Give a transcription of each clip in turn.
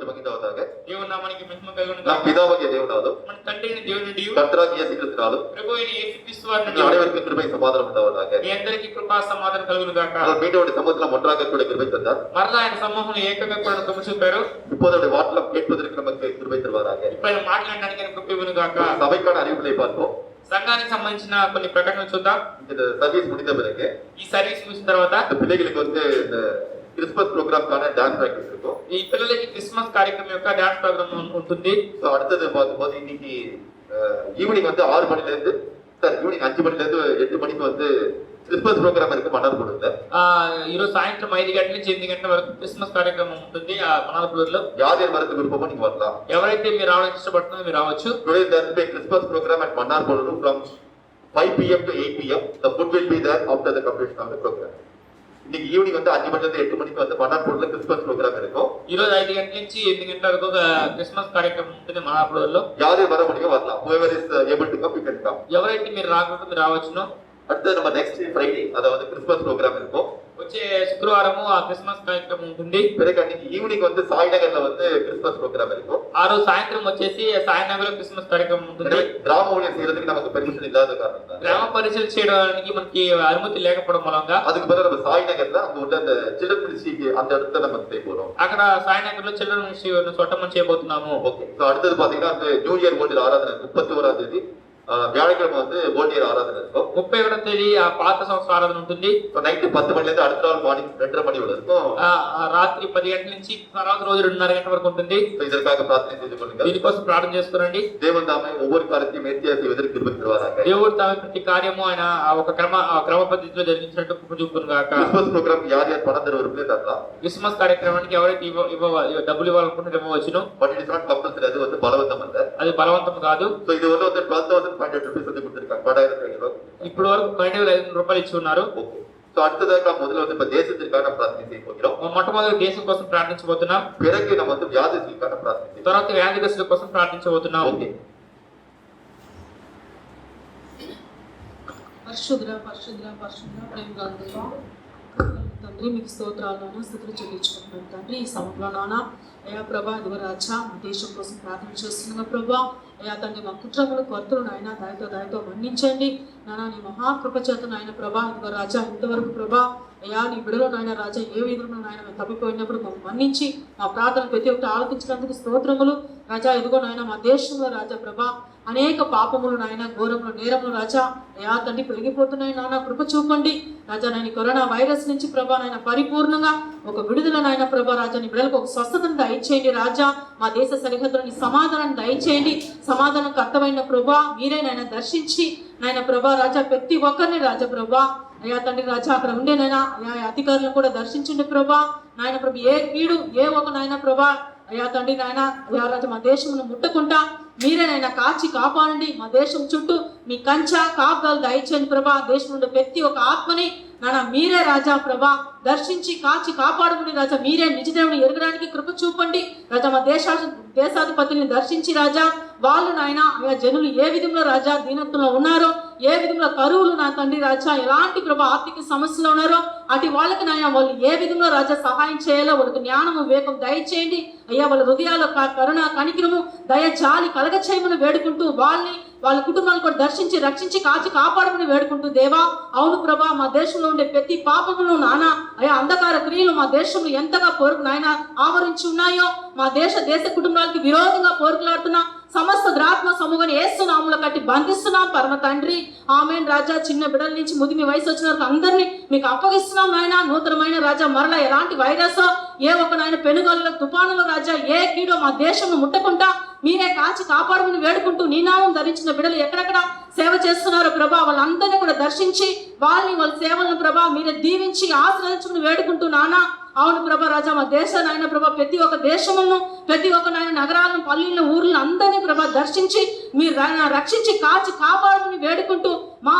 మహిమవதாக దేవుని నామానికి మహిమ కలుగును நம் గాక. பிதாவாகிய தேவனாலும் మన తండ్రి అయిన దేవుని నుండి கர்த்தராகிய இயேசு கிறிஸ்துவினாலும் ప్రభు అయిన యేసుక్రీస్తు వారి నుండి உங்கள் அனைவருக்கும் கிருபை சமாதானம் உண்டாவதாக. మీ అందరికీ కృపా సమాధానం కలుగును గాక. அவர் மீண்டும் அவருடைய சமூகத்தில் ஒன்றாக கூட கிருபை தந்தார். మరలా ఆయన సమూహంలో ఏకంగా కూడా కృప చూపారు. இப்போது அவருடைய வார்த்தை கேட்பதற்கு நமக்கு கிருபை தருவாராக. ఇప్పుడు ఆయన మాట్లాడడానికి ఆయన కృప ఇవ్వను గాక. சபைக்கான அறிவுகளை பார்ப்போம். సంఘానికి సంబంధించిన కొన్ని ప్రకటనలు చూద్దాం. இந்த சர்வீஸ் முடிந்த பிறகு ఈ సర్వీస్ ముగిసిన తర్వాత இந்த பிள்ளைகளுக்கு இந்த கிறிஸ்துமஸ் ப்ரோக்ராம்க்கான டான்ஸ் ప్రాక్టీస్ இருக்கும். ఈ పిల్లలకి క్రిస్మస్ కార్యక్రమం యొక్క డాన్స్ ప్రోగ్రామ్ ఉంటుంది. సో அடுத்தது பார்க்கும்போது இன்னைக்கு ஈவினிங் 6 மணில இருந்து ஈவினிங் 5 மணில இருந்து 8 மணிக்கு கிறிஸ்மஸ் ப்ரோக்ராம் இருக்கு மன்னார்குடியில. ఈ రోజు సాయంత్రం 5 గంటల నుంచి 8 గంటల వరకు క్రిస్మస్ కార్యక్రమం ఉంటుంది ఆ మన్నార్పూర్లో. யார் யார் வரது விருப்பமோ நீங்க வரலாம். ఎవరైతే మీరు రావడానికి ఇష్టపడుతున్నారో మీరు రావచ్చు. Today there will be a Christmas program at Mannarpur from 5 p.m. to 8 p.m. The food will be there after the completion of the program. இன்னைக்கு ஈவினிங் 5 மணில இருந்து 8 மணிக்கு மன்னார்பூர்ல கிறிஸ்மஸ் ப்ரோக்ராம் இருக்கும். ఈ రోజు 5 గంటల నుంచి 8 గంటల వరకు క్రిస్మస్ కార్యక్రమం ఉంటుంది మన్నార్పూర్లో. யார் வர முடியுமோ வரலாம். whoever is able to come you can come. ఎవరైతే మీరు రాకపోతే మీరు రావచ్చును. அடுத்து நம்ம நெக்ஸ்ட் ஃப்ரைடே அதாவது கிறிஸ்மஸ் ப்ரோக்ராம் இருக்கும். వచ్చే శుక్రవారము ఆ క్రిస్మస్ కార్యక్రమం ఉంటుంది. பிறகு அன்னைக்கு ஈவினிங் சாய்நகர்ல கிறிஸ்மஸ் ப்ரோக்ராம் இருக்கும். ఆ రోజు సాయంత్రం వచ్చేసి సాయినగర్లో క్రిస్మస్ కార్యక్రమం ఉంటుంది. గ్రామ ఊழியம் செய்யறதுக்கு நமக்கு பெர்மிஷன் இல்லாத காரணம் గ్రామ పరిచయం చేయడానికి మనకి అనుమతి లేకపోవడం మూలంగా அதுக்கு பதிலா நம்ம சாய்நகர்ல அங்க உள்ள அந்த சில்ட்ரன் மினிஸ்ட்ரிக்கு அந்த இடத்துல நம்ம செய்ய போறோம். అక్కడ సాయినగర్లో చిల్డ్రన్ మినిస్ట్రీ చోటమని చేయబోతున్నాము. ఓకే. సో அடுத்தது பாத்தீங்கன்னா న్యూ ఇయర్ ఓల్డ్ ఆరాధన 31వ తేదీ வியாழக்கிழமை ஓல்ட் இயர் ஆராதனை இருக்கும். 31వ తేదీ ఆ పాత సంవత్సర ఆరాధన ఉంటుంది. సో నైట్ 10 మణి నుంచి அடுத்த நாள் మార్నింగ్ 2:30 மணி வரை இருக்கும். రాత్రి 10 గంటల నుంచి తర్వాత రోజు 2:30 గంటల వరకు ఉంటుంది. సో இதற்காக ప్రార్థన చేయండి. దీనికోసం ప్రార్థన చేసుకోండి. దేవుని தாமே ஒவ்வொரு காரியத்தையும் நேர்த்தியாக செய்வதற்கு கிருபை தருவாராக. దేవుడు తామే ప్రతి కార్యము ఆయన ఒక క్రమ పద్ధతిలో జరిగించినట్టు కృప చూపును గాక. క్రిస్మస్ ప్రోగ్రామ్ యార్ యార్ పണം తరువరులే తరలా. క్రిస్మస్ కార్యక్రమానికి ఎవరైతే డబ్బులు ఇవ్వాలనుకుంటే ఇవ్వవచ్చును. But it is not compulsory. అది బలవంతం అల్ల. అది బలవంతం కాదు. సో ఇది 12,500 రూపీస్ అది ఇప్పుడు వరకు 12,500 రూపాయలు ఇచ్చి ఉన్నారు. సో அடுத்ததாக முதல்ல இப்ப தேசத்திற்காக பிரார்த்தனை செய்ய போகிறோம். మొట్టమొదటి దేశం కోసం ప్రార్థించబోతున్నాం. பிறகு நம்ம வியாதிகளுக்காக ప్రార్థన తర్వాత వ్యాధిగ్రస్తుల కోసం ప్రార్థించబోతున్నాం. ఓకే. పరిశుద్ధ ప్రేమ గల తండ్రి మీకు స్తోత్రాలు నాన్న, స్తుతులు చెల్లించుకుంటున్నాం తండ్రి. ఈ సమయంలో నాన్న అయా ప్రభా ఇదిగో రాజా మా దేశం కోసం ప్రార్థన చేస్తున్నాం ప్రభా. అయా తండ్రి మా కుట్రములు కొరతలు నాయన దయతో మన్నించండి నాన్న. నీ మహాకృప చేత నాయన ప్రభా ఇదిగో రాజా ఇంతవరకు ప్రభా అయ్యా నీ బిడలో నాయన రాజా ఏ విధంగా నాయన మేము తప్పిపోయినప్పుడు మమ్మల్ని మన్నించి మా ప్రార్థన ప్రతి ఒక్కటి ఆలోచించినందుకు స్తోత్రములు రాజా. ఇదిగో నాయన మా దేశంలో రాజా ప్రభా అనేక పాపములు నాయన ఘోరములు నేరములు రాజా అయా తండ్రి పెరిగిపోతున్నాయి నాన్న. కృప చూపండి రాజా. నాయన కరోనా వైరస్ నుంచి ప్రభా నాయన పరిపూర్ణంగా ఒక విడుదల నాయన ప్రభా రాజా నీ బిడ్డలకు ఒక స్వస్థతను దయచేయండి రాజా. మా దేశ సరిహద్దులని సమాధానాన్ని దయచేయండి. సమాధానం కర్తమైన ప్రభా మీరే నాయన దర్శించి నాయన ప్రభా రాజా ప్రతి ఒక్కరిని రాజా ప్రభా అయ్యా తండ్రి రాజా అక్కడ ఉండే నాయన అయా అధికారులను కూడా దర్శించండి ప్రభా నాయన ప్రభు. ఏ కీడు ఏ ఒక నాయన ప్రభా అయ్యా తండ్రి నాయన అయ్యా రాజా మా దేశమును ముట్టకుండా మీరే నాయన కాచి కాపాడండి. మా దేశం చుట్టూ మీ కంచా కాపుదలు దయచేయండి ప్రభా. దేశం నుండి ప్రతి ఒక ఆత్మని నాన్న మీరే రాజా ప్రభా దర్శించి కాచి కాపాడమని రాజా మీరే నిజదేవుని ఎరగడానికి కృప చూపండి రాజా. మా దేశాధిపతుల్ని దర్శించి రాజా వాళ్ళు నాయన ఆయా జనులు ఏ విధంలో రాజా దీనత్వంలో ఉన్నారో, ఏ విధంలో కరువులు నా తండ్రి రాజా ఎలాంటి ప్రభా ఆర్థిక సమస్యలు ఉన్నారో అటు వాళ్ళకి నాయన వాళ్ళు ఏ విధంలో రాజా సహాయం చేయాలో వాళ్ళకి జ్ఞానము వివేకం దయచేయండి అయ్యా. వాళ్ళ హృదయాల్లో కరుణ కనికరము దయ జాలి కలగచేయమని వేడుకుంటూ వాళ్ళ కుటుంబాలను కూడా దర్శించి రక్షించి కాచి కాపాడమని వేడుకుంటూ దేవా అవును ప్రభా మా దేశంలో ఉండే ప్రతి పాపములు నాన్న అయ్యా అంధకార క్రియలు మా దేశంలో ఎంతగా నాయన ఆవరించి ఉన్నాయో మా దేశ కుటుంబాలకి విరోధంగా పోరుకులాడుతున్నా సమస్త ద్రాత్మ సమూహాన్ని యేసు నామములో కట్టి బంధిస్తున్నాం పరమ తండ్రి. ఆమేన్ రాజా. చిన్న బిడ్డల నుంచి ముదిమి వయసు వచ్చిన వరకు అందరినీ మీకు అప్పగిస్తున్నాం నాయన. నూతనమైన రాజా మరలా ఎలాంటి వైరస్ ఏ ఒక నాయన పెనుగల్లో తుఫానులో రాజా ఏ కీడో మా దేశంలో ముట్టకుండా మీరే కాచి కాపాడమని వేడుకుంటూ నీ నామం ధరించిన బిడ్డలు ఎక్కడెక్కడ సేవ చేస్తున్నారో ప్రభా వాళ్ళందరినీ కూడా దర్శించి వాళ్ళ సేవలను ప్రభా మీరే దీవించి ఆశ్రయించుకుని వేడుకుంటూ నానా అవును ప్రభా రాజా మా దేశాన్ని ఆయన ప్రభా ప్రతి ఒక్క దేశములను ప్రతి ఒక్క నాయన నగరాలను పల్లెలను ఊర్లను అందరినీ ప్రభా దర్శించి మీరు రక్షించి కాచి కాపాడమని వేడుకుంటూ మా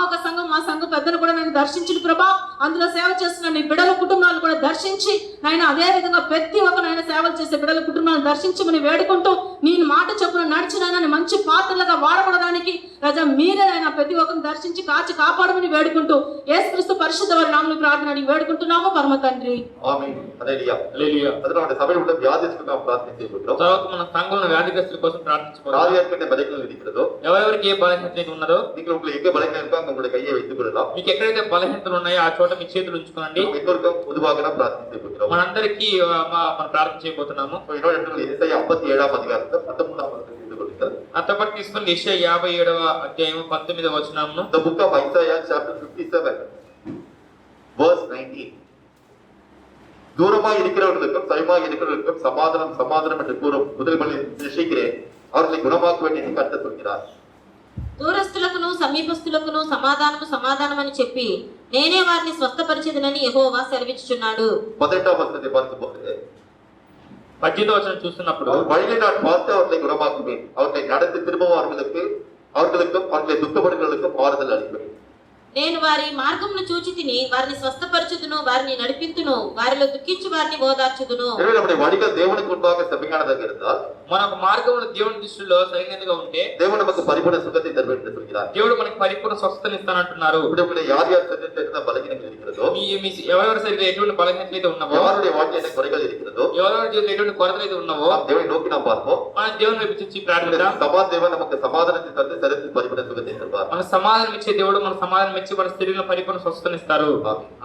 సంఘ పెద్దలు కూడా నేను దర్శించిన ప్రభా, అందులో సేవ చేస్తున్న నీ బిడ్డల కుటుంబాలను కూడా దర్శించి నాయన, అదే విధంగా ప్రతి ఒక్క నాయన సేవలు చేసే బిడ్డల కుటుంబాలను దర్శించమని వేడుకుంటూ, నేను మాట చెప్పున నడిచినైనా మంచి పాత్రలుగా వాడబడడానికి రాజా మీరే ఆయన ప్రతి ఒక్కరిని దర్శించి కాచి కాపాడమని వేడుకుంటూ యేసుక్రీస్తు పరిశుద్ధ వారి నామములో ప్రార్థన అడిగి వేడుకుంటున్నాము పరమ తండ్రి. ఆమేన్. హల్లెలూయా. హల్లెలూయా. ಅದರ ಸಭೆಯಲ್ಲಿ ಉಳ್ಳ ವ್ಯಾಧಿಸ್ತು ನಾವು ಪ್ರಾರ್ಥಿಸಬೇಕು. తర్వాత మన సంఘంలో వ్యాధిగ్రస్తుల కోసం ప్రార్థించుకోవాలి. யார் யாருக்கு பலகீனம் இருக்கிறதோ, ఎవరెవరికి ఏ బలహీనత ఉన్నదో, நீங்கள் உங்களுக்கு எங்க பலகீனம் இருக்கோ அங்க உங்களுடைய கையை வைத்துக் கொள்ளலாம். మీకు ఎక్కడైతే బలహీనతలు ఉన్నాయో ఆ చోట మీ చేతులు ఉంచుకోండి. எல்லோருக்கும் பொதுவாக நாம் ప్రార్థించబోతున్నాం. మనందరికీ మనం ప్రార్థన చేయబోతున్నాము. இன்னொரு இடத்துல எஸ்ஐயா 57ஆம் அதிகாரத்துல 19ஆம் வசனத்தை எடுத்துக்கொள்ளுங்கள். అంతపాటు తీసుకుని యెషయా 57వ అధ్యాయం 19వ వచనమును. The book of Isaiah chapter 57 verse 19. தூரமாய் இருக்கிறவர்களுக்கும் சமீபமாய் இருக்கிறவர்களுக்கும் சமாதானம் சமாதானம் என்று கூறும் முதல் மொழி நிச்சயிக்கிறேன், அவர்களை குணமாக்குவேன் என்று கர்த்தர் சொல்கிறார். దూరస్తులకును సమీపస్తులకును సమాధానము అని చెప్పి నేనే వారిని స్వస్థపరిచేదనని యెహోవా సెలవిచ్చుచున్నాడు. 18ஆம் வசனத்தை பார்க்கும்போது 18వ వచనం చూస్తున్నప్పుడు, அவர் வழியை நான் பார்த்து அவர்களை குணமாக்குவேன், அவர்களை நடத்தி திரும்பவும் அவர்களுக்கும் அவர்களை துக்கப்படுகிறவர்களுக்கும் ஆறுதல் அளிப்பேன். నేను వారి మార్గమును చూచి తిని వారిని స్వస్థపరచుదును, వారిని నడిపింతును, వారిలో దుఃఖించి వారిని ఓదార్చుదును. எனவே நம்முடைய வழிகள் தேவனுக்கு முன்பாக செம்மையானதாக இருந்தால், మన మార్గములు దేవుని దృష్టిలో సరైనదిగా ఉంటే தேவன் நமக்கு பரிபூர்ண சுகத்தை தருவேன் என்று சொல்கிறார். దేవుడు మనకి పరిపూర్ణ స్వస్థతను ఇస్తానంటున్నారు. இப்படி யார் யார் சரீரத்தில் இருந்த பலகீனங்கள் இருக்கிறதோ, ఎవరెవరి శరీరంలో ఎటువంటి బలహీనతలు అయితే ఉన్నావో, யாருடைய வாழ்க்கையில் என்ன குறைகள் இருக்கிறதோ, ఎవరెవరి జీవితంలో ఎటువంటి కొరతలు అయితే ఉన్నావో நாம் தேவனை நோக்கி நாம் பார்ப்போம். మన దేవుని వైపు చూసి ప్రార్థిద్దాం. தேவன் நமக்கு சமாதானத்தை தந்து சரீரத்தில் பரிபூர்ண சுகத்தை தருவார். మన సమాధానం ఇచ్చే దేవుడు మన సమాధానం ఇచ్చి మన శరీరంలో పరిపూర్ణ స్వస్థతను ఇస్తారు.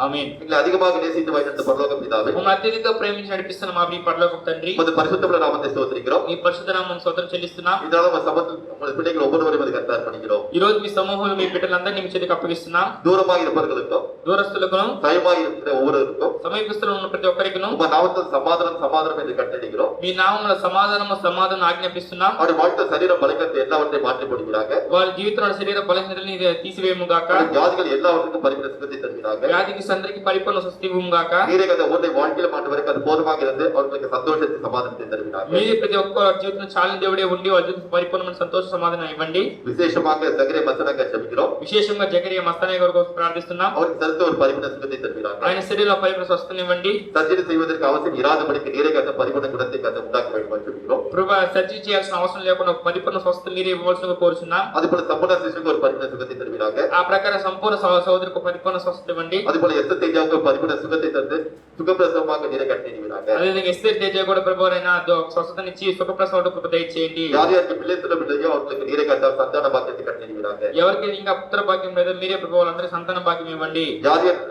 ఆమేన్. எங்களை அதிகமாக நேசித்து வைத்த பரலோக பிதாவே, మమ్మల్ని అత్యధికంగా ప్రేమించి నడిపిస్తున్న మా ప్రియ పరలోకపు తండ్రి, உமது பரிசுத்தமுள்ள நாமத்தை ஸ்தோத்திரிக்கிறோம். మీ పరిశుద్ధ నామమును స్తోత్రం చెల్లిస్తున్నాం. இதனால உங்க சமூகத்தில் உங்கள் பிள்ளைகள் ஒவ்வொருவரையும் அதுக்கு அர்ப்பணிக்கிறோம். ఈ రోజు మీ సమూహంలో మీ బిడ్డలందరినీ మీ చేతికి అప్పగిస్తున్నాం. தூரமாக இருப்பவர்களுக்கும் దూరస్తులకును தயமாக இருக்கிற ஒவ்வொருவருக்கும் సమీపస్తులు ఉన్న ప్రతి ఒక్కరికిను உங்க நாமத்தில் சமாதானம் சமாதானம் என்று கட்டளையிடுகிறோம். మీ నామములో సమాధానం ఆజ్ఞాపిస్తున్నాం. அவருடைய வாழ்க்கை சரீர பலகீனத்தை எல்லாவற்றையும் மாற்றி போடுகிறாங்க. వారి జీవితంలో శరీర బలహీనతల్ని తీసివేయము గాక. வியாதிகள் எல்லாவற்றுக்கும் பரிபூர்ண சுகத்தை தருகிறாங்க. వ్యాధికి సందరికి పరిపూర్ణ స్వస్తి ఇవ్వము గాక. நீரே அந்த ஒன்றை வாழ்க்கையில மாற்று வரைக்கும் அது போதுமாக இருந்து அவர்களுக்கு சந்தோஷத்தை சமாதானத்தை தருகிறாங்க. మీరే ప్రతి ఒక్క జీవితంలో చాలిన దేవుడే ఉండి వారి జీవితం పరిపూర్ణమైన సంతోష సమాధానం ఇవ్వండి. விசேஷமாக சகரே மசனங்க ஜெபிக்கிறோம். విశేషంగా జకరియా మస్తానయ్య గారి కోసం ప్రార్థిస్తున్నాం. அவருக்கு சரீரத்தில் ஒரு பரிபூர்ண சுகத்தை தருகிறாங்க. ఆయన శరీరంలో పరిపూర్ణ స్వస్థతను ఇవ్వండి. சர்ஜரி செய்வதற்கு அவசியம் இராதபடிக்கு நீரே அந்த பரிபூர்ణ குணத்தை உண்டாக்க வேண்டும் என்று ஜெபிக்கிறோம். ప్రభు సర్జరీ చేయాల్సిన అవసరం లేకుండా ఒక పరిపూర్ణ స్వస్థత మీరే ఇవ్వాల్సిందిగా కోరుచున్నాం. அதுபோல சம்பூர்ண சிசுக்கு ஒரு பரிபூர்ண சுகத்தை தருகிறாங்க. ఆ ప్రకారం సంపూర్ణ సహోదరికి పరిపూర్ణ స్వస్థత ఇవ్వండి. அதுபோல எஸ்தேஜாவுக்கு பரிபூர்ண சுகத்தை தந்து சுகப்பிரசவமாக நீரே கட்டளையிடுகிறாங்க. అదేవిధంగా ఎస్తేర్ తేజ కూడా ప్రభువైనా స్వస్థతనిచ్చి సుఖప్రసవం కృప దయచేయండి. யார் யாருக்கு பிள்ளைத்துல பிள்ளையோ அவர்களுக்கு நீரே கட்ட சந்தான பாக்கியத்தை கட்டளையிடுகிறாங்க. ఎవరికి ఇంకా పుత్ర భాగ్యం లేదో మీరే ప్రభు వాళ్ళందరికీ సంతాన భాగ్యం ఇవ్వండి. யார் யார்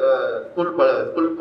ஸ்கூல்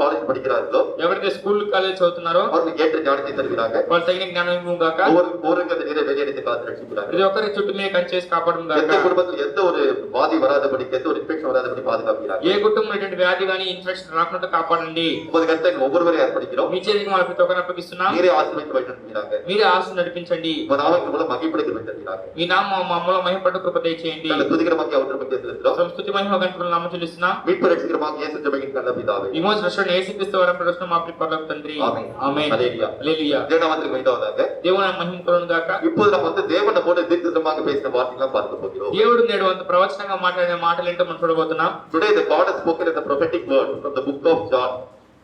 காலேஜ் படிக்கிறார்களோ ఎవరైతే స్కూల్ కాలేజ్ చదువుతున్నారో அவர்களுக்கு ஏற்ற ஞானத்தை தருகிறாங்க. వాళ్ళ తగిన జ్ఞానం ఇవ్వము గాక. ஒவ்வொருக்கு அந்த நீரை வெளியெடுத்து காத்து ரட்சிக்கிறாங்க. ఇది ఒక్కరి చుట్టూ మీరే కంచేసి కాపాడము గాక. எந்த குடும்பத்தில் எந்த ஒரு வாதி வராதபடிக்கு எந்த ஒரு இன்ஃபெக்ஷன் வராதபடி பாதுகாக்கிறாங்க. ఏ కుటుంబంలో ఎటువంటి వ్యాధి గానీ ఇన్ఫెక్షన్ రాకుండా కాపాడండి. உமது கருத்தை ஒவ்வொருவரையும் அர்ப்பணிக்கிறோம். మీ చేతికి మన ప్రతి ఒక్కరిని అప్పగిస్తున్నాం. நீரே ஆசீர்வதித்து வைத்திருக்கிறாங்க. మీరే ఆశ నడిపించండి. உமது நாமத்தின் மூலம் மகிழ்ப்படுத்தி வைத்திருக்கிறாங்க. మీ నామ మమ్మల్ని మహిమపడు కృప దయచేయండి. நல்ல துதிகரமாக அவற்றை பற்றி செலுத்துகிறோம். సంస్తుతి మహిమ గంటల నామం చెల్లిస్తున్నాం. மீட்பு ரட்சிகரமாக இயேசு ஜெபத்தின் நல்ல பிதாவே, విమోచన రక్షణ యేసుక్రీస్తు వారి ప్రశ్న మా ప్రియ పరలోక తండ్రి. ஆமென். ఆమేన్. ஹல்லேலூயா. హల్లెలూయా. தேவநாமத்திற்கு மகிமையாக దేవుని మహిమ కలుగును గాక. இப்போது நம்ம தேவனை போல தீர்க்கதரிசனமாக பேசின வார்த்தைகளை பார்க்க போகிறோம். దేవుడు నేడు అంత ప్రవచనంగా మాట్లాడిన మాటలు ఏంటో మనం చూడబోతున్నాం. Today the God has spoken in the prophetic word from the book of John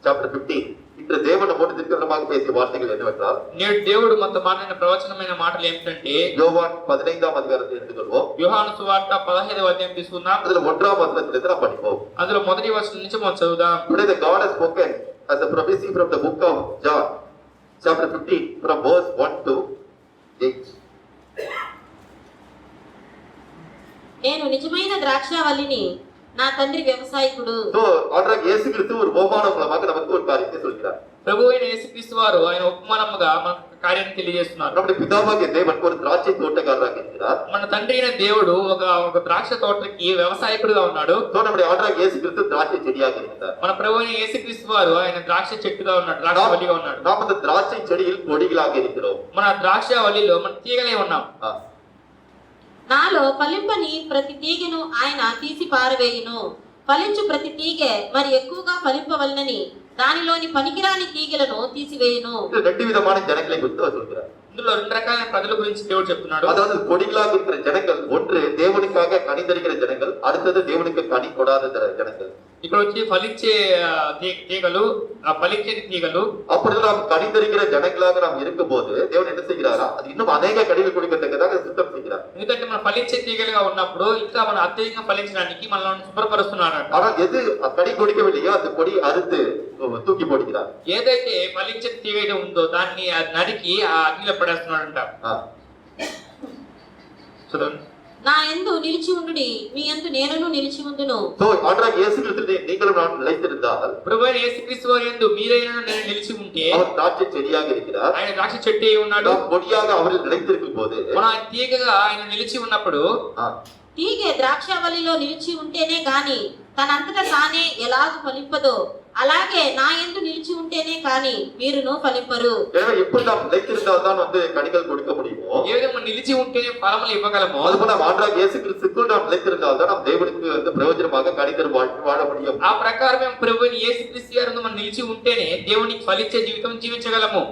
chapter 15. இன்று தேவனை போல தீர்க்கதரிசனமாக பேசிய வார்த்தைகள் என்னவென்றால், నేడు దేవుడు మనతో మాట్లాడిన ప్రవచనమైన మాటలు ఏమిటంటే, யோவான் 15ஆம் அதிகாரத்தை எடுத்துக்கொள்வோம். యోహాను సువార్త 15వ అధ్యాయం తీసుకుందాం. அதுல 1ஆம் வசனத்திலிருந்து நாம் படிப்போம். అందులో మొదటి వచనం నుంచి మనం చదువుదాం. Today the God has spoken as a prophecy from the book of John chapter 15 from verse 1 to 8. నేను నిజమైన ద్రాక్షావల్లిని, నా తండ్రి వ్యవసాయకుడు. So ஆண்டவர் இயேசு கிறிஸ்து ஒரு உபமானம் மூலமாக நமக்கு ஒரு காரியத்தை சொல்கிறார். ప్రభు అయిన యేసుక్రీస్తు వారు ఆయన ఉపమానముగా మన కార్యాన్ని తెలియజేస్తున్నారు. நம்முடைய பிதாவாகிய தேவன் ஒரு திராட்சை தோட்டக்காரராக இருக்கிறார். మన తండ్రి అయిన దేవుడు ఒక ద్రాక్ష తోటకి వ్యవసాయకుడుగా ఉన్నాడు. So நம்முடைய ஆண்டவர் இயேசு கிறிஸ்து திராட்சை செடியாக இருக்கிறார். మన ప్రభు అయిన యేసుక్రీస్తు వారు ఆయన ద్రాక్ష చెట్టుగా ఉన్నాడు, ద్రాక్ష వల్లిగా ఉన్నాడు. நாம் அந்த திராட்சை செடியில் கொடிகளாக இருக்கிறோம். మన ద్రాక్ష వల్లిలో మన తీగలే ఉన్నాం. నాలో ఫలింపని ప్రతి తీగను ఆయన తీసి పారవేయును. ఫలించు ప్రతి తీగె మరి ఎక్కువగా ఫలింపవలనని దానిలోని పనికిరాని తీగలను తీసివేయును. இது ரெண்டு விதமான ஜனங்களை குறித்து அவர் சொல்கிறார். ఇందులో రెండు రకాలైన ప్రజల గురించి దేవుడు చెప్తున్నాడు. அதாவது கொடிகளாக இருக்கிற ஜனங்கள், ஒன்று தேவனுக்காக கனி தருகிற ஜனங்கள், அடுத்தது தேவனுக்கு கனி கொடாத ஜனங்கள். ఇక్కడ వచ్చి ఫలించే తీగలు, ఫలించే తీగలు. அப்படி நாம் கனி தருகிற ஜனங்களாக நாம் இருக்கும்போது தேவன் என்ன செய்கிறாரா, அது இன்னும் அநேக கனிகள் கொடுக்கத்தக்கதாக சுத்தம் செய்கிறார். ఎందుకంటే మనం ఫలించే తీగలుగా ఉన్నప్పుడు ఇంకా మనం అత్యధికంగా ఫలించడానికి మనల్ని శుభ్రపరుస్తున్నాడు. ஆனா எது கனி கொடுக்கவில்லையோ அந்த கொடி அறுத்து தூக்கி போடுகிறார். ఏదైతే ఫలించే తీగ అయితే ఉందో దాన్ని నరికి ఆ అగ్నిలో పడేస్తున్నాడంట. చదవండి. నా యందు నిలిచి ఉండుడి, మీ యందు నేనును నిలిచి ఉండును. சோ ஆண்டவராகிய இயேசு கிறிஸ்துவிலே நீங்களும் நானும் நிலைத்திருந்தால், ప్రభువైన యేసుక్రీస్తు వారి యందు మీరైనా నేను నిలిచి ఉంటే, அவர் திராட்சை செடியாக இருக்கிறார், ఆయన ద్రాక్ష చెట్టు అయి ఉన్నాడు, நாம் கொடியாக அவரில் நிலைத்திருக்கும் போது, మనం ఆయన తీగగా ఆయన నిలిచి ఉన్నప్పుడు, తీగె ద్రాక్షావల్లిలో నిలిచి ఉంటేనే గాని తనంతట తానే ఎలాగూ ఫలింపదో అలాగే నా యందు నిలిచి ఉంటేనే కానీ మీరును ఫలింపరు. எனவே எப்படி நாம் நிலைத்திருந்தால் தான் கனிகள் கொடுக்க முடியுமோ, ఏ విధంగా నిలిచి ఉంటేనే ఫలములు ఇవ్వగలమో, அதுபோல நாம் ஆண்டவராகிய இயேசு கிறிஸ்துவுக்குள் நாம் நிலைத்திருந்தால் தான் நாம் தேவனுக்கு பிரயோஜனமாக கனிதரும் வாழ்க்கை வாழ முடியும். ఆ ప్రకారం ప్రభువైన యేసుక్రీస్తు గారు మనం నిలిచి ఉంటేనే దేవునికి ఫలించే జీవితం జీవించగలము.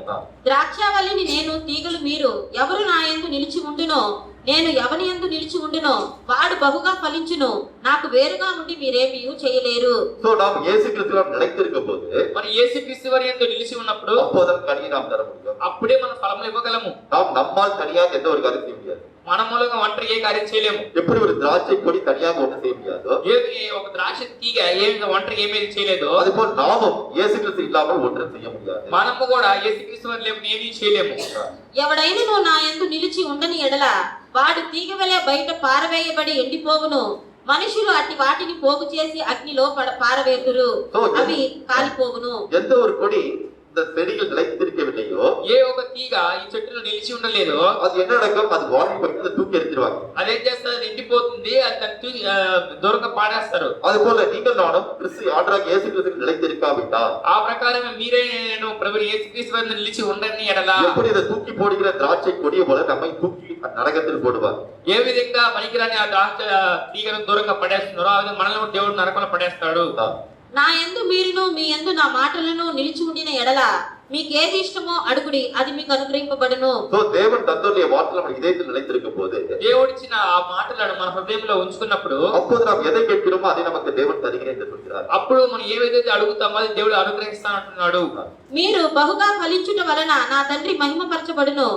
ద్రాక్షావల్లిని నేను, తీగలు మీరు. ఎవరు నా యందు నిలిచి ఉండునో, నేను ఎవని యందు నిలిచి ఉండునో వాడు బహుగా ఫలించును. నాకు వేరుగా ఉండి మీరేమీ చేయలేరు. సో நாம் இயேசு கிறிஸ்துவில் நிலைத்திருக்கும் போது, మన యేసుక్రీస్తు వారి యందు నిలిచి ఉన్నప్పుడు அப்போதான் கனியை நாம் தர முடியும். అప్పుడే మనం ఫలములు ఇవ్వగలము. நாம் நம்மால் தனியாக எந்த ஒரு காரியம் செய்ய முடியாது. మన మూలంగా ఒంటరి ఏ కార్యం చేయలేము. எப்படி ஒரு திராட்சை கொடி தனியாக ஒன்றும் செய்ய முடியாதோ, ఏది ఒక ద్రాక్ష తీగ ఒంటరి ఏమేది చేయలేదో, அதுபோல் நாமும் இயேசு கிறிஸ்து இல்லாமல் ஒன்றும் செய்ய முடியாது. మనము కూడా యేసుక్రీస్తు వారి లేకుండా ఏమీ చేయలేము. ఎవడైనను నా యందు నిలిచి ఉండని ఎడల వాడు తీగ వలె బయట పారవేయబడి ఎండిపోవును. మనుషులు అట్టి వాటిని పోగు చేసి అగ్నిలో పారవేతురు, అవి కాలిపోవును. எந்த ஒரு கொடி இந்த செடியில் நிலைத்திருக்கவில்லையோ, ఏ ఒక తీగ ఈ చెట్టులో నిలిచి ఉండలేదో, அது என்ன நடக்கும், அது வாங்கி போய் தூக்கி எறிஞ்சிருவாங்க. అదేం చేస్తారు, అది ఎండిపోతుంది, అది దూరంగా పాడేస్తారు. அதுபோல நீங்கள் நானும் கிறிஸ்து ஆண்டவராகிய இயேசு கிறிஸ்துவில் நிலைத்திருக்காவிட்டால், ఆ ప్రకారమే మీరే నేను ప్రభువు యేసుక్రీస్తు వారిని నిలిచి ఉండని ఎడల, எப்படி இதை தூக்கி போடுகிற திராட்சை கொடியை போல நம்மை தூக்கி நரகத்தில் போடுவார். ఏ విధంగా పనికిరాని ఆ ద్రాక్ష తీగను దూరంగా పడేస్తున్నారో ఆ విధంగా మనల్ని దేవుడు నరకంలో పడేస్తాడు. నా యందు మీరును, మీ యందు నా మాటలను నిలిచి ఉండిన ఎడల మీకేది ఇష్టమో అడుగుడి, అది మీకు అనుగ్రహింపబడును. సో தேவன் தன்னுடைய வார்த்தையில் நம்ம இதயத்தில் நிலைத்திருக்கும் போது, దేవుడిచ్చిన ఆ మాటలను మన హృదయంలో ఉంచుకున్నప్పుడు, அப்போது நாம் எதை கேட்கிறோமோ அதை நமக்கு தேவன் தருகிறேன் என்று சொல்கிறார். అప్పుడు మనం ఏదైతే అడుగుతామో అది దేవుడు అనుగ్రహిస్తానంటున్నాడు. మీరు బహుగా ఫలించుట వలన నా తండ్రి మహిమపరచబడును.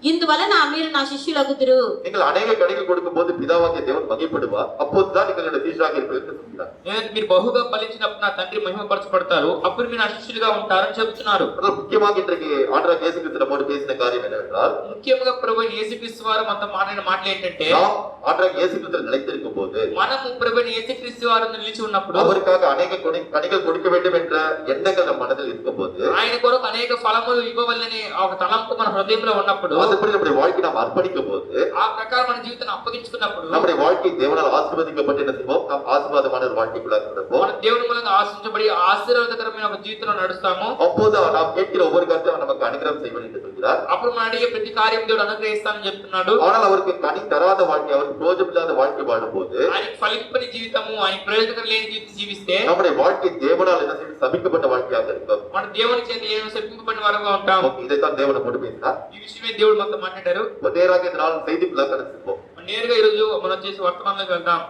ఇందువలన మీరు నా శిష్యులగుదురు. நீங்கள் அநேக கனிகள் கொடுக்கும் போது பிதாவாகிய தேவன் மகிமைப்படுவார். அப்போதுதான் நீங்கள் என்னுடைய சீஷராக இருப்பீர்கள் என்று சொல்கிறார். మీరు బహుగా ఫలించినప్పుడు నా తండ్రి మహిమపరచబడతారు, అప్పుడు మీరు నా శిష్యులుగా ఉంటారని చెబుతున్నారు. முக்கியமாக இன்றைக்கு ஆண்டவராகிய இயேசு கிறிஸ்து நம்மோடு பேசின காரியம் என்னவென்றால், ముఖ్యంగా ప్రభువైన యేసుక్రీస్తు వారు మనతో మాట్లాడిన మాటలు ఏంటంటే, நாம் ஆண்டவராகிய இயேசு கிறிஸ்துவில் நிலைத்திருக்கும் போது, మనము ప్రభువైన యేసుక్రీస్తు వారు నిలిచి ఉన్నప్పుడు, அவருக்காக அநேக கனிகள் கொடுக்க வேண்டும் என்ற எண்ணங்கள் நம் மனதில் இருக்கும் போது, ఆయన కొరకు అనేక ఫలములు ఇవ్వవలనే ఒక తలంపు మన హృదయంలో ఉన్నప్పుడు, அதுபடி நம்முடைய வாழ்க்கை நாம் அர்ப்பணிக்கும் போது, ఆ ప్రకారం మన జీవితాన్ని అప్పగించుకున్నప్పుడు, நம்முடைய வாழ்க்கை தேவனால் ஆசீர்வதிக்கப்பட்டு என்ன செய்வோம், நாம் ஆசீர்வாதமான ஒரு வாழ்க்கைக்குள்ளாக நடப்போம். మన దేవుని మూలంగా ఆశించబడి ఆశీర్వాదకరమైన ఒక జీవితంలో నడుస్తాము. அப்போது நாம் கேட்கிற ஒவ்வொரு காரியத்தையும் நமக்கு அனுகிரகம் செய்வார் என்று சொல்கிறார். అప్పుడు మనం అడిగే ప్రతి కార్యం దేవుడు అనుగ్రహిస్తానని చెప్తున్నాడు. ஆனால் அவருக்கு கனி தராத வாழ்க்கை, அவருக்கு பிரயோஜனம் இல்லாத வாழ்க்கை வாழும்போது, ఆయనకి ఫలింపని జీవితము, ఆయన ప్రయోజనం లేని జీవితం జీవిస్తే, நம்முடைய வாழ்க்கை தேவனால் என்ன செய்யும், சபிக்கப்பட்ட வாழ்க்கையாக இருக்கும். మన దేవుని చేత ఏమో శపింపబడిన వారుగా ఉంటాం. இதைத்தான் தேவனை போட்டு பேசினார். ఈ విషయమే దేవుడు మనతో మాట్లాడారు. நேராக இந்த நாள் செய்திக்குள்ளாக நடந்துப்போம். నేరుగా ఈ రోజు మనం చేసే వర్తమానంలోకి వెళ్దాం.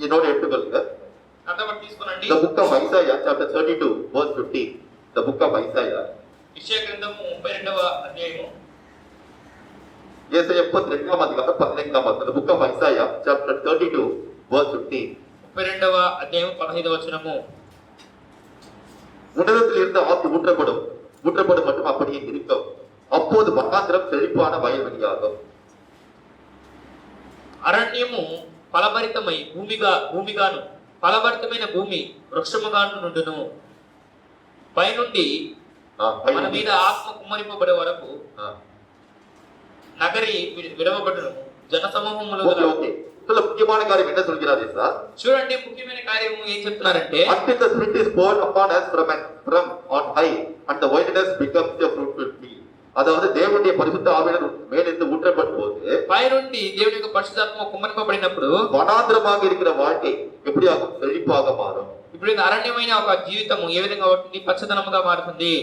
என்னோட எடுத்துக்கொள்ளுங்க. అంతవరకు తీసుకోనండి. The book of Isaiah chapter 32 verse 15. The book of Isaiah. యెషయా గ్రంథము 32వ అధ్యాయము. ஏசாயா 32వ అధ్యాయం 15వ వచనం. The book of Isaiah chapter 32 verse 15. 32వ అధ్యాయం 15వ వచనము. உன்னதத்தில் இருந்து ஆத்து ஊற்றப்படும் மட்டும் அப்படியே இருக்கும். அப்போது மகாந்திரம் செழிப்பான வயல்வெளியாகும். అరణ్యము ఫలభరితమై భూమిగాను, ఫలభరితమైన భూమి వృక్షముగాను నుండును. పైనుండి మన మీద ఆత్మ కుమ్మరింపబడే వరకు నగరి విడవబడును. జన సమూహములు முக்கியமான காரியம் என்ன சொல்கிறார் என்றால், చూడండి ముఖ్యమైన కార్యం ఏం చెప్తున్నారంటే, until the spirit is poured upon us from on high and the wilderness becomes a fruitful field. அதாவது தேவனுடைய பரிசுத்த ஆவியானவர் மேலிருந்து ஊற்றப்படும் போது, పైనుండి దేవుని యొక్క పరిశుద్ధాత్మ కుమ్మరింపబడినప్పుడు வனாந்திரமாக இருக்கிற வாழ்க்கை எப்படி ஆகும், செழிப்பாக மாறும். ఇప్పుడు అరణ్యమైన ఒక జీవితము ఏ విధంగా అవుతుంది, పచ్చదనముగా మారుతుంది.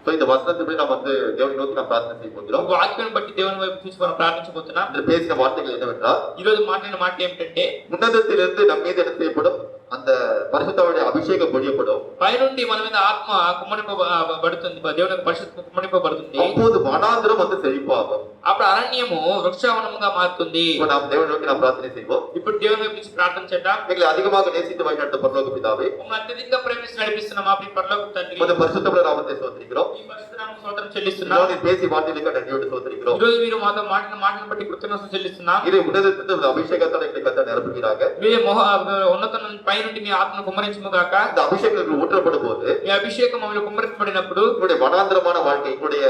సో இந்த வசனத்தின்படி நாம் வந்து தேவனை நோக்கி நாம் பிரார்த்தனை செய்ய போகிறோம். వాక్యం బట్టి దేవుని వైపు చూసి మనం ప్రార్థించబోతున్నాం. இந்த பேசின வார்த்தைகள் என்னவென்றால், ఈ రోజు మాట్లాడిన మాట ఏమిటంటే, உன்னதத்திலிருந்து நம் மீது என்ன செய்யப்படும், அந்த பரிசுத்தவுடைய அபிஷேகம் பொழியப்படும். పైనుండి మన మీద ఆత్మ కుమ్మరింపబడుతుంది, దేవుని పరిశుద్ధ కుమ్మరింపబడుతుంది. அப்போது வனாந்திரம் வந்து செழிப்பாகும். అప్పుడు అరణ్యము వృక్షావనముగా మారుతుంది. இப்போ நாம் தேவனை நோக்கி நாம் பிரார்த்தனை செய்வோம். ఇప్పుడు దేవుని వైపు నుంచి ప్రార్థన చేద్దాం. எங்களை அதிகமாக நேசித்து வழிநடத்த பரலோக பிதாவே, మమ్మల్ని అత్యధికంగా ప్రేమించి నడిపిస్తున్న మా ప్రియ పరలోకపు తండ్రి, உமது பரிசுத்தமுள்ள நாமத்தை ஸ்தோத்திரிக்கிறோம். ఈ పరిశుద్ధ నామమునకు స్తోత్రం చెల్లిస్తున్నాం. நீர் பேசி வார்த்தைகளுக்கு நன்றியோடு ஸ்தோத்திரிக்கிறோம். ఈ రోజు మీరు మాతో మాట్లాడిన మాటలను బట్టి కృతజ్ఞతలు చెల్లిస్తున్నాం. இது உன்னதத்திலிருந்து அபிஷேகத்தால் எங்களை கர்த்தர் நிரப்புகிறாங்க. మీరే ఉన్నత పై నుండి మీ ఆత్మను కుమ్మరించుము గాక. இந்த அபிஷேகங்கள் ஊற்றப்படும் போது ఈ అభిషేకం మమ్మల్ని కుమ్మరింపబడినప్పుడు உங்களுடைய வனாந்திரமான வாழ்க்கை, உங்களுடைய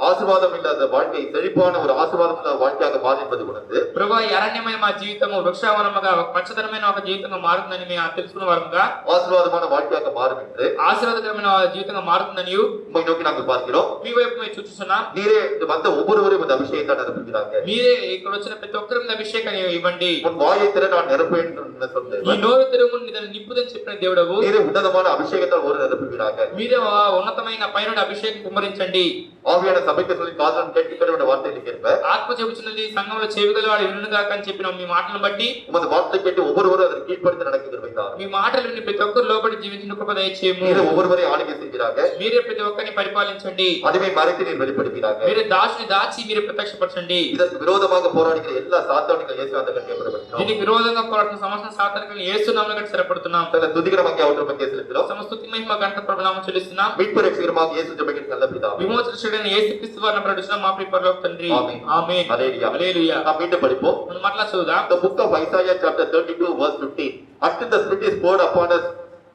ஆசீர்வாதம் இல்லாத வாழ்க்கை செழிப்பான ஒரு ஆசீர்வாதம் இல்லாத வாழ்க்கையாக மாறிப்பது உணர்ந்து, ప్రభువా ఈ అరణ్యమైన మా జీవితము వృక్షావనముగా పచ్చదనమైన ఒక జీవితంగా మారుతుందని మేము తెలుసుకున్న వారముగా, ஆசீர்வாதமான வாழ்க்கையாக மாறும் என்று ఆశీర్వాదకరమైన జీవితంగా మారుతుందని உம்மை நோக்கி நாங்கள் பார்க்கிறோம். మీ వైపు మేము చూస్తున్నాం. நீரே இந்த வந்த ஒவ்வொருவரையும் இந்த அபிஷேகத்தால் நிரப்புகிறாங்க. మీరే ఇక్కడ వచ్చిన ప్రతి ఒక్కరి మీద అభిషేకాన్ని ఇవ్వండి. உன் வாயை திற நான் நிரப்பேன் என்று சொன்னேன். ఈ నోరు తెరువు దాన్ని నిప్పుదని చెప్పిన దేవుడవు, நீரே உன்னதமான அபிஷேகத்தால் ஒரு நிரப்புகிறாங்க. మీరే ఉన్నతమైన పైన అభిషేకం కుమ్మరించండి. ஆவியான சபைக்கு சொல்லி காதலன் கேட்கிற வார்த்தைகளை கேட்ப, ఆత్మ చెబుతున్నది సంఘంలో చెవిగల వాడు వినుగాక అని చెప్పిన మీ మాటలను బట్టి, உமது வார்த்தை கேட்டு ஒவ்வொருவரும் அதற்கு கீழ்ப்படுத்தி நடக்கிறார். మీ మాటలు విని ప్రతి ఒక్కరు లోబడి జీవించిన కృప దయచేయము. நீரே ஒவ்வொருவரையும் ஆளுகை செய்கிறாங்க. మీరే ప్రతి ఒక్కరిని పరిపాలించండి. அதுவே மறைத்து நீர் வெளிப்படுத்துகிறாங்க. మీరే దాసుని దాచి మీరే ప్రత్యక్షపరచండి. இதற்கு விரோதமாக போராடுகிற எல்லா சாத்தானிகள் இயேசு அந்த கட்டியப்படுகிறோம். దీనికి విరోధంగా పోరాడుతున్న సమస్త సాతానికలను యేసునామములో గట్టి స్థిరపడుతున్నాం. தன்னை துதிக்கிற மக்கள் அவற்றை பற்றி செலுத்துகிறோம். సమస్త స్తుతి మహిమ ఘనత ప్రభావం చెల్లిస్తున్నాం. மீட்பு ரட்சகருமாக இயேசு ஜெபக்கிற நல்ல பிதாவே, విమోచకుడైన యేసుక్రీస్తు వారిని ప్రకటిస్తున్నాం మా ప్రియ పరలోక తండ్రి. ஆமென். ఆమేన్. ஹல்லேலூயா. హల్లెలూయా. நாம் மீண்டும் படிப்போம். మనం మరలా చూద్దాం. The book of Isaiah chapter 32 verse 15. Until the Spirit is poured upon us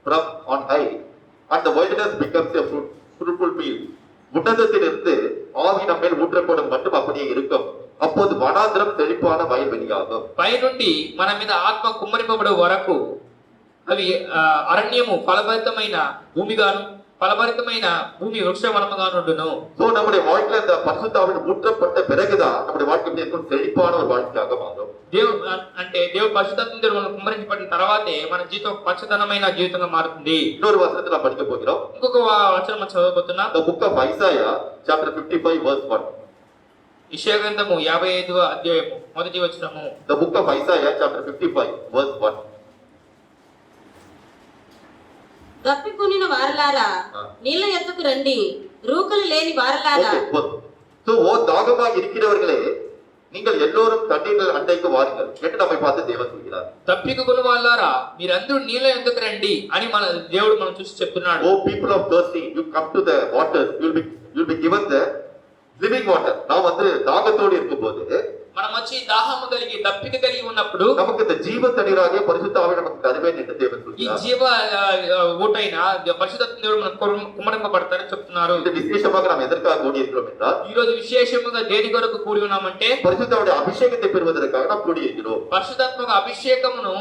from on high, and the wilderness becomes a fruitful field. உன்னதத்திலிருந்து ஆவி நம்மேல் ஊற்றப்படும் மட்டும் அப்படியே இருக்கும். அப்போது வனாந்திரம் செழிப்பான வயல்வெளியாகும். పై నుండి మన మీద ఆత్మ కుమ్మరింపబడే వరకు అవి అరణ్యము ఫలభరితమైన భూమిగాను, ఫలభరితమైన భూమి వృక్షవనముగా నుండును. சோ நம்முடைய வாழ்க்கையில இந்த பரிசுத்தாவின் ஊற்றப்பட்ட பிறகுதான் நம்முடைய வாழ்க்கை எப்படி இருக்கும், செழிப்பான ஒரு வாழ்க்கையாக மாறும். దేవుడు పరిశుద్ధాత్మ దేవుడు మనం కుమ్మరించబడిన తర్వాతే మన జీవితం పచ్చదనమైన జీవితంగా మారుతుంది. இன்னொரு வசனத்தை நாம் படிக்க போகிறோம். ఇంకొక వచనం మనం చదవబోతున్నాం. The book of Isaiah chapter 55 verse 1. యెషయా గ్రంథము 55వ అధ్యాయము మొదటి వచనము. The book of Isaiah chapter 55 verse 1. తప్పికొనిన వారలారా నీళ్ళ ఎత్తుకు రండి, రూకలు లేని వారలారా. So ஓ தாகமாக இருக்கிறவர்களே, நீங்கள் எல்லோரும் தண்ணீர் அண்டைக்கு வாருங்கள் என்று நம்மை பார்த்து தேவன் சொல்கிறார். తప్పికొనిన వాళ్ళారా మీరందరూ నీళ్ళ ఎందుకు రండి అని మన దేవుడు మనం చూసి చెప్తున్నాడు. Oh people of thirsty, you come to the waters, you'll be given the living water. நாம் வந்து தாகத்தோடு இருக்கும்போது, మనం వచ్చి దాహము కలిగి దప్పిక కలిగి ఉన్నప్పుడు நமக்கு இந்த ஜீவ தண்ணீராகிய பரிசுத்த ஆவி நமக்கு தருவேன் என்று தேவன் ఈ சொல்கிறார். జీవ ఊటైన పరిశుద్ధాత్మ దేవుడు మనకు కుమ్మరింపబడతారని చెప్తున్నారు. இது விசேஷமாக நாம் எதற்காக கூடி இருக்கிறோம் என்றால், ఈ రోజు విశేషముగా దేని కొరకు కూడి ఉన్నామంటే பரிசுத்தாவுடைய அபிஷேகத்தை பெறுவதற்காக நாம் கூடி இருக்கிறோம். పరిశుద్ధాత్మక అభిషేకమును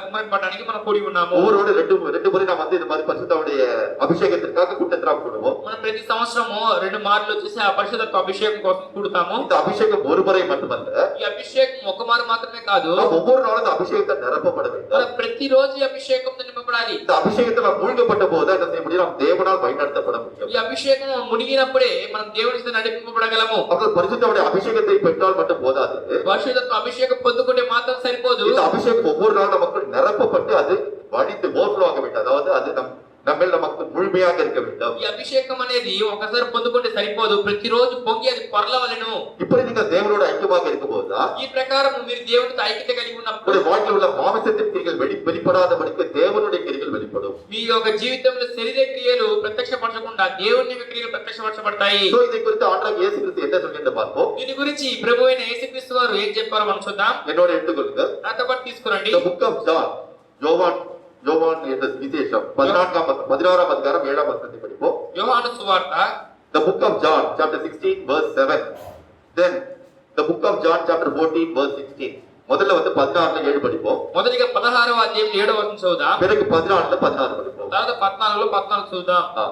కుమ్మరింపడానికి మనం కూడి ఉన్నాము. ஒவ்வொரு ரெண்டு முறை நாம் வந்து இந்த மாதிரி பரிசுத்தாவுடைய அபிஷேகத்திற்காக கூட்டத்தில் நாம் கூடுவோம். మనం ప్రతి సంవత్సరము 2 మార్లు వచ్చేసి ఆ పరిశుద్ధాత్మ అభిషేకం కోసం కూడుతాము. இந்த அபிஷேகம் ஒரு முறை மட்டுமல்ல, ఈ అభిషేకం ఒక మారు మాత్రమే కాదు, நாம் ஒவ்வொரு நாளும் இந்த அபிஷேகத்தை நிரப்பப்பட வேண்டும். మనం ప్రతిరోజు ఈ అభిషేకంతో నింపబడాలి. இந்த அபிஷேகத்தில் நாம் மூழ்கப்பட்ட போது என்ன செய்ய முடியும், நாம் தேவனால் வழிநடத்தப்பட முடியும். ఈ అభిషేకం మునిగినప్పుడే మనం దేవుని చేత నడిపింపబడగలము. அப்போ பரிசுத்தவுடைய அபிஷேகத்தை பெற்றால் மட்டும் போதாது, పరిశుద్ధాత్మ అభిషేకం పొందుకుంటే మాత్రం సరిపోదు. இந்த அபிஷேகம் ஒவ்வொரு நாளும் நமக்கு நிரப்பப்பட்டு அது வடித்து ஓவர்ஃப்ளோ ஆக வேண்டும். அதாவது அது நம்மேல் நமக்கு முழுமையாக இருக்க வேண்டும். ఈ అభిషేకం అనేది ఒకసారి పొందుకుంటే సరిపోదు, ప్రతిరోజు పొంగి అది పొరలవలెను. இப்படி நீங்கள் தேவனோட ஐக்கியமாக இருக்கும்போதுதான் ఈ ప్రకారం మీరు దేవునితో ఐక్యత కలిగి ఉన్నప్పుడు வாழ்க்கையில் உள்ள மாமிசத்தின் கிரிகள் வெளிப்படாதபடிக்கு தேவனுடைய கிரிகள் வெளிப்படும். మీ యొక్క జీవితంలో శరీర క్రియలు ప్రత్యక్షపరచకుండా దేవుని యొక్క క్రియలు ప్రత్యక్షపరచబడతాయి. సో இதை குறித்து ஆண்டவர் இயேசு கிறிஸ்து என்ன சொல்லிட்டு பார்ப்போம். దీని గురించి ప్రభు అయిన యేసుక్రీస్తు వారు ఏం చెప్పారో మనం చూద్దాం. என்னோட எடுத்துக்கொள்ளுங்க. నాతో పాటు తీసుకురండి. The book of John, யோவான் என்ற விசேஷம் 16ஆம் அதிகாரம் 7ஆம் வசனத்தை படிப்போம். யோவாను సువార్త The book of John chapter 16 verse 7. Then the book of John chapter 14 verse 16. முதல்ல வந்து 16ல 7 படிப்போம். మొదటిగా 16వ అధ్యాయం 7వ వచనం చదువుదాం. பிறகு 14ல 16 படிப்போம். తర్వాత 14లో 14 చదువుదాం.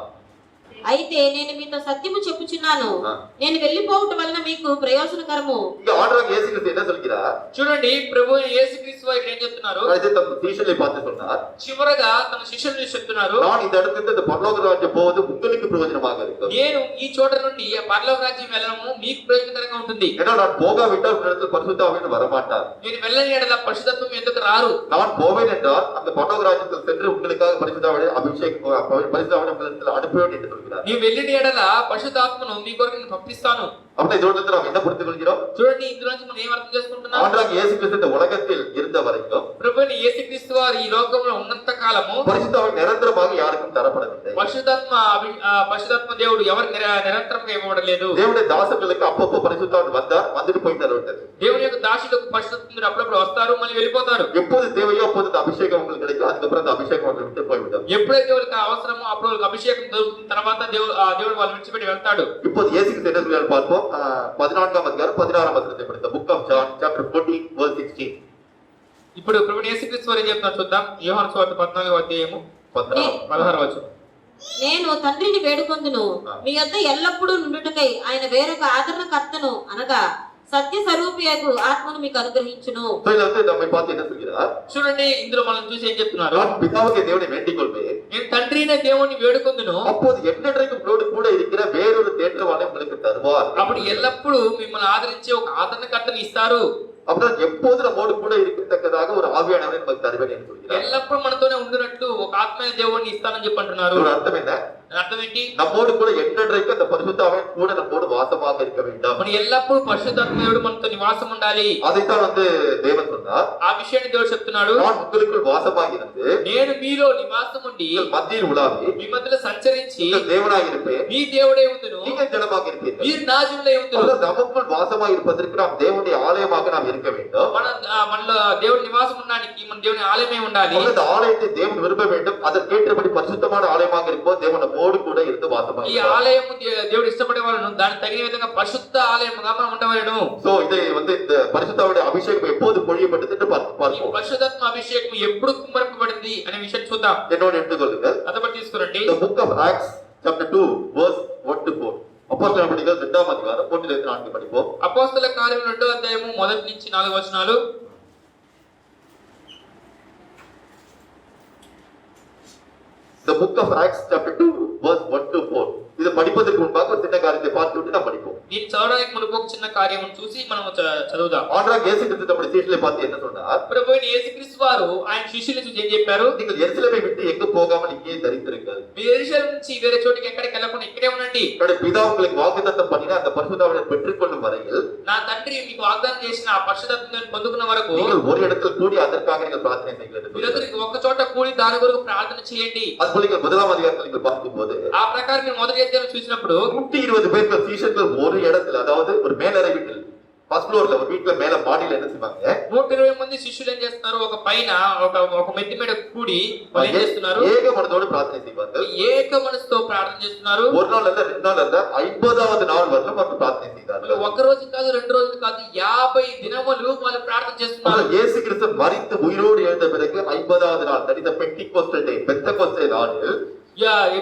అయితే నేను మీతో సత్యము చెప్పుచున్నాను, ఆ. నేను వెళ్ళిపోవటం వలన మీకు ప్రయోజనకరము. இங்க ஆண்டவராக இயேசு கிறிஸ்து என்ன சொல்கிறார்? చూడండి, ప్రభు యేసుక్రీస్తు వారు ఏం చెప్తున్నారు? அதை தம் சீஷர்களை பார்த்து சொன்னார், చివరగా తన శిష్యులను చెప్తున్నారు, நான் இந்த இடத்துல இந்த பரலோக ராஜ்யம் போவது உங்களுக்கு பிரயோஜனமாக இருக்கும். నేను ఈ చోట నుండి పరలోక రాజ్యం వెళ్ళడము మీకు ప్రయోజనకరంగా ఉంటుంది. ஏன்னா நான் போகாவிட்டால் உங்களிடத்தில் பரிசுத்த ஆவியானவர் வரமாட்டார். నేను వెళ్ళని ఎడల పరిశుద్ధత్వం ఎందుకు రారు? நான் போவேன் என்றால் அந்த பரலோக ராஜ்யத்தில் சென்று உங்களுக்காக பரிசுத்த ஆவியை அபிஷேகம் பரிசுத்த ஆவியை உங்களிடத்தில் அனுப்புவேன் என்று சொல்கிறார். నీవు వెళ్ళిన ఎడల పరిశుద్ధాత్మను మీ కొరకు నేను పంపిస్తాను. அப்ப இதோடு நாம் என்ன புரிந்து கொள்கிறோம்? చూడండి, ఇందులో నుంచి మనం ఏం అర్థం చేసుకుంటున్నాం? ஆண்டவராக இயேசு கிறிஸ்து இந்த உலகத்தில் இருந்த வரைக்கும் ప్రభుని యేసుక్రీస్తు వారు ఈ లోకంలో ఉన్నంత కాలము பரிசுத்த ஆவி நிரந்தரமாக யாருக்கும் தரப்படவில்லை. పరిశుద్ధాత్మ దేవుడు ఎవరు నిరంతరంగా ఇవ్వబడలేదు. தேவனுடைய தாசர்களுக்கு அப்பப்போ பரிசுத்த ஆவி வந்தார், வந்துட்டு போயிட்டு வருவார். దేవుని యొక్క దాసులకు పరిశుద్ధాత్మ అప్పుడప్పుడు వస్తారు, మళ్ళీ వెళ్ళిపోతారు. எப்போது தேவையோ அப்போது அந்த அபிஷேகம் உங்களுக்கு கிடைக்கும், அதுக்கப்புறம் அந்த அபிஷேகம் அவங்களை விட்டு போய்விடும். ఎప్పుడైతే వాళ్ళకి అవసరమో అప్పుడు వాళ్ళకి అభిషేకం దొరుకుతున్న తర్వాత దేవుడు వాళ్ళు విడిచిపెట్టి వెళ్తాడు. இப்போது இயேசு கிறிஸ்து என்ன சொல்றாரு பார்ப்போம். 14ஆம் அதிகாரம் 16ஆம் வசனத்தை படித்த book of John chapter 14 verse 16. ఇప్పుడు ప్రభుని యేసుక్రీస్తు వారు ఏం చెప్తున్నారు చూద్దాం. యోహాను సువార్త 14వ అధ్యాయము 16వ వచనం. నేను తండ్రిని వేడుకొందును, మీ యొద్ద ఎల్లప్పుడూ నుండుటకై ఆయన వేరొక ఆదరణకర్తను అనగా సత్య స్వరూపియగు ఆత్మను మీకు అనుగ్రహించును. సో இதுல வந்து நம்மை பார்த்து என்ன சொல்கிறார்? చూడండి, ఇందులో మనం చూసి ఏం చెప్తున్నారు? நான் பிதாவுக்கு தேவனை வேண்டிக் கொள்வேன், నేను తండ్రి అయిన దేవుని వేడుకొందును, அப்போது என்னென்றைக்கும் உங்களோடு கூட இருக்கிற வேறொரு தேற்றவாளை உங்களுக்கு தருவார். అప్పుడు ఎల్లప్పుడూ మిమ్మల్ని ఆదరించే ఒక ఆదరణకర్తని ఇస్తారు. அப்படின்னா எப்போது நம்மோடு கூட இருக்கத்தக்கதாக ஒரு ஆவியானவரை நமக்கு தருவேன் என்று சொல்கிறார். ఎల్లప్పుడూ మనతోనే ఉండినట్లు ఒక ఆత్మైన దేవుడిని ఇస్తానని చెప్పి అంటున్నారు. ஒரு అర్థం என்ன? అర్థం ఏంటి? நம்மோடு கூட என்னென்றைக்கும் அந்த பரிசுத்த ஆவி கூட நம்மோடு வாசமாக இருக்க வேண்டும். మన ఎల్లప్పుడూ పరిశుద్ధాత్మ దేవుడు మనతో నివాసం ఉండాలి. அதைத்தான் வந்து தேவன் சொன்னார். ఆ విషయాన్ని దేవుడు చెప్తున్నాడు. நான் உங்களுக்குள் வாசமாக இருந்து నేను మీలో నివాసం ఉండి உங்கள் மத்தியில் உலாவி మీ మధ్యలో సంచరించి உங்கள் தேவனாக இருப்பேன், మీ దేవుడే ఉండును, நீங்கள் ஜனமாக இருப்பீர்கள். మీరు నా జనులై ఉండును. அதாவது நமக்குள் வாசமாக இருப்பதற்கு நாம் தேவனுடைய ஆலயமாக நாம் இருக்க வேண்டும். మనలో దేవుడి నివాసం ఉండడానికి మన దేవుని ఆలయమే ఉండాలి. அந்த ఆలయத்தை தேவன் விரும்ப வேண்டும். அதற்கேற்றபடி பரிசுத்தமான ஆலயமாக இருக்கும்போது தேவன் நம்மோடு கூட இருந்து வாசமாக ఈ ఆలయము దేవుడు ఇష్టపడే వాళ్ళను దానికి తగిన విధంగా పరిశుద్ధ ఆలయముగా మనం ఉండవలెను. சோ இதை வந்து இந்த பரிசுத்தாவுடைய அபிஷேகம் எப்போது பொழியப்பட்டது என்று ఈ பார்ப்போம். పరిశుద్ధాత్మ అభిషేకం ఎప్పుడు కుమ్మరింపబడింది అనే విషయం చూద్దాం. என்னோடு எடுத்துக்கொள்ளுங்கள். అదొకటి తీసుకురండి. The book of Acts chapter 2 verse 1 to 4. அப்போஸ்தலர் நடபடிகள் 2ஆம் அதிகாரம் 1 லிருந்து 4 படிப்போம். అపోస్తల కార్యములు 2వ అధ్యాయము 1 నుంచి 4 వచనాలు. The book of Acts chapter 2 verse 1 to 4. இது படிப்பதற்கு முன்பாக ஒரு சின்ன காரியத்தை பார்த்துவிட்டு நாம் படிப்போம். దీన్ని చదవడానికి మునుపు ఒక చిన్న కార్యమును చూసి మనం చదువుదాం. ஆண்டவராக இயேசு கிறிஸ்து தம்முடைய சீஷர்களை பார்த்து என்ன சொன்னார்? ప్రభువైన యేసుక్రీస్తు వారు ఆయన శిష్యులను చూసి ఏం చెప్పారు? நீங்கள் எருசலேமை விட்டு எங்கு போகாமல் இங்கே தரித்திருங்கள். మీరు యెరూషలేము నుంచి వేరే చోటికి ఎక్కడికి వెళ్ళకుండా ఇక్కడే ఉండండి. என்னுடைய பிதா உங்களுக்கு வாக்குத்தத்தம் பண்ணின அந்த பரிசுத்தாவியை பெற்றுக்கொள்ளும் வரையில் నా తండ్రి మీకు వాగ్దానం చేసిన ఆ పరిశుద్ధాత్మను పొందుకున్న వరకు நீங்கள் ஒரு இடத்தில் கூடி அதற்காக நீங்கள் பிரார்த்தனை செய்கிறது. మీరందరూ ఒక చోట కూడి దాని కొరకు ప్రార్థన చేయండి. அதுபோல நீங்கள் 1ஆம் அதிகாரத்தில் நீங்கள் பார்க்கும்போது ఆ ప్రకారం మీరు మొదటి అధ్యాయం చూసినప్పుడు 120 பேர்கள் சீஷர்கள் ஒரு இடத்துல, அதாவது ஒரு மேலறை வீட்டில் ஃபர்ஸ்ட் ஃப்ளோர்ல ஒரு வீட்ல மேல மாடியில என்ன செய்வாங்க? 120 మంది శిష్యులు ఏం చేస్తున్నారు? ఒక పైన ఒక మెత్తి మీద కూడి వాళ్ళు ఏం చేస్తున్నారు? ஏக மனதோடு பிரார்த்தனை செய்வார்கள். ఏక మనసుతో ప్రార్థన చేస్తున్నారు. ஒரு நாள் அல்ல, 2 நாள் அல்ல, 50வது நாள் வரலும் அவர்கள் பிரார்த்தனை செய்தார்கள். ఒక రోజు కాదు, 2 రోజులు కాదు, 50 దినములు వాళ్ళు ప్రార్థన చేస్తున్నారు. இயேசு கிறிஸ்து மரித்து உயிரோடு எழுந்த பிறகு 50வது நாள், that is the Pentecostal day, பெந்தெகோஸ்தே நாளில்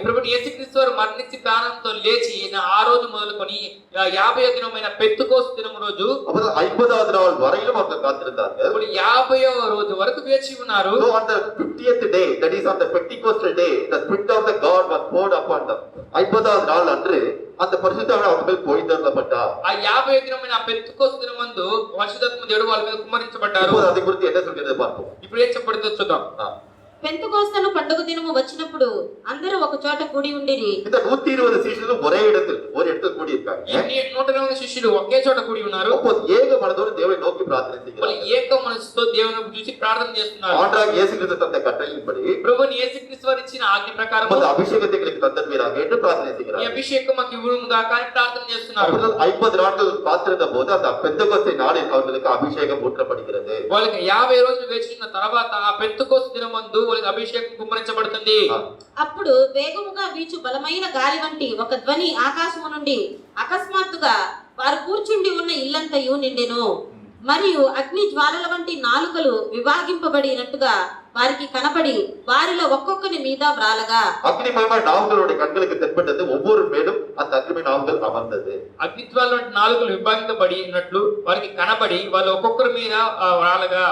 ప్రభువు యేసుక్రీస్తు వారు మరణించి ప్రాణంతో లేచి ఆ రోజు మొదలుకొని 50వ దినమైన పెంతెకోస్తు దినం రోజు 50வது நாள் வரையிலும் அவர்கள் காத்திருந்தார்கள். 50వ రోజు వరకు వేచి ఉన్నారు. So on the 50th day, that is on the Pentecostal day, the spirit of the God was poured upon them. 50வது நாள் அன்று அந்த பரிசுத்த ஆவி அவர்கள் மேல் பொழிந்தருளப்பட்டார். ఆ 50వ దినమైన పెంతెకోస్తు దినమందు పరిశుద్ధాత్మ దేవుడు వాళ్ళ మీద కుమ్మరించబడ్డారు. ఇప్పుడు அதை குறித்து என்ன சொல்கிறது பார்ப்போம். ఇప్పుడు ఏం చెప్పబడిందో చూద్దాం. పెంతెకోస్తు పండుగ దినము వచ్చినప్పుడు అందరూ ఒక చోట కూడి ఉండిరి. இந்த 120 சீஷர்களும் ஒரே இடத்தில் கூடி இருக்காங்க. ఈ 120 శిష్యులు ఒకే చోట కూడి ఉన్నారు. அப்போ ஏக மனதோடு தேவனை நோக்கி பிரார்த்தனை వాళ్ళు செய்கிறார்கள். ఏక మనసుతో దేవుని చూసి ప్రార్థన చేస్తున్నారు. ஆண்டவராக இயேசு கிறிஸ்து தந்த கட்டளையின்படி ప్రభువు యేసుక్రీస్తు వారు ఇచ్చిన ఆజ్ఞ ప్రకారం அந்த அபிஷேகத்தை எங்களுக்கு தந்தீராக என்று பிரார்த்தனை ఈ செய்கிறார்கள். అభిషేకం మాకు ఇవ్వడం దాకా అని ప్రార్థన చేస్తున్నారు. அவர்கள் 50 நாட்கள் காத்திருந்த போது அந்த பெந்தெகோஸ்தே நாளில் அவர்களுக்கு அபிஷேகம் ஊற்றப்படுகிறது. వాళ్ళకి 50 రోజులు వేచిన తర్వాత ఆ పెంతెకోస్తు దినమందు వాళ్ళకి అభిషేకం కుమ్మరించబడుతుంది. అప్పుడు వేగముగా వీచు బలమైన గాలి వంటి ఒక ధ్వని ఆకాశము నుండి అకస్మాత్తుగా వారు కూర్చుండి ఉన్న ఇల్లంతయు నిండెను. మరియు అగ్ని జ్వాలల వంటి నాలుకలు విభాగింపబడినట్టుగా వారికి కనపడి వారిలో ఒక్కొక్కని మీద వ్రాలగా அக்னிமயமான நாவுகளுடைய கண்களுக்கு தென்பட்டது, ஒவ்வொரு மேலும் அந்த அக்னிமய நாவுகள் அமர்ந்தது. అగ్నిజ్వాల వంటి నాలుగులు విభాగింపబడి ఉన్నట్లు వారికి కనబడి వాళ్ళు ఒక్కొక్కరి మీద రాలగా.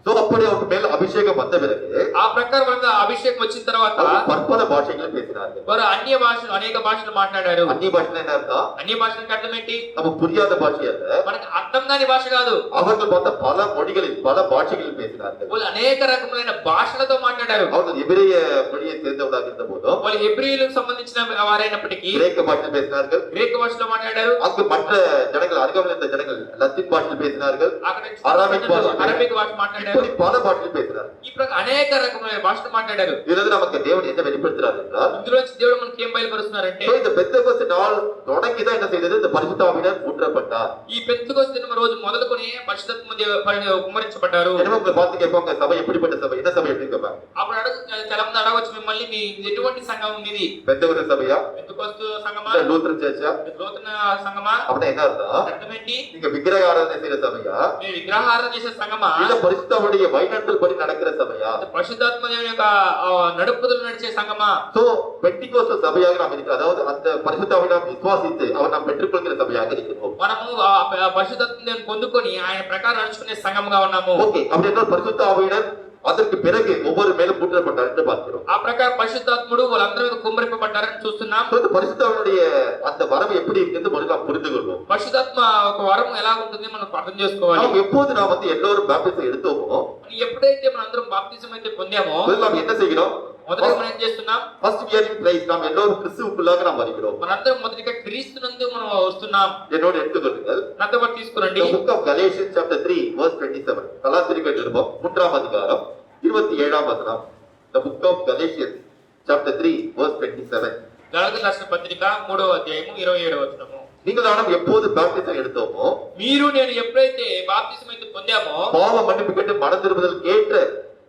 சோ அப்படி அவங்க மேல் அபிஷேகம் வந்த பிறகு ఆ ప్రకారం వాళ్ళకి అభిషేకం వచ్చిన తర్వాత அவங்க பற்பல பாஷைகளை பேசினார்கள். వారు అన్య భాషలు అనేక భాషలు మాట్లాడారు. அந்நிய భాషలు என்ன அர்த்தம்? అన్య భాషలకు అర్థం ఏంటి? நமக்கு புரியாத பாஷை அல்ல, మనకు అర్థం కాని భాష కాదు. அவர்கள் பார்த்த பல மொழிகளில் பல பாஷைகளில் பேசினார்கள். వాళ్ళు అనేక రకములైన భాషలతో మాట్లాడారు. அவர்கள் எபிரேய மொழியை சேர்ந்தவர்களாக இருந்த போதும் వాళ్ళు హెబ్రీయులకు సంబంధించిన వారైనప్పటికీ கிரேக்க பாஷையில் பேசினார்கள். గ్రీకు భాషలో మాట్లాడారు. அங்கு மற்ற ஜனங்கள், அருகாமையில் இருந்த ஜனங்கள் லத்தீன் பாஷையில் பேசினார்கள். అక్కడ అరబిక్ భాష, అరబిక్ భాష మాట్లాడారు. இப்படி பல பாஷையில் பேசினார்கள். ఈ ప్రకారం అనేక రకమైన భాషలు మాట్లాడారు. இதுல நமக்கு தேவன் என்ன வெளிப்படுத்துறார் என்றால், ఇందులో దేవుడు మనకి ఏం బయలుపరుస్తున్నారంటే, இந்த பெந்தெகோஸ்து நாள் தொடங்கிதான் என்ன செய்தது? இந்த பரிசுத்த ஆவியானவர் ஊற்றப்பட்டார். ఈ పెంతెకోస్తు దినం రోజు మొదలుకొని పరిశుద్ధాత్మ కుమ్మరించబడ్డారు. எனவே உங்களை பார்த்து கேட்பாங்க, சபை எப்படிப்பட்ட சபை, என்ன சபை எப்படி கேட்பாங்க? అప్పుడు చాలా మంది అడగవచ్చు మిమ్మల్ని, మీ ఎటువంటి సంఘం ఇది? பெந்தெகோஸ்து சபையா, పెంతెకోస్తు సంఘమా, இல்ல லூத்தரன் சர்ச்சா? లోతన సంఘమా? அப்படின்னா என்ன அர்த்தம்? అర్థం ఏంటి? நீங்க விக்கிரக ஆராதனை செய்யற சபையா, మీరు విగ్రహారాధన చేసే సంఘమా, இல்ல பரிசுத்தாவுடைய வழிநடத்தல் படி நடக்கிற சபையா? పరిశుద్ధాత్మ దేవుని యొక్క నడుపుదల నడిచే సంఘమా? சோ பெண்டிகோஸ்து சபையாக நாம் இருக்கிறோம். அதாவது அந்த பரிசுத்தாவை நாம் விசுவாசித்து அவர் நாம் பெற்றுக்கொள்கிற சபையாக இருக்கிறோம். మనము పరిశుద్ధాత్మ దేవుని పొందుకొని ఆయన ప్రకారం నడుచుకునే సంఘముగా ఉన్నాము. ஓகே, அப்படி என்றால் பரிசுத்த ஆவியினர் அதற்கு பிறகு ஒவ்வொரு மேலும் ஊற்றப்பட்டார் என்று பார்க்கிறோம். ఆ ప్రకారం పరిశుద్ధాత్ముడు వాళ్ళందరి మీద కుమ్మరింపబడ్డారని చూస్తున్నాం. So, இந்த பரிசுத்தாவினுடைய அந்த வரவு எப்படி இருக்குன்னு முதல்ல நாம் புரிந்து கொள்வோம். పరిశుద్ధాత్మ ఒక వరం ఎలా ఉంటుంది మనం అర్థం చేసుకోవాలి. நாம் எப்போது நாம் வந்து எல்லோரும் பேப்டிசம் எடுத்தோமோ, ఎప్పుడైతే మనం అందరం బాప్తిజం అయితే పొందామో முதல்ல நாம் என்ன செய்கிறோம்? మొదట మనం ఏం చేస్తున్నాం? First we are in Christ. நாம் எல்லோரும் கிறிஸ்துவுக்குள்ளாக நாம் வருகிறோம். మనందరం మొదటిగా క్రీస్తునందు మనం వస్తున్నాం. என்னோடு எடுத்துக்கொள்ளுங்கள். నాతో పాటు తీసుకురండి. The book of Galatians chapter 3 verse 27. கலாத்தியர்கள் நிருபம் 3ஆம் அதிகாரம் 27ஆம் வசனம். The book of Galatians chapter 3 verse 27. గలతీయులకు రాసిన పత్రిక 3వ అధ్యాయము 27వ వచనము. நீங்கள் நாம் எப்போது பேப்டிசம் எடுத்தோமோ, మీరు నేను ఎప్పుడైతే బాప్తిజం అయితే పొందామో, பாவ மன்னிப்பு கேட்டு மனம் திரும்புதல் கேட்ட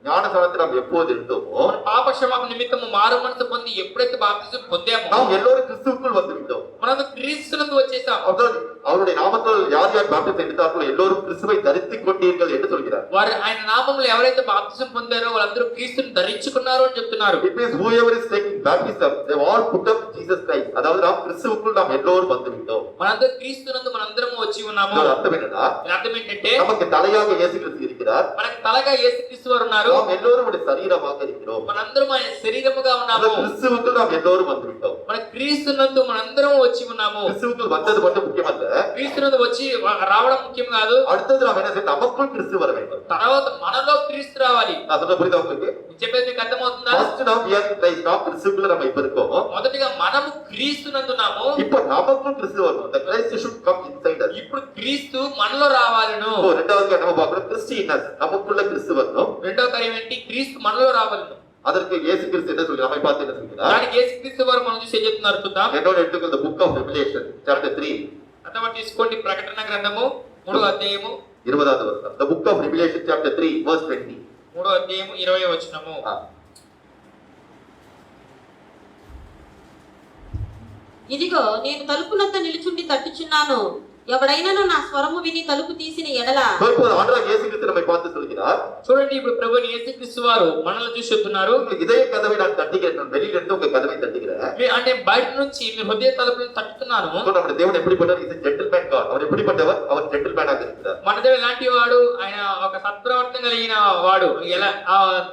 ஞானஸ்நானத்தை நாம் எப்போது எடுத்தோமோ, పాప క్షమాపణ నిమిత్తము మారు మనసు పొంది ఎప్పుడైతే బాప్తిజం పొందామో, நாம் எல்லோரும் கிறிஸ்துவுக்குள் வந்து விட்டோம். మనం క్రీస్తునందు వచ్చేసాం. அதாவது அவருடைய நாமத்தில் யார் யார் பேப்டிசம் எடுத்தார்களோ எல்லோரும் கிறிஸ்துவை தரித்துக் கொண்டீர்கள் என்று சொல்கிறார். వారు ఆయన నామములో ఎవరైతే బాప్తిజం పొందారో వాళ్ళందరూ క్రీస్తుని ధరించుకున్నారు అని చెప్తున్నారు. It means whoever is taking baptism, they all put up Jesus Christ. அதாவது நாம் கிறிஸ்துவுக்குள் நாம் எல்லோரும் வந்து விட்டோம். మనందరూ క్రీస్తునందు మనందరం వచ్చి ఉన్నాము. இதோட அர்த்தம் என்னன்னா, దీని అర్థం ఏంటంటే நமக்கு தலையாக இயேசு கிறிஸ்து இருக்கிறார். మనకి తలగా యేసుక్రీస్తు వారు ఉన్నారు. நாம் எல்லோரும் ஒரு சரீரமாக இருக்கிறோம். మనందరం ఆయన శరీరముగా அந்த ఉన్నాము. கிறிஸ்துவுக்குள் நாம் எல்லோரும் வந்து விட்டோம். మన క్రీస్తునందు మనందరం వచ్చి ఉన్నాము. கிறிஸ்துவுக்குள் வந்தது மட்டும் முக்கியமல்ல, క్రీస్తునందు వచ్చి రావడం ముఖ్యం కాదు. அடுத்தது நாம் என்ன செய்யணும்? நமக்குள் கிறிஸ்து வர வேண்டும். తర్వాత మనలో క్రీస్తు రావాలి. நான் சொல்ல புரியுதா உங்களுக்கு? నేను చెప్పేది మీకు అర్థమవుతుందా? First நாம் we are in Christ. நாம் கிறிஸ்துவுக்குள்ள நம்ம இப்ப இருக்கோம். మొదటిగా మనము క్రీస్తునందున్నాము. இப்போ நமக்குள் கிறிஸ்து வரணும். The Christ should come inside us. ఇప్పుడు క్రీస్తు మనలో రావాలను. இப்போ ரெண்டாவது நம்ம பார்க்கிறோம் கிறிஸ்டியனஸ். நமக்குள்ள கிறிஸ்து வரணும். రెండవ కార్యం ఏంటి? క్రీస్తు మనలో రావాలను. அதற்கு இயேசு கிறிஸ்து என்ன சொல்றார்? நம்மை பார்த்து என்ன சொல்றார்? దానికి యేసుక్రీస్తు వారు మనం చూసి ఏం చెప్తున్నారు చూద్దాం. என்னோட எடுத்துக்கொள் the book of Revelation chapter 3 అర్థం తీసుకోండి. ప్రకటన గ్రంథము 3వ అధ్యాయము 20வது வசனம். The book of Revelation chapter 3 verse 20. 3వ అధ్యాయము 20వ వచనము. ఇదిగో నేను తలుపునద్ద నిలుచుండి తట్టుచున్నాను, ఎవడైనను నా స్వరము విని తలుపు తీసిన ఎడల. இப்போது ஆண்டவர் இயேசு கிறிஸ்து நம்மை பார்த்து சொல்கிறார், చూడండి ఇప్పుడు ప్రభువు యేసుక్రీస్తు వారు మనల్ని చూసి చెప్తున్నారు, உங்களுக்கு இதய கதவை நான் தட்டுகிறேன். நான் வெளியில இருந்து உங்க கதவை தட்டுகிறேன். అంటే బయట నుంచి మీ హృదయ తలుపులను తట్టుతున్నాను. நம்முடைய தேவன் எப்படிப்பட்டவர்? Is gentleman God. அவர் எப்படிப்பட்டவர்? அவர் ஜென்டில்மேனாக இருக்கிறார். మన దేవుడు ఎలాంటి వాడు? ఆయన ఒక సత్ప్రవర్తన కలిగిన వాడు. ఎలా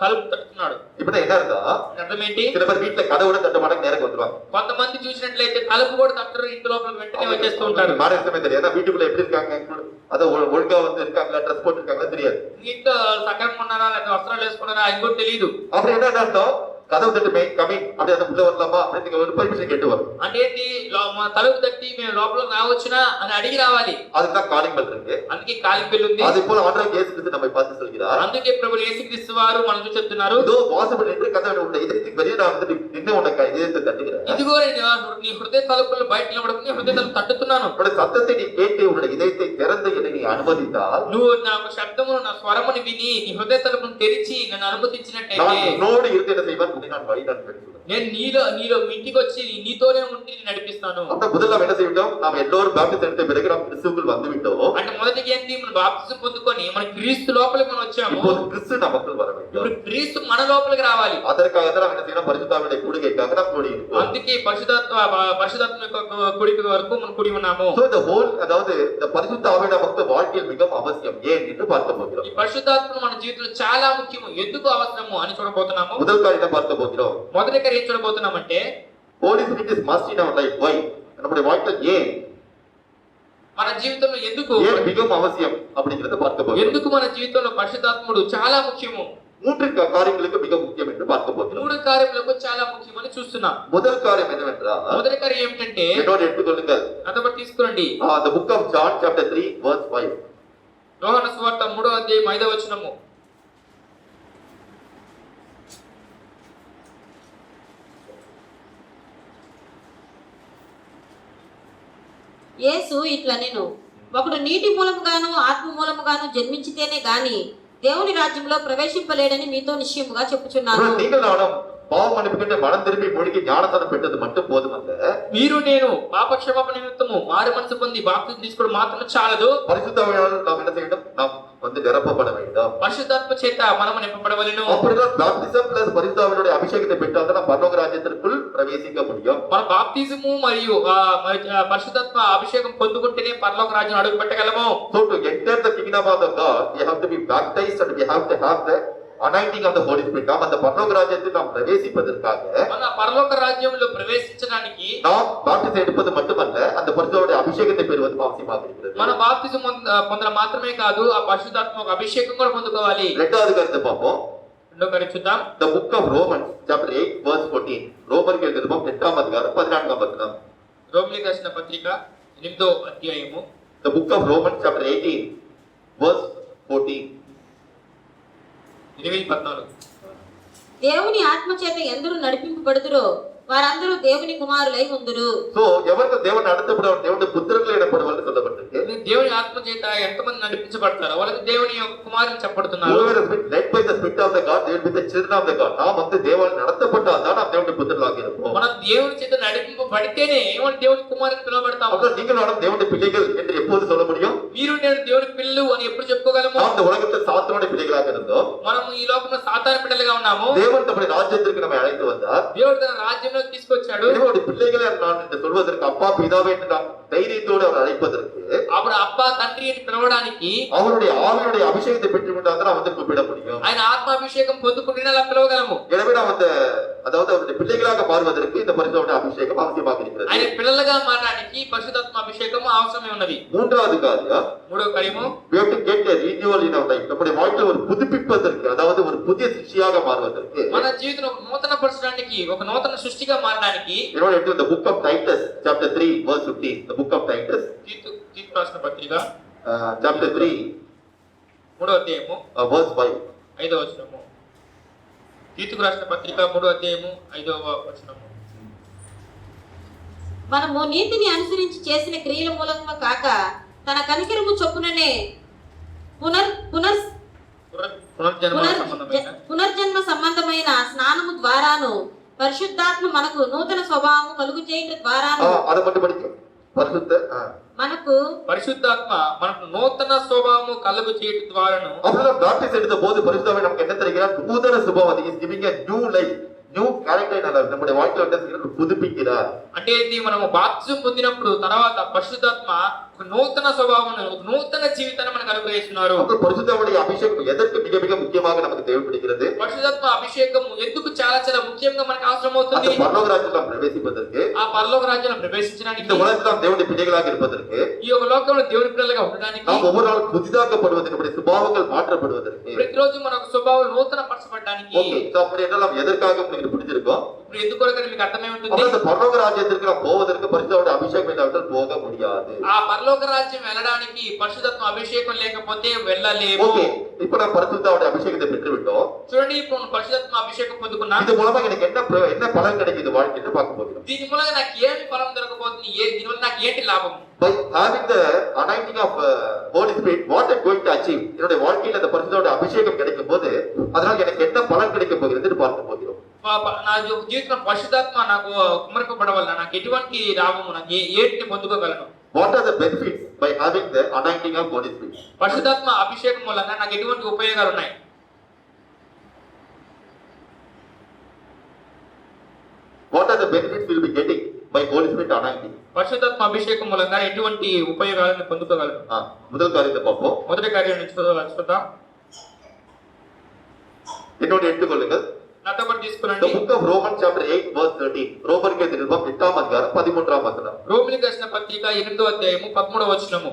తలుపు తట్టుతున్నాడు? இப்ப என்ன இருந்தா, అర్థం ఏంటి? சில பேர் வீட்டுல கதவோட தட்ட மாட்டாங்க, நேரம் வந்துருவாங்க. కొంతమంది చూసినట్లయితే తలుపు కూడా తట్టరు, ఇంటి లోపలికి వెంటనే వచ్చేస్తూ ఉంటారు. மாநிலமே தெரியாது. ஏன்னா வீட்டுக்குள்ள எப்படி இருக்காங்க, அத ஒழுங்கா வந்து இருக்காங்களா, ட்ரெஸ் போட்டு இருக்காங்களா தெரியாது. ఇంట్లో సగం ఉన్నారా లేదా వస్త్రాలు వేసుకున్నారా అది కూడా తెలియదు. அப்புறம் என்ன அர்த்தம்? கதவு தட்டு கமிங் அப்படி அந்த உள்ள வரலாமா அப்படின்னு நீங்க ஒரு பர்மிஷன் கேட்டு வரும். అంటే ఏంటి? తలుపు తట్టి మేము లోపలికి రావచ్చునా అని అడిగి రావాలి. அதுக்கு தான் காலிங் பெல் இருக்கு. అందుకే కాలింగ్ బెల్ ఉంది. அதே போல ஆண்டவர் இயேசு கிறிஸ்து நம்மை பார்த்து சொல்கிறார், అందుకే ప్రభు యేసుక్రీస్తు వారు మనం చూసి చెప్తున్నారు, இதோ வாசல் நின்று கதவை உள்ள இதயத்துக்கு வெளியே நான் வந்து நின்று உனக்கு இதயத்தை தட்டுகிறேன். ఇదిగో నీ హృదయ తలుపులు బయట నిలబడుకుని హృదయ తలుపు తట్టుతున్నాను. உன்னுடைய சத்தத்தை நீ கேட்டு உன்னுடைய இதயத்தை திறந்து என்னை நீ நீ அனுமதித்தால் నువ్వు నా యొక్క శబ్దమును నా స్వరమును విని నీ హృదయ తలుపును తెరిచి నన్ను అనుమతించినట్టయితే நான் உன்னோடு இருந்து என்ன செய்வேன் உன்னை நான் வழி நடத்துவேன். నేను నీలో మీ ఇంటికి వచ్చి నీతోనే ఉండి నిన్ను నడిపిస్తాను. அந்த முதல்ல நாம் என்ன செய்விட்டோம், நாம் எல்லோரும் பேப்டிஸ்ட் எடுத்த பிறகு நாம் கிறிஸ்துவுக்குள் வந்து விட்டோம். అంటే మొదటికి ఏంటి, మనం బాప్తిజం పొందుకొని మన క్రీస్తు లోపలికి మనం వచ్చాము. இப்போது கிறிஸ்து நமக்குள் வர வேண்டும். ఇప్పుడు క్రీస్తు మన లోపలికి రావాలి. அதற்காக தான் நாம் என்ன செய்யணும், பரிசுத்தாவினுடைய கூடுகைக்காக நாம் கூடி இருக்கோம். అందుకే పరిశుద్ధాత్మ యొక్క కూడిక వరకు మనం కూడి ఉన్నాము. So the whole, அதாவது இந்த பரிசுத்த ஆவி நமக்கு வாழ்க்கையில் மிகவும் அவசியம். ஏன் என்று பார்க்க போகிறோம். ఈ పరిశుద్ధాత్మ మన జీవితంలో చాలా ముఖ్యము. ఎందుకు అవసరము అని చూడబోతున్నాము. முதல் காரியத்தை பார்க்க போகிறோம். మొదటి కార్యం ఏం చూడబోతున్నామంటే, Holy Spirit is must in our life. Why? நம்முடைய வாழ்க்கையில் ஏன் మన జీవితంలో ఎందుకు ஏன் மிகவும் அவசியம் அப்படிங்கறத பார்க்க போகிறோம். ఎందుకు మన జీవితంలో పరిశుద్ధాత్ముడు చాలా ముఖ్యము. மூன்று காரியங்களுக்கு மிக முக்கியம் என்று பார்க்க போகிறோம். మూడు కార్యములకు చాలా ముఖ్యమని చూస్తున్నాం. முதல் காரியம் என்னவென்றால், మొదటి కార్యం ఏమిటంటే, என்னோடு எடுத்துக்கொள்ளுங்கள். అదొకటి తీసుకురండి. The book of John chapter 3 verse 5. యోహాను సువార్త 3వ అధ్యాయం 5వ వచనము. యేసు ఇట్లా నేను ఒకడు నీటి మూలముగాను ఆత్మ మూలముగాను జన్మించితేనే గాని దేవుని రాజ్యంలో ప్రవేశింపలేడని మీతో నిశ్చయముగా చెప్పుచున్నాను. நீங்கள் நானும் பாவ மன்னிப்புக்கு மனம் திரும்பி மூழ்கி ஞானஸ்நானம் பெற்றது மட்டும் போதுமல்ல, మీరు నేను పాప క్షమాపణ నిమిత్తము మారు మనసు పొంది బాప్తిజం తీసుకోవడం మాత్రం చాలదు. பரிசுத்த ஆவியானவர் நாம் என்ன செய்யணும், நாம் வந்து நிரப்பப்பட வேண்டும். పరిశుద్ధాత్మ చేత మనము నింపబడవలెను. அப்படிதான் பாப்டிசம் பிளஸ் பரிசுத்த ஆவியானுடைய அபிஷேகத்தை பெற்றால் தான் நாம் பரலோக ராஜ்யத்திற்குள் பிரவேசிக்க முடியும். మన బాప్తిజము మరియు పరిశుద్ధాత్మ అభిషేకం పొందుకుంటేనే పరలోక రాజ్యం అడుగు పెట్టగలము. So to enter the kingdom of the God, we have to be baptized and we have to have the anointing of the Holy Spirit. நாம் அந்த பரலோக ராஜ்யத்தில் நாம் பிரவேசிப்பதற்காக మన పరలోక రాజ్యంలో ప్రవేశించడానికి நாம் பாப்டிசம் எடுப்பது மட்டுமல்ல, அந்த பரிசுத்தோட அபிஷேகத்தை பெறுவது அவசியமாக இருக்கிறது. మన బాప్తిజం పొందడం మాత్రమే కాదు, ఆ పరిశుద్ధాత్మ అభిషేకం కూడా పొందుకోవాలి. இரண்டாவது கருத்தை பார்ப்போம். రెండో కార్యం చూద్దాం. The book of Romans chapter 8 verse 14. ரோமருக்கு எழுதின 8ஆம் அதிகாரம் 14ஆம் வசனம். రోమిలికి రాసిన పత్రిక 8వ అధ్యాయము. The book of Romans chapter 18 verse 14. 20:14. దేవుని ఆత్మ చేత ఎందరూ నడిపింపబడుదురో వారందరూ దేవుని కుమారులై ఉందురు. So ఎవరికి దేవుని நடத்தப்படுவார், దేవుని పుత్రులు எனப்படுவார்கள் சொல்லப்பட்டிருக்கு. దేవుని ఆత్మ చేత ఎంతమంది నడిపించబడతారో వాళ్ళకి దేవుని యొక్క కుమారులు చెప్పబడుతున్నారు. Whoever has been led by the spirit of the God, they will be the children of the God. நாம் வந்து தேவனால் நடத்தப்பட்டால் தான் நாம் தேவனுடைய புத்திரர்களாக இருப்போம். మనం దేవుని చేత నడిపింపబడితేనే మనం దేవుని కుమారుని పిలువబడతాము. அப்ப நீங்கள் நானும் தேவனுடைய பிள்ளைகள் என்று எப்போது சொல்ல முடியும்? మీరు నేను దేవుని పిల్లలు అని ఎప్పుడు చెప్పుకోగలము? நாம் இந்த உலகத்தில் சாத்தானுடைய பிள்ளைகளாக இருந்தோம். మనం ఈ లోకంలో సాతాను బిడ్డలుగా ఉన్నాము. தேவன் தம்முடைய ராஜ்யத்திற்கு நம்மை அழைத்து வந்தார். దేవుడు తన రాజ్యంలోకి తీసుకొచ్చాడు. தேவனுடைய பிள்ளைகளை நான் என்று சொல்வதற்கு, அப்பா பிதாவே என்று நாம் தைரியத்தோடு அவர் அழைப்பதற்கு, అప్పుడు అబ్బా తండ్రి అని పిలవడానికి அவருடைய ஆவியுடைய அபிஷேகத்தை பெற்றுக்கொண்டால் தான் வந்து கூப்பிட முடியும். ఆయన ఆత్మాభిషేకం పొందుకుంటేనే అలా పిలవగలము. எனவே நாம் அந்த, அதாவது அவருடைய பிள்ளைகளாக மாறுவதற்கு இந்த பரிசுத்த அபிஷேகம் அவசியமாக இருக்கிறது. ఆయన పిల్లలుగా మారడానికి పరిశుద్ధాత్మ అభిషేకం అవసరమే ఉన్నది. மூன்றாவது காரியம், మూడో కార్యము, we have to get a renewal in our life. நம்முடைய வாழ்க்கையில் ஒரு புதுப்பிப்பதற்கு, அதாவது ஒரு புதிய சிருஷ்டியாக மாறுவதற்கு, మన జీవితం ఒక నూతన పరచడానికి, ఒక నూతన సృష్టిగా మారడానికి, you know, into the book of Titus chapter 3 verse 15. The book of Titus తీతు రాసిన పత్రిక chapter 3 3వ అధ్యాయము verse 5. 5వ వచనము. తీతుకు రాసిన పత్రిక 3వ అధ్యాయము 5వ వచనము. మనము నీతిని అనుసరించి చేసిన క్రియల మూలంగా కాక తన కనికరము చొప్పుననే పునర్జన్మ సంబంధమైన స్నానము ద్వారాను పరిశుద్ధాత్మ మనకు నూతన స్వభావము కలుగు చేయడం ద్వారాను அதை மட்டும் படிங்க. பரிசுத்த మనకు పరిశుద్ధాత్మ మనకు నూతన స్వభావము కలుగు చేయడం ద్వారాను. அப்படிதான் பாப்டிஸ்ட் எடுத்த போது பரிசுத்தாவே நமக்கு என்ன தருகிறார்? நூதன சுபாவம். He is giving a new life, new character in our life. நம்முடைய வாழ்க்கையில என்ன செய்கிறார்? புதுப்பிக்கிறார். అంటే ఇది మనము బాప్తిజం పొందినప్పుడు తర్వాత పరిశుద్ధాత్మ ఒక నూతన స్వభావాన్ని, ఒక నూతన జీవితాన్ని మనకు అనుగ్రహిస్తున్నారు. அப்புறம் பரிசுத்தாவுடைய அபிஷேகம் எதற்கு மிக மிக முக்கியமாக நமக்கு தேவைப்படுகிறது? పరిశుద్ధాత్మ అభిషేకం ఎందుకు చాలా చాలా ముఖ్యంగా మనకు అవసరం அந்த అవుతుంది? பரலோக ராஜ்யத்தில் நாம் பிரவேசிப்பதற்கு, ఆ పరలోక రాజ్యంలో ప్రవేశించడానికి, இந்த உலகத்தில் நாம் தேவனுடைய பிள்ளைகளாக இருப்பதற்கு, ఈ యొక్క లోకంలో దేవుని పిల్లలుగా ఉండడానికి, நாம் ஒவ்வொரு நாளும் புதிதாக்கப்படுவது, நம்முடைய சுபாவங்கள் மாற்றப்படுவதற்கு. ప్రతిరోజు మన యొక్క స్వభావం నూతన పరచబడడానికి. ஓகே, சோ அப்படி என்றால் நாம் எதற்காக உங்களுக்கு பிடிச்சிருக்கோம்? ఇప్పుడు ఎందుకొరకని మీకు అర్థమై ఉంటుంది. அப்ப அந்த பரலோக ராஜ்யத்திற்கு நாம் போவதற்கு பரிசுத்தாவுடைய அபிஷேகம் இல்லாவிட்டால் போக முடியாது. ఆ పరలోక రాజ్యం వెళ్ళడానికి పరిశుద్ధాత్మ అభిషేకం లేకపోతే వెళ్ళలేము. ஓகே, இப்ப நான் பரிசுத்தாவுடைய அபிஷேகத்தை பெற்று விட்டோம். చూడండి ఇప్పుడు పరిశుద్ధాత్మ అభిషేకం పొందుకున్నా இது மூலமா எனக்கு என்ன பலன் கிடைக்குது வாழ்க்கைன்னு பார்க்க போகிறோம். దీని మూలంగా నాకు ఏమి ఫలం దొరకబోతుంది దీనివల్ల నాకు ఏంటి లాభం By having the anointing of Holy Spirit, what I'm going to achieve, என்னுடைய வாழ்க்கையில அந்த பரிசுத்தாவுடைய அபிஷேகம் கிடைக்கும் போது அதனால எனக்கு என்ன பலன் கிடைக்க போகிறதுன்னு பார்க்க போகிறோம். నా జీవితంలో పరిశుద్ధాత్మ నాకు కుమ్మరింపబడడం వల్ల నాకు ఎటువంటి లాభము నాకు ఏటిని పొందుకోగలను What are the benefits by having the anointing of Holy Spirit? పరిశుద్ధాత్మ అభిషేకం మూలంగా నాకు ఎటువంటి ఉపయోగాలు ఉన్నాయి What are the benefits we'll be getting by Holy Spirit anointing? పరిశుద్ధాత్మ అభిషేకం మూలంగా ఎటువంటి ఉపయోగాలను పొందుకోగలను முதல் காரியத்தை பார்ப்போம். మొదటి కార్యం చూద్దాం என்னோட எடுத்துக்கொள்ளுங்கள். నాతో పాటు The తీసుకురండి book of Romans chapter 8 verse 13. ரோமருக்கு நிருபம் 8ஆம் அதிகாரம் 13ஆம் வசனம். రోమిలికి రాసిన పత్రిక 8వ అధ్యాయము 13వ వచనము.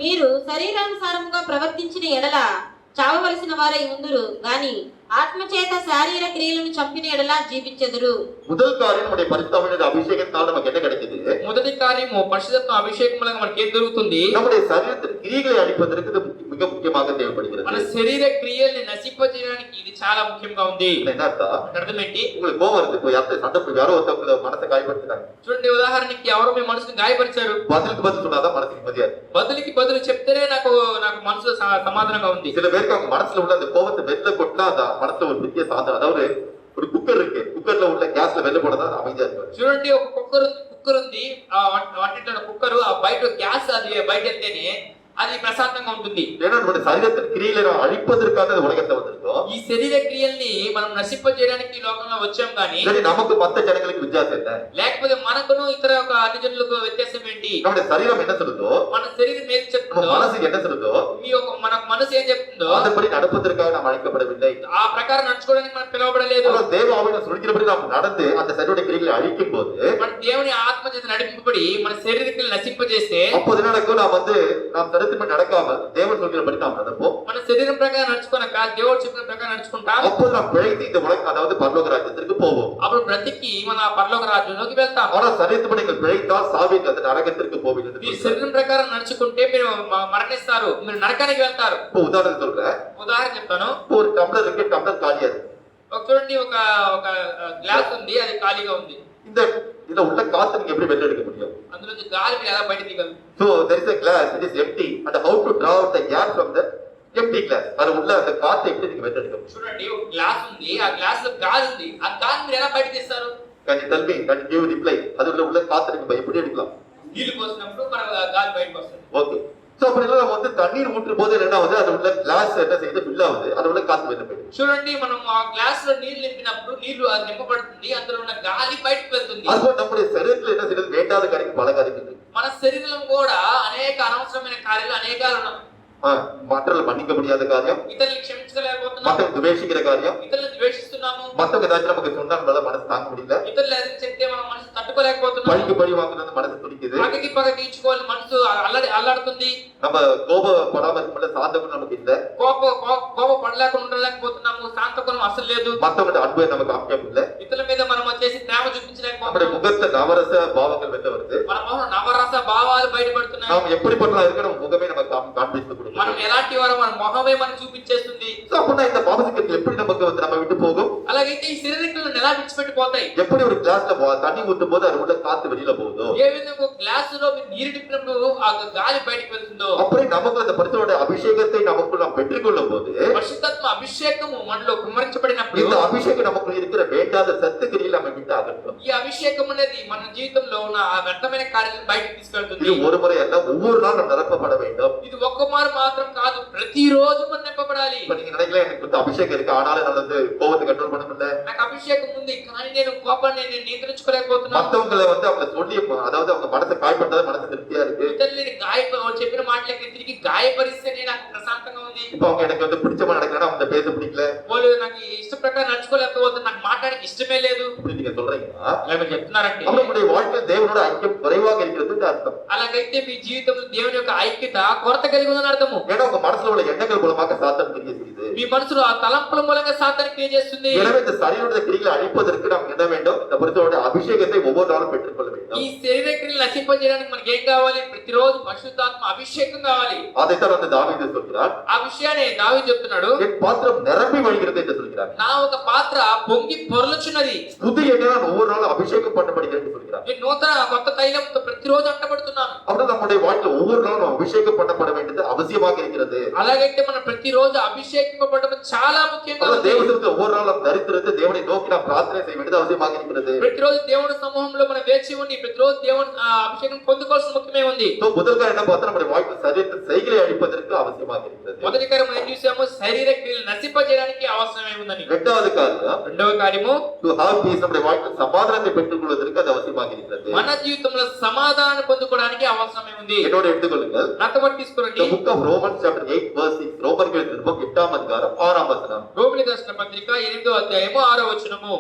మీరు శరీరానుసారముగా ప్రవర్తించిన ఎడల చావవలసిన వారై ఉందురు గాని ఆత్మచేత శారీర క్రియలను చంపిన ఎడల జీవించెదరు. முதல் காரியம் நம்முடைய பரிசுத்தாவினுடைய அபிஷேகத்தால் நமக்கு என்ன கிடைக்குது? మొదటి కార్యము పరిశుద్ధాత్మ అభిషేకం మూలంగా మనకి ఏం దొరుకుతుంది நம்முடைய சரீரத்தின் கிரியைகளை அழிப்பதற்கு இது மிக முக்கியமாக మన தேவைப்படுகிறது. శరీర క్రియల్ని నశింపజేయడానికి ఇది చాలా ముఖ్యంగా ఉంది என்ன அர்த்தம்? అర్థం ఏంటి உங்களுக்கு கோவம் வருது, இப்போ யார்கிட்ட சண்டை போய் யாரோ ஒருத்தவங்க மனசை காயப்படுத்துறாங்க. చూడండి ఉదాహరణకి ఎవరో మీ మనసుని గాయపరిచారు பதிலுக்கு பதில் சொன்னாதான் மனசு நிம்மதியா இருக்கு. బదులుకి బదులు చెప్తేనే నాకు మనసులో సమాధానంగా ఉంది சில பேருக்கு அவங்க மனசுல உள்ள அந்த கோபத்தை வெளில கொட்டினா அதான் மனசுல ஒரு பெரிய சாதனை. அதாவது ஒரு குக்கர் இருக்கு, குக்கர்ல உள்ள கேஸ்ல வெளில போனதான் அமைதியா இருப்பாரு. చూడండి ఒక కుక్కర్ ఉంది ఆ వంటింట్లో కుక్కర్ ఆ బయట గ్యాస్ అది బయట వెళ్తేనే అది ప్రశాంతంగా ఉంటుంది. ஏன்னா நம்முடைய சரீரத்தின் கிரியைகளை நம்ம அழிப்பதற்காக இந்த உலகத்தை வந்திருக்கோம். ఈ శరీర క్రియల్ని మనం నశింపజేయడానికి ఈ లోకంలో వచ్చాం కానీ சரி, நமக்கு மத்த ஜனங்களுக்கு வித்தியாசம் என்ன? లేకపోతే మనకును ఇతర ఒక అన్ని జనులకు వ్యత్యాసం ఏంటి நம்முடைய சரீரம் என்ன சொல்லுதோ, మన శరీరం ఏది நம்ம చెప్తుందో மனசு என்ன சொல்லுதோ, మన మనసు ఏం చెప్తుందో அதன்படி நடப்பதற்காக நாம் அழைக்கப்படவில்லை. ఆ ప్రకారం నడుచుకోవడానికి మనం పిలువబడలేదు. ஆனால் தேவ ஆவியினர் சொல்கிறபடி நாம் நடந்து அந்த சரீரடைய கிரியைகளை அழிக்கும் போது మన దేవుని ఆత్మ చేత నడిపింపబడి మన శరీరకి నశింపజేస్తే அப்போது என்ன நடக்கும்? நாம் சரீரத்தின்படி நடக்காமல் தேவன் சொல்கிறபடி நாம் நடப்போம். మన శరీరం ప్రకారం నడుచుకోనక దేవుడు చెప్పిన ప్రకారం నడుచుకుంటాం. அப்போது நாம் பிழைத்து இந்த உலகம், அதாவது பரலோக ராஜ்யத்திற்கு போவோம். అప్పుడు బ్రతికి మన పరలోక రాజ్యంలోకి వెళ్తాం. ஆனால் சரீரத்தின்படி நீங்கள் பிழைத்தால் சாவீர்கள், அந்த நரகத்திற்கு போவீர்கள். మీ శరీరం ప్రకారం నడుచుకుంటే మీరు మరణిస్తారు, మీరు నరకానికి వెళ్తారు. இப்போ உதாரணம் சொல்றேன். ఉదాహరణ చెప్తాను. ஒரு டம்ளர் இருக்கு, டம்ளர் காலியா இருக்கு. చూడండి ఒక గ్లాస్ ఉంది, అది ఖాళీగా ఉంది. இந்த இதுல உள்ள காத்து நீங்க எப்படி வெளில எடுக்க முடியும்? అందులో నుంచి గాలి మీరు ఎలా బయట తీయగలరు? So there is a glass, it is empty, and how to draw out the air from the empty glass? அது உள்ள அந்த காத்தை எப்படி நீங்க வெளில எடுக்க முடியும்? చూడండి ఒక గ్లాస్ ఉంది, ఆ గ్లాస్ లో గాలి ఉంది, ఆ గాలి మీరు ఎలా బయట తీస్తారు? Can you tell me? Can you give reply? அது உள்ள காத்தை நீங்க எப்படி எடுக்கலாம்? నీళ్లు పోసినప్పుడు మన గాలి బయటకు వస్తుంది. ஓகே. சோ அப்படி எல்லாம் நம்ம வந்து தண்ணீர் ஊற்றும் போது என்ன ஆகுது? அது உள்ள கிளாஸ் என்ன செய்யுது? ஃபில் ஆகுது, அது உள்ள காத்து வெளில போயிடுது. చూడండి మనం ఆ గ్లాస్ లో నీళ్లు నింపినప్పుడు నీళ్లు అది నింపబడుతుంది, అందులో ఉన్న గాలి బయటకు వెళ్తుంది. அதுபோல நம்முடைய சரீரத்துல என்ன செய்யுது? வேண்டாத காரியம் பல காரியம் இருக்கு. మన శరీరంలో కూడా అనేక అనవసరమైన కార్యాలు అనేకాలు ఉన్నాయి. மற்றவர்கள் மன்னிக்க முடியாத காரியம், ఇతరులను క్షమించలేకపోతున్నాము, மற்றவங்க துவேஷிக்கிற காரியம், ఇతరులను ద్వేషిస్తున్నాము, மற்றவங்க ஏதாச்சும் நமக்கு சொன்னா நம்மளால மனசு தாங்க முடியல, ఇతరులు ఏదైనా చెప్తే మన మనసు తట్టుకోలేకపోతున్నాము, பழிக்கு பழி வாங்குறது மனசு துடிக்குது, పగకి పగ తీర్చుకోవాలి మనసు అల్లాడుతుంది, நம்ம கோபப்படாம இருக்க சாந்த குணம் நமக்கு இல்ல, కోప పడలేకుండా ఉండలేకపోతున్నాము, శాంత గుణం అసలు లేదు, மற்றவங்க அன்பை நமக்கு காமிக்க இல்ல, ఇతరుల మీద మనం వచ్చేసి ప్రేమ நம்முடைய చూపించలేకపోతున్నాము, முகத்தை நவரச பாவங்கள் வெளில வருது, మన మొహం నవరస భావాలు బయటపడుతున్నాయి, நாம் எப்படிப்பட்டவங்களா இருக்க நம்ம முகமே நமக்கு காண்பித்து கொடுக்கும், మనం ఎలాంటి వారో మన మొహమే మనకు చూపించేస్తుంది. அப்படின்னா இந்த பாவசிக்கல் எப்படி நமக்கு வந்து நம்ம விட்டு போகும்? అలాగైతే ఈ శరీరకులను ఎలా విడిచిపెట్టిపోతాయి? எப்படி ஒரு கிளாஸ்ல தண்ணி ஊற்றும் போது அது உள்ள காத்து வெளியில போகுதோ, ఏ విధంగా ఒక గ్లాసులో మీరు నీరు నింపినప్పుడు ఆ గాలి బయటకు వెళ్తుందో, அப்படி நமக்கு அந்த பரிசுத்தோட அபிஷேகத்தை நமக்குள் நாம் பெற்றுக்கொள்ளும் போது పరిశుద్ధాత్మ అభిషేకము మనలో కుమ్మరించబడినప్పుడు இந்த அபிஷேகம் நமக்குள் இருக்கிற வேண்டாத சத்து கிரியை நம்ம விட்டு அகற்றும். ఈ అభిషేకం అనేది మన జీవితంలో ఉన్న ఆ వ్యర్థమైన కార్యాలను బయటకు తీసుకెళ్తుంది. இது ஒரு முறை அல்ல, ஒவ்வொரு நாள் நம்ம நிரப்பப்பட வேண்டும். ఇది ఒక్క మారు మాత్రం కాదు, ప్రతిరోజు మనం నింపబడాలి. இப்ப நீங்க நினைக்கலாம் எனக்கு வந்து அபிஷேகம் இருக்கு, ஆனாலும் நான் வந்து கோபத்தை கண்ட்ரோல் பண்ண முடியல, నాకు అభిషేకం ఉంది కానీ నేను కోపాన్ని నేను నియంత్రించుకోలేకపోతున్నాను, மத்தவங்களை வந்து அவங்க சொல்லி, அதாவது அவங்க மனசை காயப்பட்டது மனசு திருப்தியா இருக்கு, ఇతరులని చెప్పిన మాటలకి తిరిగి గాయపరిస్తేనే నాకు ప్రశాంతంగా ఉంది, இப்ப அவங்க எனக்கு வந்து பிடிச்ச மாதிரி நடக்கிறா, அவங்க பேச பிடிக்கல, వాళ్ళు నాకు ఇష్ట ప్రకారం నడుచుకోలేకపోతే నాకు మాట్లాడే ఆయనకి ఇష్టమే లేదు இப்படி நீங்க சொல்றீங்கன்னா ఇలా మీరు చెప్తున్నారంటే அப்ப நம்முடைய வாழ்க்கையில் தேவனோட ஐக்கியம் குறைவாக இருக்கிறது அர்த்தம். అలాగైతే మీ జీవితంలో దేవుని యొక్క ఐక్యత కొరత కలిగి ఉందని అర్థము. ஏன்னா உங்க மனசுல உள்ள எண்ணங்கள் மூலமாக சாத்தான் கிரியை செய்யுது. మీ మనసులో ఆ తలంపుల మూలంగా సాతాను క్రియ చేస్తుంది. எனவே இந்த சரீரனுடைய கிரிகளை அழிப்பதற்கு நாம் என்ன வேண்டும்? இந்த பரிசுத்தோட அபிஷேகத்தை ஒவ்வொரு நாளும் பெற்றுக்கொள்ள வேண்டும். ఈ శరీర క్రియలు నశింపజేయడానికి మనకి ఏం కావాలి? ప్రతిరోజు పరిశుద్ధాత్మ అభిషేకం కావాలి. அதைத்தான் அந்த தாவீது சொல்கிறார். ఆ విషయాన్ని దావీదు చెప్తున్నాడు. என் பாத்திரம் நிரம்பி வழிகிறது என்று சொல்கிறார். నా ఒక పాత్ర పొంగి పొర్లుచున్నది. புது எண்ணெய் நான் ஒவ்வொரு நாளும் அபிஷேகம் பண்ணப்படுகிறது என்று சொல்கிறார். నేను నూతన కొత్త తైలంతో ప్రతిరోజు అంటబడుతున్నాను. அப்படி நம்முடைய வாழ்க்கையில் ஒவ்வொரு நாளும் அபிஷேகம் பண்ணப்பட வேண்டியது அவசியமாக இருக்கிறது. అలాగైతే మనం ప్రతిరోజు అభిషేకింపబడడం చాలా ముఖ్యంగా ఉంది. தேவசனத்தில் ஒவ்வொரு நாளும் தரித்திருந்து தேவனை நோக்கி நாம் பிரார்த்தனை செய்ய வேண்டியது அவசியமாக இருக்கிறது. ప్రతిరోజు దేవుని సమూహంలో మనం వేచి ఉండి ప్రతిరోజు దేవుని అభిషేకం పొందుకోవాల్సిన ముఖ్యమే ఉంది. முதல் காரணம் என்ன பார்த்தா நம்முடைய வாழ்க்கையில் சரீரத்தின் செய்களை அழிப்பதற்கு அவசியமாக இருக்கிறது. మొదటి కార్యం మనం ఏం చూసాము? శరీర క్రియలు నశింపజేయడానికి అవసరమే ఉందని. இரண்டாவது காரியம் రెండవ కార్యము டு ஹேவ் பீஸ் நம்முடைய வாழ்க்கையில் சமாதானத்தை பெற்றுக்கொள்வதற்கு அது அவசியமாக இருக்கிறது. మన జీవితంలో సమాధానం పొందుకోవడానికి అవసరమే ఉంది. என்னோட எடுத்துக்கொள்ளுங்கள். నాతో పాటు తీసుకోండి. The book of Romans chapter 8 verse 6 రోమన్లకు నిருபம் 8వ అధ్యాయం 6వ వచనం. రోమీయులకు రాసిన పత్రిక 8వ అధ్యాయము 6వ వచనము.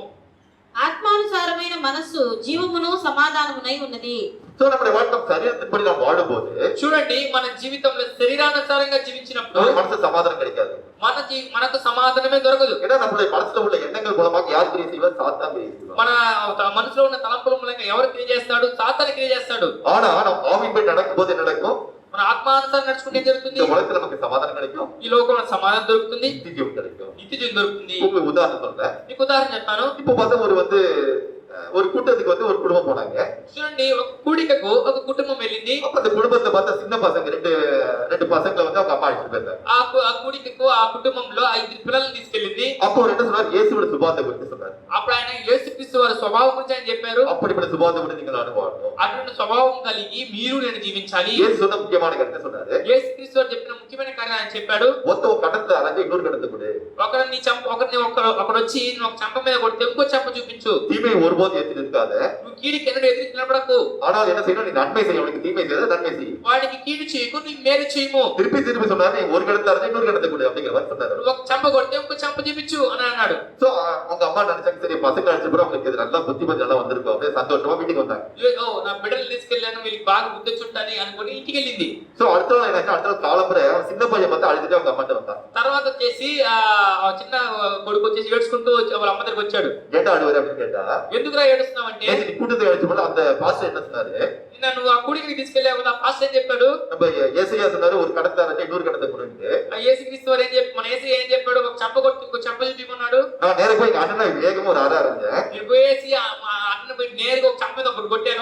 ఆత్మానుసారమైన మనస్సు జీవమును సమాధానమునై ఉన్నది. సో நம்முடைய வாழ்க்கை சரீரத்தின்படி நாம் வாழும்போது చూడండి, మన జీవితంలో శరీరానుసారంగా జీవించినప్పుడు நம்முடைய மனசு சமாதானம் கிடைக்காது. మనకు సమాధానమే దొరకదు. ஏன்னா நம்முடைய மனசுல உள்ள எண்ணங்கள் மூலமாக யார் கிரியை செய்வார்? சாத்தான் கிரியை செய்வார். మన మనసులో ఉన్న తలంపుల మూలంగా ఎవరు క్రియ చేస్తాడు? సాతాను క్రియ చేస్తాడు. ஆனா நாம் ஆவியின்படி நடக்கும்போது என்ன நடக்கும்? మన ఆత్మానుసారం నడుచుకుంటే జరుగుతుంది. இந்த உலகத்துல நமக்கு சமாதானம் கிடைக்கும். ఈ లోకంలో సమాధానం దొరుకుతుంది, நித்திய ஜீவன் கிடைக்கும். నిత్య జీవం దొరుకుతుంది. உங்களுக்கு உதாரணம் சொல்றேன். మీకు ఉదాహరణ చెప్తాను. இப்போ பார்த்தா ஒரு கூட்டத்துக்கு ஒரு குடும்பம் போனாங்க. చూడండి, ఒక కూడికకు ఒక కుటుంబం వెళ్ళింది. அப்ப அந்த குடும்பத்துல பார்த்தா சின்ன பசங்க ரெண்டு பசங்களை அவங்க அம்மா அழைச்சிட்டு போயிருந்தாங்க. ఆ కూడికకు ఆ కుటుంబంలో 5 పిల్లల్ని తీసుకెళ్ళింది. அப்போ அவர் என்ன சொன்னார்? இயேசுவோட சுபாவத்தை குறித்து சொன்னார். అప్పుడు ఆయన యేసుక్రీస్తు వారి స్వభావం గురించి ఆయన చెప్పారు. அப்படிப்பட்ட சுபாவத்தை கூட நீங்கள் அனுபவம். అటువంటి స్వభావం కలిగి మీరు నేను జీవించాలి. இயேசு சொன்ன முக்கியமான கருத்தை சொன்னாரு. యేసుక్రీస్తు వారు చెప్పిన ముఖ్యమైన కార్యం ఆయన చెప్పాడు. ஒருத்த கடத்துல அரைஞ்சு இன்னொரு கடத்தை கொடு. ఒకడు వచ్చి నువ్వు ఒక చెంప మీద కొడితే ఇంకో చెంప చూపించు. தீமையை ஒருபோதும் ஏற்றி நிற்காத. నువ్వు కీడికి ఎన్నడూ ఎదురు నిలబడకు. ஆனால் என்ன செய்யணும்? நீ நன்மை செய்ய. உனக்கு தீமை செய்யாத நன்மை செய். వాడికి కీడు చేయకు, నీకు మేలు చేయము. திருப்பி சொன்னாரு, நீ ஒரு கடத்துல அரைஞ்சு இன்னொரு கடத்தை கொடு அப்படிங்கிற மாதிரி சொன்னாரு. నువ్వు ఒక చెంప కొడితే ఇంకో చెంప చూపించు అని అన్నాడు. சோ அவங்க அம்மா நினைச்சாங்க, சரி பசங்க அழைச்சப்பறம் அவங்களுக்கு இது நல்லா புத்திமதி நல்லா வந்திருக்கும் அப்படியே சந்தோஷமா வீட்டுக்கு வந்தாங்க. నా బిడ్డలు తీసుకెళ్ళాను, వీళ్ళకి బాగా బుద్ధి చుట్టాలి అనుకుని ఇంటికి వెళ్ళింది. சோ அடுத்த நாள் என்ன? அடுத்த நாள் காலம்பரை சின்ன பையன் வந்து அழுதுட்டு அவங்க அம்மாட்ட வந்தான். తర్వాత వచ్చేసి ఆ చిన్న కొడుకు వచ్చేసి ఏడ్చుకుంటూ వాళ్ళ అమ్మ దగ్గరికి వచ్చాడు. ஏட்டா அழுவரு அப்படின்னு கேட்டா, ఎందుకురా ఏడుస్తున్నావు అంటే, நீ கூட்டத்துக்கு அழைச்சப்பறம் அந்த பாஸ்டர் என்ன சொன்னாரு? నువ్వు ఆ కూడికి తీసుకెళ్ళావు కదా, పాస్టర్ ఏం చెప్పాడు? நம்ம ஏசையா சொன்னாரு, ஒரு கடத்தை அரைஞ்சு இன்னொரு கடத்தை கொடுத்து. ఆ యేసుక్రీస్తు వారు మన యేసయ్య ఏం చెప్పాడు? ఒక చెంప కొట్టి ఇంకో చెంప చూపిమన్నాడు. நான் நேரா போய் எங்க அண்ணனை வேகமா ஒரு அரை அரைஞ்சேன். నేను పోయేసి అన్న పోయి నేరుగా ఒక చెంప మీద ఒకటి కొట్టాను.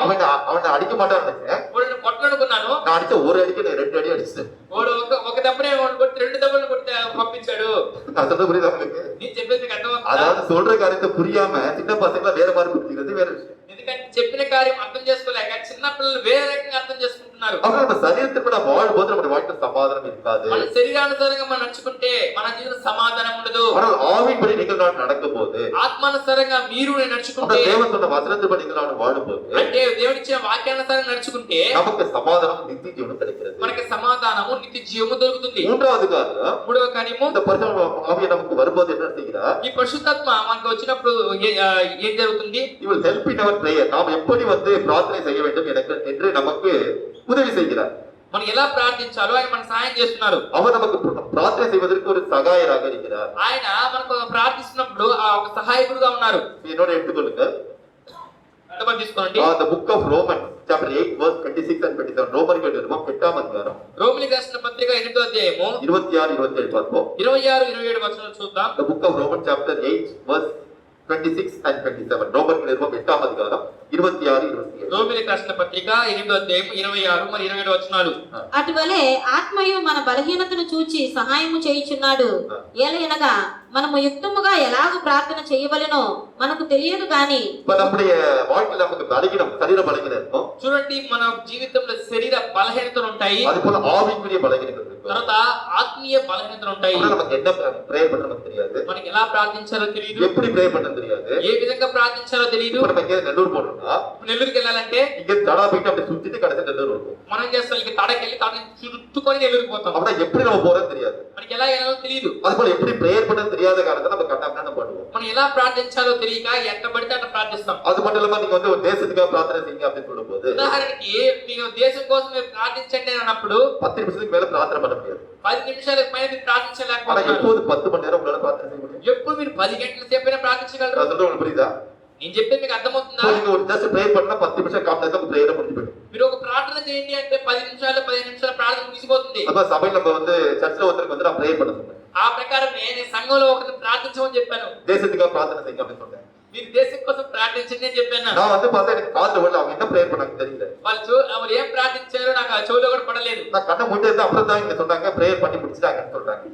அவனை అడిக்க మాட்டாను நினைச்சேன். వాడిని కొట్టనుకున్నాను. நான் அடிச்ச ஒரு அடிக்கு நான் 2 அடி அடிச்சேன். వాడు ఒక దెబ్బనే కొట్టి 2 దెబ్బలు కొట్టి పంపించాడు. நான் சொல்றது புரியுதா உங்களுக்கு? నేను చెప్పేది మీకు అర్థమవుతుందా? அதாவது சொல்ற காரியத்தை புரியாம சின்ன பசங்களை வேற மாதிரி புரிஞ்சுக்கிறது வேற விஷயம். ఎందుకంటే చెప్పిన కార్యం అర్థం చేసుకోలేక చిన్న పిల్లలు వేరే రకంగా అర్థం చేసుకుంటున్నారు. அப்ப நம்ம சரீரத்துக்கு நம்ம வாழும்போது நம்ம வாழ்க்கையில் சமாதானம் இருக்காது. మన శరీరానుసారంగా మనం నడుచుకుంటే మన జీవితంలో సమాధానం ఉండదు. ஆனால் ஆவியின்படி நீங்கள் நான் நடக்கும்போது, ఆత్మానుసారంగా మీరు నేను నడుచుకుంటే, தேவன் சொன்ன வசனத்தின்படி நீங்கள் நான் வாழும்போது, అంటే దేవుడిచ్చిన వాక్యానుసారంగా నడుచుకుంటే நமக்கு சமாதானம் நித்திய ஜீவனம் கிடைக்கிறது. మనకి సమాధానము నిత్య జీవము దొరుకుతుంది. மூன்றாவது காரியம், మూడవ కార్యము, இந்த பரிசுத்த ஆவியை நமக்கு வரும்போது என்ன செய்கிறார்? ఈ పరిశుద్ధాత్మ మనకు వచ్చినప్పుడు ఏం జరుగుతుంది? He will help in our prayer. நாம் எப்படி பிரார்த்தனை செய்ய வேண்டும் என்று நமக்கு உதவி செய்கிறார். మనం ఎలా ప్రార్థించాలో ఆయన మనకు సహాయం చేస్తున్నారు. அவர் நமக்கு பிரார்த்தனை செய்வதற்கு ஒரு சகாயராக இருக்கிறார். ఆయన మనకు ప్రార్థిస్తున్నప్పుడు ఆ ఒక సహాయకుడుగా ఉన్నారు. என்னோட எடுத்துக்கொள்ளுங்கள். అర్థం తీసుకోండి. The book of Romans chapter 8 verse 26 and 27. రోమన్లకు Nirupam 8వ అధ్యాయం. రోమీయులకు రాసిన పత్రిక 8వ అధ్యాయము 26 27 பார்ப்போம். 26 27 వచనాలు చూద్దాం. The book of Romans chapter 8 verse 26 and 27. రోమన్లకు Nirupam 8వ అధ్యాయం 26 27. రోమీయులకు రాసిన పత్రిక 8వ అధ్యాయం 26 మరి 27 వచనాలు. అటువలే ఆత్మయు మన బలహీనతను చూచి సహాయము చేయుచున్నాడు. ఏలయనగా మనము యుక్తముగా ఎలాగూ ప్రార్థన చేయవలెనో మనకు తెలియదు గాని. நம்முடைய வாழ்க்கையில நமக்கு பலகீனம், சரீர பலகீனம் இருக்கும். చూడండి, మన జీవితంలో శరీర బలహీనతలు ఉంటాయి. அதுபோல ஆவிக்குரிய பலகீனங்கள் இருக்கும். తర్వాత ఆత్మీయ బలహీనతలు ఉంటాయి. நமக்கு என்ன பிரேயர் பண்ண நமக்கு தெரியாது. మనకి ఎలా ప్రార్థించాలో తెలియదు. எப்படி பிரேயர் பண்ண தெரியாது. ఏ విధంగా ప్రార్థించాలో తెలియదు. நம்ம இங்க నెల్లూరు போறோம்னா, నెల్లూరుకి వెళ్ళాలంటే இங்க தடா போயிட்டு அப்படியே சுத்திட்டு கடைசி నెల్లూరు வரும். మనం చేస్తాం ఇక తడకెళ్ళి తడని చుట్టుకొని నెల్లూరుకి పోతాం. அப்படின்னா எப்படி நம்ம போறோம்னு தெரியாது. మనకి ఎలా వెళ్ళాలో తెలియదు. அதுபோல எப்படி பிரேயர் பண்ண தெரியாத காரணத்தை நம்ம கட்டாம பண்ணுவோம். మనం ఎలా ప్రార్థించాలో తెలియక ఎట్ట పడితే అట్లా ప్రార్థిస్తాం. அது மட்டும் இல்லாம நீங்க வந்து ஒரு தேசத்துக்காக பிரார்த்தனை செய்யுங்க அப்படின்னு சொல்லும்போது ఉదాహరణకి మీరు దేశం కోసం మీరు ప్రార్థించండి అని అన్నప్పుడు 10 నిమిషத்துக்கு மேல பிரார்த்தனை பண்ண முடியாது. 10 నిమిషాలకు పైన మీరు ஆனா ప్రార్థించలేకపోతున్నారు. எப்போது 10 மணி நேரம் உங்களால பிரார்த்தனை செய்ய முடியும்? ఎప్పుడు మీరు 10 గంటల సేపైనా ప్రార్థించగలరు. நான் சொல்றது உங்களுக்கு புரியுதா? నేను చెప్పేది మీకు అర్థమవుతుందా? So, நீங்க ஒரு ஜஸ்ட் ப்ரே பண்ணா 10 நிமிஷம் காமிச்சா உங்க பிரேயர் முடிஞ்சு போயிடும். మీరు ఒక ప్రార్థన చేయండి అంటే 10 నిమిషాలు 15 నిమిషాల ప్రార్థన ముగిసిపోతుంది. அப்ப சபையில நம்ம வந்து சர்ச்ல ஒருத்தருக்கு வந்து நான் ப்ரே பண்ண சொன்னேன். ఆ ప్రకారమే నేను సంఘంలో ఒకరిని ప్రార్థించమని చెప్పాను. தேசத்துக்காக பிரார்த்தனை செய்யுங்க அப்படின்னு சொன்னேன். మీరు దేశం కోసం ప్రార్థించండి అని చెప్పాను. நான் வந்து பார்த்தா எனக்கு காதுல வரல, அவங்க என்ன ப்ரேயர் பண்ணாங்க தெரியல. వాళ్ళు ఏం ప్రార్థించారో నాకు ఆ చెవులో కూడా పడలేదు. நான் கண்ணை மூடி இருந்தா அப்புறம் தான் இங்க சொன்னாங்க ப்ரேயர் பண்ணி முடிச்சிட்டாங்கன்னு சொல்றாங்க.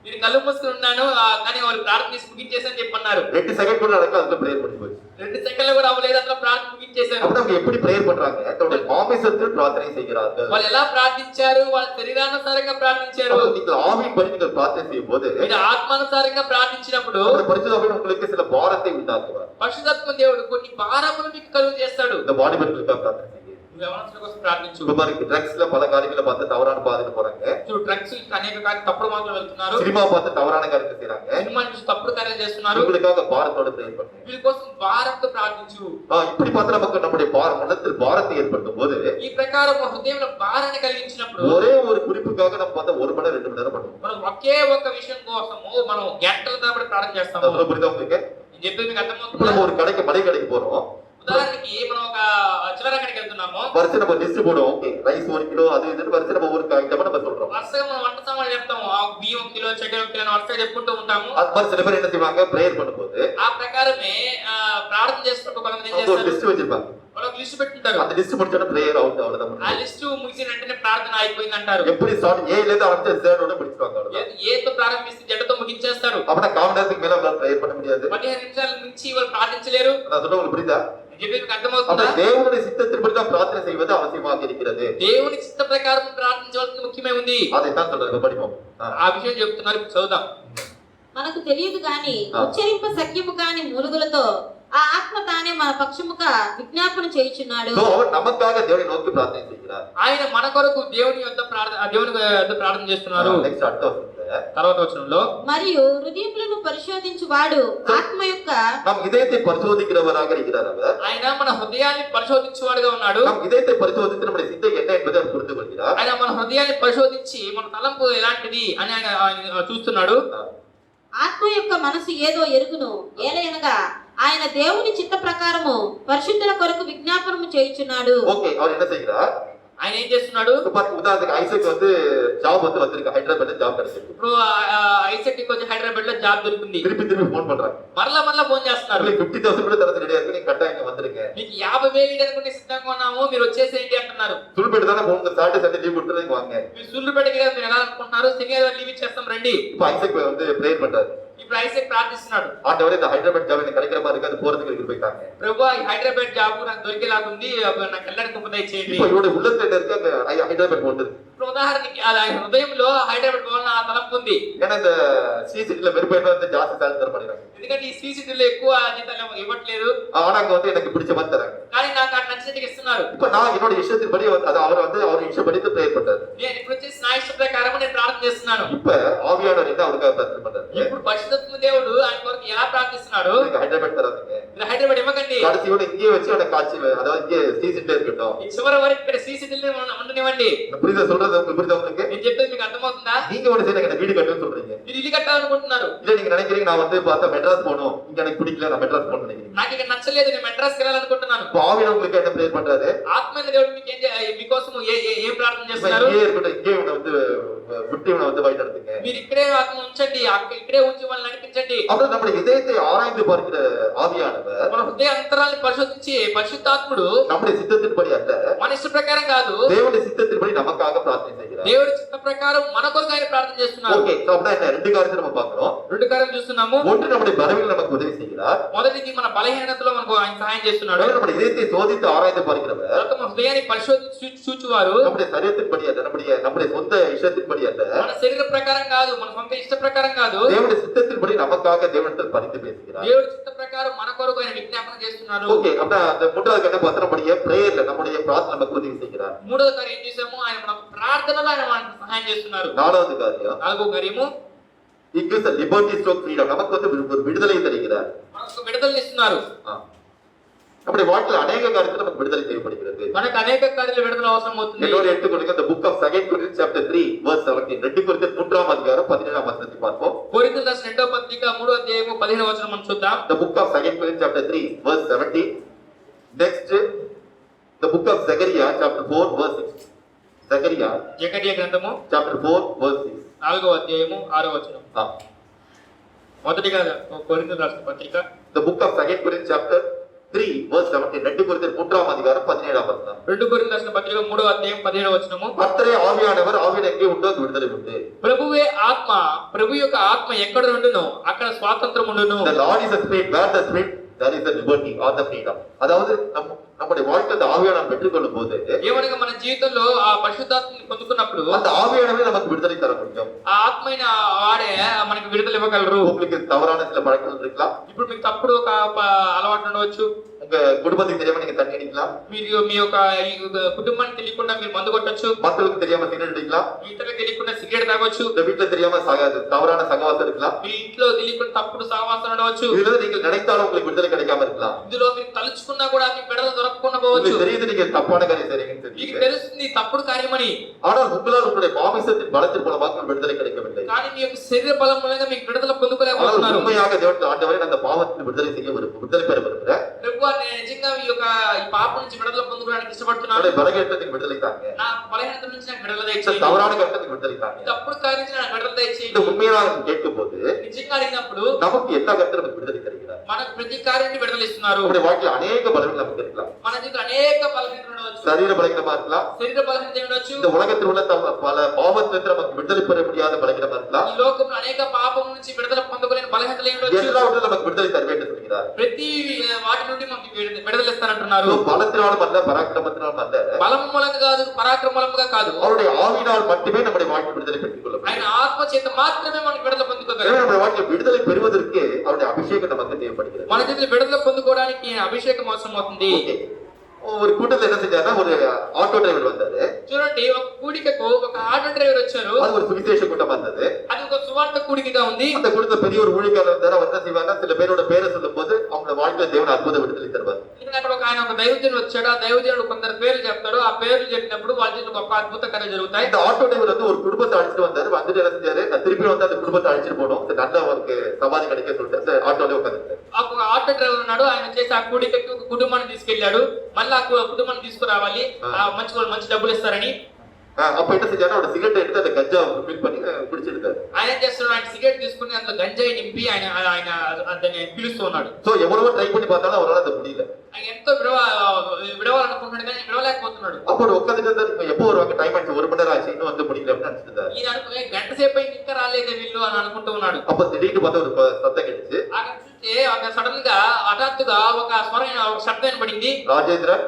మీరు కళ్ళు మూసుకుని ఉన్నాను కానీ వాళ్ళు ప్రార్థన చేసి ముగించేసని చెప్పన్నారు. 2 செகண்ட் கூட நடக்க அதுல ப்ரேயர் பண்ணி போச்சு. 2 సెకన్లు కూడా అవ్వలేదు అట్లా ప్రార్థన ముగించేశారు. அப்ப அவங்க எப்படி ப்ரேயர் பண்றாங்க? தன்னுடைய மாமிசத்தில் பிரார்த்தனை செய்கிறார்கள். వాళ్ళు ఎలా ప్రార్థించారు? వాళ్ళ శరీరానుసారంగా ప్రార్థించారు. அப்ப நீங்கள் ஆவியின் படி நீங்கள் பிரார்த்தனை செய்யும்போது మీరు ఆత్మానుసారంగా ప్రార్థించినప్పుడు அந்த பரிசுத்த ஆவியானவர் உங்களுக்கு சில பாரத்தை உண்டாக்குவார். పరిశుద్ధాత్మ దేవుడు కొన్ని భారములు మీకు కలుగు చేస్తాడు. இந்த பாடி பர்களுக்காக பிரார்த்தனை செய்யுங்க. నువ్వు యవనస్తుల కోసం ప్రార్థించు. இப்ப பாருங்க ட்ரக்ஸ்ல பல காரியங்களை பார்த்து தவறான பாதையில போறாங்க. చూడు డ్రగ్స్ అనేక కార్యాలు తప్పుడు మార్గంలో వెళ్తున్నారు. சினிமா பார்த்து தவறான காரியத்தை செய்றாங்க. సినిమా చూసి తప్పుడు కార్యాలు చేస్తున్నారు. உங்களுக்காக பாரத்தோட ப்ரேயர் பண்ணுங்க. వీళ్ళ కోసం భారంతో ప్రార్థించు. இப்படி பார்த்தா நமக்கு நம்முடைய மனத்தில் பாரத்தை ஏற்படுத்தும் போது ఈ ప్రకారం మా హృదయంలో భారాన్ని కలిగించినప్పుడు ஒரே ஒரு குறிப்புக்காக நம்ம பார்த்தா 1 மணி நேரம் 2 மணி நேரம் பண்ணுவோம். మనం ఒకే ఒక విషయం కోసము మనం గంటల తరబడి ప్రార్థన చేస్తాము. அது புரியுதா உங்களுக்கு? నేను చెప్పేది మీకు இப்ப అర్థమవుతుందా? நம்ம ஒரு கடைக்கு மளிகை கடைக்கு போறோம். ఉదాహరణకి మనం ఒక చిల్లర అంగడికి వెళ్తున్నాము. வரிசை நம்ம லிஸ்ட் போடுவோம். ஓகே ரைஸ் 1 கிலோ அது இதுன்னு வரிசை நம்ம ஒரு ஐட்டம் நம்ம சொல்றோம். వరుసగా మనం వంట సామాన్లు చెప్తాము. ఆ బియ్యం 1 కిలో, చక్కెర 1 కిలో అని వరుసగా చెప్పుకుంటూ ఉంటాము. அது மாதிரி சில பேர் என்ன செய்வாங்க ப்ரேயர் பண்ணும்போது ఆ ప్రకారమే ప్రార్థన చేసుకుంటూ కొంతమంది ఏం அவங்க ஒரு చేస్తారు? லிஸ்ட் வச்சிருப்பாங்க. వాళ్ళు ఒక లిస్ట్ పెట్టుకుంటారు. அந்த லிஸ்ட் முடிச்சோட ப்ரேயர் அவுட் ఆ அவ்வளவுதான். లిస్ట్ ముగిసిన వెంటనే ప్రార్థన అయిపోయింది అంటారు. எப்படி ஸ்டார்ட் ஏல இருந்து ஆரம்பிச்சு Z ஓட முடிச்சுவாங்க அவ்வளவுதான். ఏతో ప్రారంభిస్తే జడతో ముగించేస్తారు. அப்பனா கால் நேரத்துக்கு மேல அவங்களால ப்ரேயர் பண்ண முடியாது. 15 నిమిషాల నుంచి వాళ్ళు ప్రార్థించలేరు. நான் சொல்றது உங்களுக்கு புரியுதா? నేను చెప్పేది మీకు அப்ப అర్థమవుతుందా? தேவனுடைய சித்தத்தின்படி தான் பிரார்த்தனை செய்வது அவசியமாக இருக்கிறது. దేవుని చిత్త ప్రకారం ప్రార్థించవలసిన ముఖ్యమే ఉంది. அதைத்தான் சொல்றாரு படிப்போம். ఆ విషయం చెప్తున్నారు. ఇప్పుడు చదువుదాం. మనకు తెలియదు గాని ఉచ్చరింప సఖ్యము కాని మూలుగులతో ఆ ఆత్మ తానే మన పక్షముగా విజ్ఞాపన చేయుచున్నాడు. So, அவர் நமக்காக தேவனை நோக்கி பிரார்த்தனை செய்கிறார். ఆయన మన కొరకు దేవుని యొద్ద ప్రార్థన చేస్తున్నారు. నెక్స్ట్ அடுத்த வசனத்துல తర్వాత వచనంలో మరియు హృదయములను పరిశోధించు వాడు ఆత్మ యొక్క நம் இதயத்தை பரிசோதிக்கிறவராக இருக்கிறார் அவர். ఆయన మన హృదయాన్ని పరిశోధించేవాడుగా ఉన్నాడు. நம் இதயத்தை பரிசோதித்து நம்முடைய சிந்தை என்ன என்பதை அவர் புரிந்து கொள்கிறார். ఆయన మన హృదయాన్ని పరిశోధించి మన తలంపు ఎలాంటిది అని ఆయన చూస్తున్నాడు. ఆత్మ యొక్క మనసు ఏదో ఎరుగును ఏలయనగా ఆయన దేవుని చిత్త ప్రకారము పరిశుద్ధుల కొరకు విజ్ఞాపనము చేయుచున్నాడు. ஓகே அவர் என்ன செய்கிறார்? ఆయన ఏం చేస్తున్నాడు? உதாரணத்துக்கு ஐசக் வந்து ஜாப் வந்து வந்திருக்கு, ஹைதராபாத்ல ஜாப் கிடைச்சிருக்கு. ఇప్పుడు ఐసెట్ కొంచెం హైదరాబాద్ లో జాబ్ దొరికింది. திருப்பி ஃபோன் பண்றாங்க. మరలా ఫోన్ చేస్తున్నారు. உங்களுக்கு 50,000 கூட தரது ரெடியா இருக்கு, நீங்க கட்டாயம் இங்க வந்துருங்க. మీకు 50,000 అనుకుంటే సిద్ధంగా ఉన్నాము, మీరు వచ్చేసేయండి అంటున్నారు. சுல்பேட்டு தானே போங்க, சாட்டர்டே சண்டே லீவ் கொடுத்துட்டு இங்க வாங்க. మీరు సుల్లుపేటకి మీరు ఎలా అనుకుంటున్నారు? శనివారం లీవ్ ఇచ్చేస్తాం రండి. இப்ப ஐசக் வந்து பிரேயர் பண்றாரு. ఇప్పుడు ఐసెట్ ప్రార్థిస్తున్నాడు. ஆண்டவரே இந்த ஹைதராபாத் ஜாப் எனக்கு கிடைக்கிற மாதிரி இருக்கு, அது போறதுக்கு இருக்கு போயிட்டாங்க. ప్రభువా ఈ హైదరాబాద్ జాబ్ నాకు దొరికేలాగుంది, నాకు వెళ్ళడానికి ఉపదయ చేయండి. இப்ப இவருடைய உள்ளத்துல இருக்க அந்த ஹைதராபாத் போகுது. ఇప్పుడు ఉదాహరణకి ఆయన హృదయంలో హైదరాబాద్ పోవాలని ఆ తలంపు ఉంది. ஏன்னா இந்த சிசிடில வெறுப்பேட்டா வந்து ஜாஸ்தி சேலரி தர மாட்டேங்கிறாங்க. ఎందుకంటే ఈ సిసిటీలో ఎక్కువ జీతాలు ఇవ్వట్లేదు. ஆனா அங்க வந்து எனக்கு பிடிச்ச மாதிரி தராங்க. కానీ నాకు అక్కడ నచ్చినట్టుగా ఇస్తున్నారు. இப்ப நான் என்னோட இஷ்டத்தின்படி அது அவர் இஷ்டப்படி பிரேயர் பண்றாரு. నేను ఇప్పుడు వచ్చేసి నా ఇష్ట ప్రకారం నేను ప్రార్థన చేస్తున్నాను. இப்ப ஆவியானவர் என்ன அவருக்காக பிரார்த்தனை பண்றாரு? ఇప్పుడు పరిశుద్ధాత్మ దేవుడు ఆయన కొరకు ఎలా ప్రార్థిస్తున్నాడు? எனக்கு ஹைதராபாத் தராதீங்க, మీరు హైదరాబాద్ ఇవ్వకండి, கடைசியோட இங்கே வச்சு அவனை காட்சி, அதாவது இங்கே சிசிடில இருக்கட்டும். ఈ చివరి వరకు ఇక్కడ సిసిటీలో ఉండనివ్వండి. புரியுதா சொல்றது? உங்களுக்கு புரியுதா? உங்களுக்கு నేను చెప్పేది మీకు అర్థమవుతుందా? நீங்க ஒண்ணு செய்ய எனக்கு வீடு கட்டணும்னு சொல்றீங்க. మీరు ఇల్లు కట్టాలనుకుంటున్నారు. இல்ல நீங்க நினைக்கிறீங்க நான் வந்து பார்த்தா மெட்ராஸ் போகணும், இங்க எனக்கு பிடிக்கல, நான் மெட்ராஸ் போகணும்னு நினைக்கிறீங்க. నాకు ఇక్కడ నచ్చలేదు, నేను మెడ్రాస్కి వెళ్ళాలనుకుంటున్నాను. இப்ப ஆவியானவர் உங்களுக்கு என்ன பிரேயர் பண்றாரு? ఆత్మైన దేవుడు మీకు మీకోసం ఏం ప్రార్థన இப்ப చేస్తున్నారు? இங்கே இருக்கட்டும், இங்கே இவனை வந்து விட்டு இவனை வந்து வழி நடத்துங்க. మీరు ఇక్కడే ఆత్మ ఉంచండి, ఇక్కడే ఉంచి వాళ్ళని నడిపించండి. அப்புறம் நம்முடைய இதயத்தை ஆராய்ந்து பார்க்கிற ஆவியானவர் మన హృదయ అంతరాలను పరిశోధించి పరిశుద్ధాత్ముడు நம்முடைய சித்தத்தின்படி அல்ல, మన ఇష్ట ప్రకారం కాదు, தேவனுடைய சித்தத்தின்படி நமக்காக பிரார்த்தனை செய்கிறார். దేవుడి చిత్త ప్రకారం మన కొరకు ఆయన ప్రార్థన చేస్తున్నారు. ஓகே, அப்படின்னா என்ன? ரெண்டு காரியத்தை நம்ம பார்க்கிறோம். రెండు కార్యాలు చూస్తున్నాము. ஒன்று நம்முடைய பலவீனங்கள் நமக்கு உதவி செய்கிறார். మొదటిది మన బలహీనతలో మనకు ఆయన సహాయం చేస్తున్నాడు. ரெண்டாவது, நம்முடைய இதயத்தை சோதித்து ஆராய்ந்து பார்க்கிறவர். తర్వాత మన హృదయాన్ని పరిశోధించి చూచువారు. நம்முடைய சரீரத்தின்படி அல்ல, நம்முடைய சொந்த இஷ்டத்தின்படி அல்ல, మన శరీర ప్రకారం కాదు, మన సొంత ఇష్ట ప్రకారం కాదు, தேவனுடைய சித்தத்தின்படி நமக்காக தேவனிடத்தில் பரிந்து பேசுகிறார். దేవుడి చిత్త ప్రకారం మన కొరకు ఆయన విజ్ఞాపన చేస్తున్నారు. ஓகே, அப்படின்னா அந்த மூன்றாவது கட்ட பார்த்தா நம்முடைய பிரேயர்ல நம்முடைய பிரார்த்தனை நமக்கு உதவி செய்கிறார். మూడవ కార్యం ఏం చేసాము? ఆయన మన ప్రార్థనలో ఆయన మనకు సహాయం చేస్తున్నారు. நாலாவது காரியம், నాలుగో కార్యము He gives a liberty stroke freedom. நமக்கு வந்து ஒரு விடுதலை தருகிறார். మనకు విడుదల ఇస్తున్నారు. நம்முடைய வாழ்க்கையில் அநேக காரியத்தில் நமக்கு விடுதலை தேவைப்படுகிறது. మనకు అనేక కార్యాల విడుదల అవసరం అవుతుంది. என்னோட எடுத்துக்கொள்ளுங்க the book of 2 Corinthians chapter 3 verse 17. 2 கொரிந்தியர் 3ஆம் அதிகாரம் 17ஆம் வசனத்தை பார்ப்போம். కొరింథీయులకు రాసిన రెండవ పత్రిక 3వ అధ్యాయము 15వ వచనం మనం చూద్దాం. The book of 2 Corinthians chapter 3 verse 17. Next the book of Zechariah chapter 4 verse 6. జకర్యా గ్రంథము chapter 4 verse 6. 4వ అధ్యాయము 6వ వచనం. మొదటిగా కొరింథీయులకు రాసిన పత్రిక The book of 2 Corinthians chapter 3 verse 17. 2 கொரிந்தியர் 3ஆம் அதிகாரம் 17ஆம் வசனம். 2 కొరింథీయులకు రాసిన పత్రిక 3వ అధ్యాయం 17వ వచనము. கர்த்தரே ஆவியானவர், ஆவியின் எங்கே உண்டோ அங்கு விடுதலை உண்டு. ప్రభువే ఆత్మ, ప్రభు యొక్క ఆత్మ ఎక్కడ ఉండునో అక్కడ స్వాతంత్రం ఉండును. The Lord is a spirit, where the spirit there is a liberty or the freedom. அதாவது நம்முடைய வாழ்க்கையில் ஆவியானவர் பெற்றுக்கொள்ளும் போது ఏమనగా మన జీవితంలో ఆ పరిశుద్ధాత్మని పొందుకున్నప్పుడు அந்த ஆவியானவரே நமக்கு விடுதலை தர முடியும். ఆ ఆత్మైన వాడే మనకి విడుదల ఇవ్వగలరు. உங்களுக்கு தவறான சில பழக்கங்கள் இருக்கலாம். ఇప్పుడు మీకు తప్పుడు ఒక అలవాటు ఉండవచ్చు. உங்க குடும்பத்துக்கு தெரியாம நீங்க தண்ணி அடிக்கலாம். మీరు మీ యొక్క కుటుంబానికి తెలియకుండా మీరు మందు కొట్టొచ్చు. மக்களுக்கு தெரியாம சிகரெட் அடிக்கலாம். ఇతరులకు తెలియకుండా సిగరెట్ తాగొచ్చు. இந்த வீட்டுல தெரியாம தவறான சகவாசம் இருக்கலாம். మీ ఇంట్లో తెలియకుండా తప్పుడు సహవాసం ఉండవచ్చు. இதுல நீங்கள் நினைத்தாலும் உங்களுக்கு விடுதலை கிடைக்காம இருக்கலாம். ఇందులో మీరు తలుచుకున్నా కూడా మీకు విడుదల దొరకకుండా పోవచ్చు. உங்களுக்கு தெரியுது நீங்க தப்பான காரியம் செய்றீங்கன்னு మీకు தெரியுது. తెలుస్తుంది తప్పుడు కార్యమని. ஆனால் உங்களால் உங்களுடைய மாமிசத்தின் பலத்தின் மூலமாக விடுதலை கிடைக்கவில்லை. కానీ మీ యొక్క శరీర బలం మూలంగా మీకు విడుదల ஆனால் పొందుకోలేకపోతున్నారు. உண்மையாக தேவன் ஆண்டவரே அந்த பாவத்தின் விடுதலை செய்ய விடுதலை பெற விரும்புகிறேன். ప్రభువా నేను నిజంగా ఈ యొక్క ఈ పాపం నుంచి విడుదల పొందుకోవడానికి ఇష్టపడుతున్నాను. என்னுடைய பலகீனத்துக்கு விடுதலை தாங்க. నా బలహీనత నుంచి నాకు విడుదల இந்த దయచేయండి. தவறான கருத்துக்கு விடுதலை தாங்க. తప్పుడు కార్యం నుంచి నాకు విడుదల இந்த దయచేయండి. உண்மையாக கேட்கும்போது నిజంగా అడిగినప్పుడు நமக்கு எல்லா கருத்தும் நமக்கு விடுதலை தருகிறார். మనకు ప్రతి కార్యం నుండి విడుదల ఇస్తున్నారు. நம்முடைய வாழ்க்கையில் அநேக பலவீனம் நமக்கு இருக்கலாம். మన జీవితంలో అనేక బలహీనతలు ఉండవచ్చు. சரீர பலகீனமா இருக்கலாம். శరీర బలహీనత ఉండవచ్చు. இந்த உலகத்தில் உள்ள பல பாவத்திலிருந்து நமக்கு விடுதலை பெற முடியாத பலகீனமா இருக்கலாம். ఈ లోకంలో అనేక పాపం నుంచి విడుదల పొందుకోలేని బలహీనతలు ఉండవచ్చు. எல்லாவற்றிலும் நமக்கு விடுதலை தர வேண்டும் சொல்கிறார். ప్రతి వాటి నుండి మనకి విడుదల ఇస్తానంటున్నారు. பலத்தினாலும் அல்ல, பராக்கிரமத்தினாலும் அல்ல, బలము మూలంగా కాదు, పరాక్రమముగా కాదు, அவருடைய ஆவியினால் மட்டுமே நம்முடைய வாழ்க்கை விடுதலை பெற்றுக் கொள்ள முடியும். ఆయన ఆత్మ చేత మాత్రమే మనకు విడుదల పొందుకోగలరు. நம்முடைய வாழ்க்கை விடுதலை பெறுவதற்கு அவருடைய அபிஷேகம் நமக்கு தேவைப்படுகிறது. మన జీవితంలో విడుదల పొందుకోవడానికి అభిషేకం అవసరం అవుతుంది. ஒரு கூட்டத்துல என்ன செஞ்சாருன்னா, ஒரு ஆட்டோ டிரைவர் வந்தாரு. చూడండి, ఒక కూడికకు ఒక ఆటో డ్రైవర్ వచ్చారు. அது ஒரு சுவிசேஷ கூட்டமா இருந்தது. అది ఒక సువార్త కూడికగా ఉంది. அந்த கூட்டத்துல பெரிய ஒரு ஊழியக்காரர் வந்தாரு. அவர் என்ன செய்வாருன்னா, சில பேரோட பேரை சொல்லும் போது அவங்க வாழ்க்கையில தேவன் அற்புத விடுதலை தருவார். ఇక్కడ అక్కడ ఒక ఆయన ఒక దైవజనుడు వచ్చాడు. ఆ దైవజనుడు కొందరు పేర్లు చెప్తాడు. ఆ పేర్లు చెప్పినప్పుడు వాళ్ళ జీవితంలో గొప్ప అద్భుత కార్యాలు జరుగుతాయి. இந்த ஆட்டோ டிரைவர் வந்து ஒரு குடும்பத்தை அழைச்சிட்டு வந்தாரு. வந்துட்டு என்ன செஞ்சாரு, திருப்பி வந்து அந்த குடும்பத்தை அழைச்சிட்டு போனோம், நல்ல அவருக்கு சமாதி கிடைக்க சொல்லிட்டு அந்த ஆட்டோல உட்காந்துட்டாரு. ఒక ఆటో డ్రైవర్ ఉన్నాడు. ఆయన చేసి ఆ కూడికకి ఒక కుటుంబాన్ని తీసుకెళ్లాడు. మళ్ళీ ఆ కుటుంబాన్ని తీసుకురావాలి, మంచి డబ్బులు ఇస్తారని. அப்ப என்ன செஞ்சாரு, அவரோட சிகரெட் எடுத்து அந்த கஞ்சா ஃபில் பண்ணி குடிச்சிருக்காரு. ఆయన ఏం చేస్తున్నాడు, ఆయన సిగరెట్ తీసుకుని అందులో గంజాయి నింపి ఆయన దాన్ని పిలుస్తూ ఉన్నాడు. சோ எவ்வளவோ ட்ரை பண்ணி பார்த்தாலும் அவரால அது முடியல. ఆయన ఎంతో విడవాలనుకుంటున్నాడు కానీ విడవలేకపోతున్నాడు. அப்போ உட்காந்துட்டு இருந்தாரு. எப்போ வருவாங்க, டைம் ஆச்சு, 1 மணி நேரம் ஆச்சு, இன்னும் வந்து முடியல அப்படின்னு நினைச்சிருந்தாரு. ఈయన అనుకునే గంట సేపు అయింది ఇంకా రాలేదే వీళ్ళు అని అనుకుంటూ ఉన్నాడు. அப்ப திடீர்னு பார்த்தா ஒரு சத்தம் கேட்டுச்சு. అక్కడ చూస్తే ఒక సడన్ గా హఠాత్తుగా ఒక స్వరం, ఒక శబ్దం వినపడింది. ராஜேந்திரன்,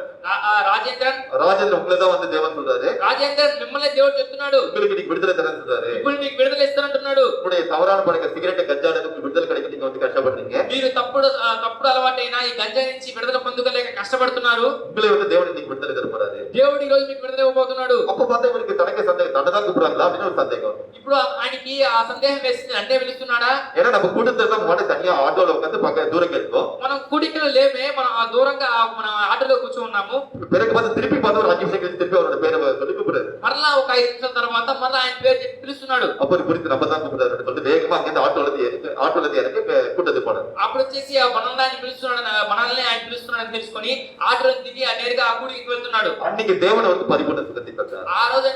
రాజేంద్రన్, ராஜேந்திரன் உங்களை தான் வந்து தேவன் சொல்றாரு. రాజేంద్రన్ మిమ్మల్ని దేవుడు చెప్తున్నాడు. உங்களுக்கு நீங்க விடுதலை தரேன்னு சொல்றாரு. ఇప్పుడు మీకు విడుదల ఇస్తానంటున్నాడు. உங்களுடைய தவறான பழக்க சிகரெட் கஞ்சால இருந்து விடுதலை கிடைக்க நீங்க வந்து கஷ்டப்படுறீங்க. మీరు తప్పుడు అలవాటైన ఈ గంజాయి నుంచి విడుదల పొందుకోలేక కష్టపడుతున్నారు. உங்களை வந்து தேவன் இன்னைக்கு விடுதலை தர போறாரு. దేవుడు ఈ రోజు మీకు విడుదల ఇవ్వబోతున్నాడు. அப்ப பார்த்தா இவருக்கு தனக்கு சந்தேகம், தன்னை தான் கூப்பிடுறாங்களா அப்படின்னு ஒரு சந்தேகம். ఇప్పుడు ఆయనకి ఆ సందేహం వేసింది, అంటే పిలుస్తున్నాడా? ஏன்னா நம்ம கூட்டத்துல நம்ம தனியா ஆட்டோல உட்காந்து பக்க தூரம் இருக்கோம். మనం కూడికలో లేమే, మనం ఆ దూరంగా మన ఆటోలో కూర్చొని ఉన్నాము. பிறகு பார்த்து திருப்பி பார்த்து ஒரு 5 நிமிஷம் கழிச்சு திருப்பி அவரோட பேரை சொல்லி கூப்பிடுறாரு. మరలా ఒక 5 నిమిషాల తర్వాత మరలా ఆయన పేరు చెప్పి పిలుస్తున్నాడు. அப்ப குறித்து நம்ம தான் கூப்பிடுறாரு சொல்லிட்டு வேகமா அங்க ஆட்டோல இறங்கி கூட்டத்துக்கு போனாரு. అప్పుడు వచ్చేసి ఆ మనల్ని పిలుస్తున్నాడు అని తెలుసుకొని ఆటోలో దిగి నేరుగా ఆ కూడికి వెళ్తున్నాడు. அன்னைக்கு தேவன் வந்து பரிபூர்ண சுகத்தை தந்தார். ఆ రోజు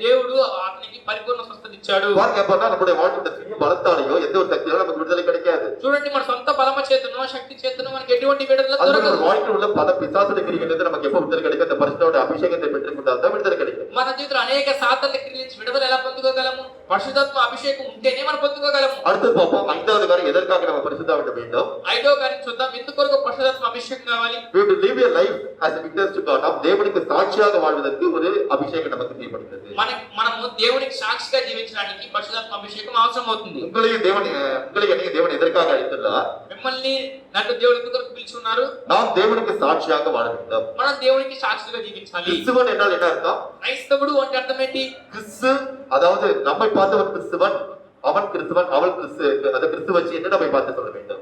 దేవుడు అతనికి పరిపూర్ణ స్వస్థత ఇచ్చాడు. பாருங்க, அப்ப நம்முடைய வாழ்க்கையோட சுய பலத்தாலேயோ எந்த ஒரு சக்தியாலும் நமக்கு விடுதலை கிடைக்காது. చూడండి, మన సొంత బలమ చేతనో శక్తి చేతనో మనకి ఎటువంటి విడుదల దొరకదు. வாழ்க்கையில் உள்ள பல பிசாசுடைய கிரிகளிலிருந்து நமக்கு எப்ப விடுதலை கிடைக்கும், அந்த பரிசுத்தோட அபிஷேகத்தை பெற்றுக்கொண்டால் தான் விடுதலை கிடைக்கும். మన జీవితంలో అనేక సాతాన్ల క్రియల నుంచి విడుదల ఎలా పొందుకోగలము? పరిశుద్ధాత్మ అభిషేకం ఉంటేనే మనం పొందుకోగలము. அடுத்து பார்ப்போம், 5வது காரியம் எதற்காக நம்ம பரிசுத்தப்பட வேண்டும். 5వ కార్యం చూద్దాం. ఎందుకొరకు పరిశుద్ధాత్మ అభిషేకం కావాలి? we have to live a life as a witness to God. நாம் தேவனுக்கு சாட்சியாக வாழ்வதற்கு ஒரு அபிஷேகம் நமக்கு தேவைப்படுகிறது. మనము దేవునికి సాక్షిగా జీవించడానికి పరిశుద్ధాత్మ అభిషేకం అవసరం అవుతుంది. உங்களை என்னைக்கு தேவன் எதற்காக அழைத்துள்ளார்? మిమ్మల్ని నన్ను దేవుడు ఎందుకొరకు పిలుచున్నారు? நாம் தேவனுக்கு சாட்சியாக வாழ வேண்டும். మనం దేవునికి సాక్షిగా జీవించాలి. கிறிஸ்துவன் என்றால் என்ன அர்த்தம்? క్రైస్తవుడు అంటే అర్థం ఏంటి? கிறிஸ்து, அதாவது நம்மை பார்த்தவர் கிறிஸ்துவன், அவன் கிறிஸ்துவன் அவள் கிறிஸ்துவச்சி என்று நம்மை பார்த்து சொல்ல வேண்டும்.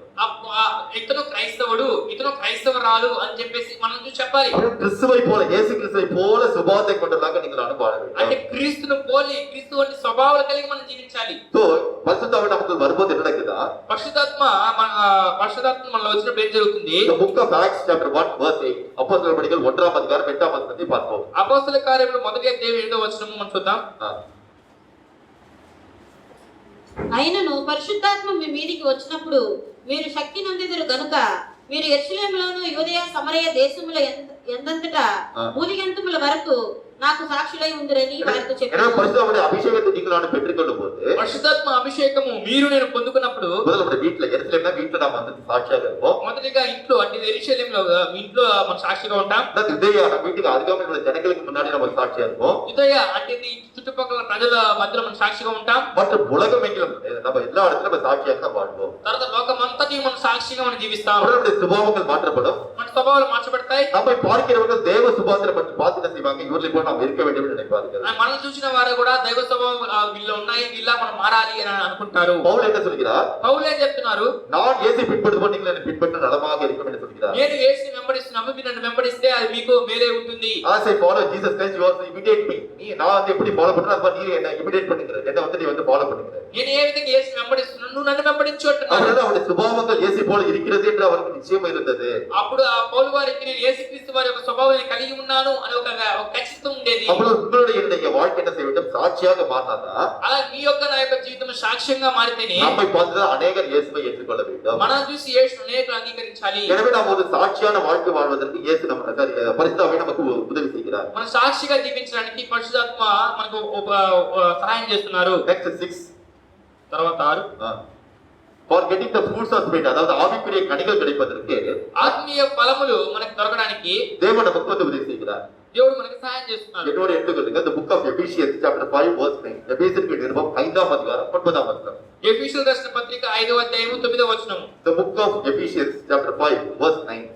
ఇతను క్రైస్తవుడు ఇతను క్రైస్తవరాలు అని చెప్పేసి మనం చూసి చెప్పాలి. கிறிஸ்துவை போல இயேசு கிறிஸ்துவை போல சுபாவத்தை கொண்டவர்களாக நீங்கள் அனுபவ வேண்டும். అంటే క్రీస్తును పోలి క్రీస్తు వంటి స్వభావాలు కలిగి మనం జీవించాలి. సో పరిశుద్ధాత్మ நமக்கு வரும்போது என்ன நடக்குதா? పరిశుద్ధాత్మ మనలో వచ్చినప్పుడు ఏం జరుగుతుంది? The book of Acts chapter 1 verse 8 அப்போஸ்தலர் நடவடிக்கைகள் 1ஆம் அதிகாரம் 8ஆம் வசனத்தை பார்ப்போம். అపోస్తల కార్యములు మొదటి అధ్యాయం 8వ వచనము మనం చూద్దాం. అయినను పరిశుద్ధాత్మ మీ మీదికి వచ్చినప్పుడు మీరు శక్తి నొందెదరు గనుక మీరు యెరూషలేములోను యూదయ సమరయ దేశముల ఎందంతటా భూదిగంతముల వరకు నాకు సాక్షులై ఉందిరని వారితో చెప్పారు. పరిశుద్ధాత్మ అభిషేకத்தை நீங்கள் பெற்றுக்கொள்ளும் போது పరిశుద్ధాత్మ అభిషేకము మీరు నేను పొందుకున్నప్పుడు முதல்ல நம்ம வீட்ல எருசலேம்னா வீட்ல நாம வந்து சாட்சியாக இருப்போம். మొదటిగా ఇంట్లో అంటే యెరూషలేములో ఇంట్లో మనం సాక్షిగా ఉంటాం. யுதயா நம்ம வீட்டுக்கு அருகாமையில் உள்ள ஜனங்களுக்கு முன்னாடி நம்ம சாட்சியா இருப்போம். யுதయ అంటే చుట్టుపక్కల ప్రజల మధ్యలో మనం సాక్షిగా ఉంటాం. மற்றும் உலகமெங்கிலும் நம்ம எல்லா இடத்துலயும் நம்ம சாட்சியாக தான் வாழ்வோம். తర్వాత లోకమంతటి మనం సాక్షిగా మనం జీవిస్తాం. நம்மளுடைய சுபாவங்கள் மாற்றப்படும். మన స్వభావాలు మార్చబడతాయి. நம்மை பார்க்கிறவர்கள் தேவ சுபாவத்தை பற்றி பார்த்து என்ன செய்வாங்க? இவர்களை போல நாம் இருக்க வேண்டும் என்று நினைப்பார்கள். మనం చూసిన వారు కూడా దైవ స్వభావం వీళ్ళ ఉన్నాయి వీళ్ళ మనం మారాలి అని అనుకుంటారు. పౌలు என்ன சொல்கிறார்? పౌలు ఏం చెప్తున్నారు? நான் இயேசு பின்பற்றுவோம் நீங்கள் என்னை பின்பற்ற நலமாக இருக்கும் என்று சொல்கிறார். నేను యేసుని వెంబడిస్తున్నాను మీరు నన్ను వెంబడిస్తే అది మీకు మేలే ఉంటుంది. As I follow Jesus Christ you also imitate me. நான் வந்து எப்படி ஃபாலோ பண்றேன் அப்ப நீ என்ன இமிடேட் பண்ணுங்க. என்ன வந்து நீ வந்து ஃபாலோ பண்ணுங்க. నేను ఏ విధంగా యేసుని వెంబడిస్తున్నాను నువ్వు నన్ను వెంబడించు అంటున్నాడు. அவருடைய அவருடைய சுபாவங்கள் இயேசு போல இருக்கிறது என்று அவருக்கு நிச்சயம் இருந்தது. అప్పుడు ఆ పౌలు వారికి నేను యేసుక్రీస్తు వారి యొక్క స్వభావాన్ని కలిగి ఉన్నాను అని ఒక ఖచ్చితం ఉండేది. అప్పుడు உங்களுடைய என்னுடைய வாழ்க்கை என்ன செய்ய வேண்டும்? சாட்சியாக மாறினாதா అలా మీ యొక్క నా యొక్క జీవితం సాక్ష్యంగా మారితేనే நம்மை பார்த்து அநேகர் இயேசுவை ஏற்றுக்கொள்ள வேண்டும். మనం చూసి యేసుని అనేకులు అంగీకరించాలి. எனவே நாம் ஒரு சாட்சியான வாழ்க்கை வாழ்வதற்கு இயேசு நமக்கு பரிசுத்தாவியை நமக்கு உதவி செய்கிறார். మన సాక్షిగా జీవించడానికి పరిశుద్ధాత్మ మనకు సహాయం చేస్తున్నారు. నెక్స్ట్ 6 తర్వాత 6 for getting the fruits of spirit அதாவது ஆவிக்குரிய கனிகள் கிடைப்பதற்கு ఆత్మీయ ఫలములు మనకు దొరకడానికి தேவன் நமக்கு உதவி செய்கிறார். దేవుడు మనకు సహాయం చేస్తున్నారు. என்னோட எடுத்துக்கொள்ளுங்க the book of Ephesians chapter 5 verse 9 எபேசியருக்கு நிருபம் 5ஆம் அதிகாரம் 9ஆம் வசனம். ఎఫెసీయులకు రాసిన పత్రిక 5వ అధ్యాయం 9వ వచనం. the book of Ephesians chapter 5 verse 9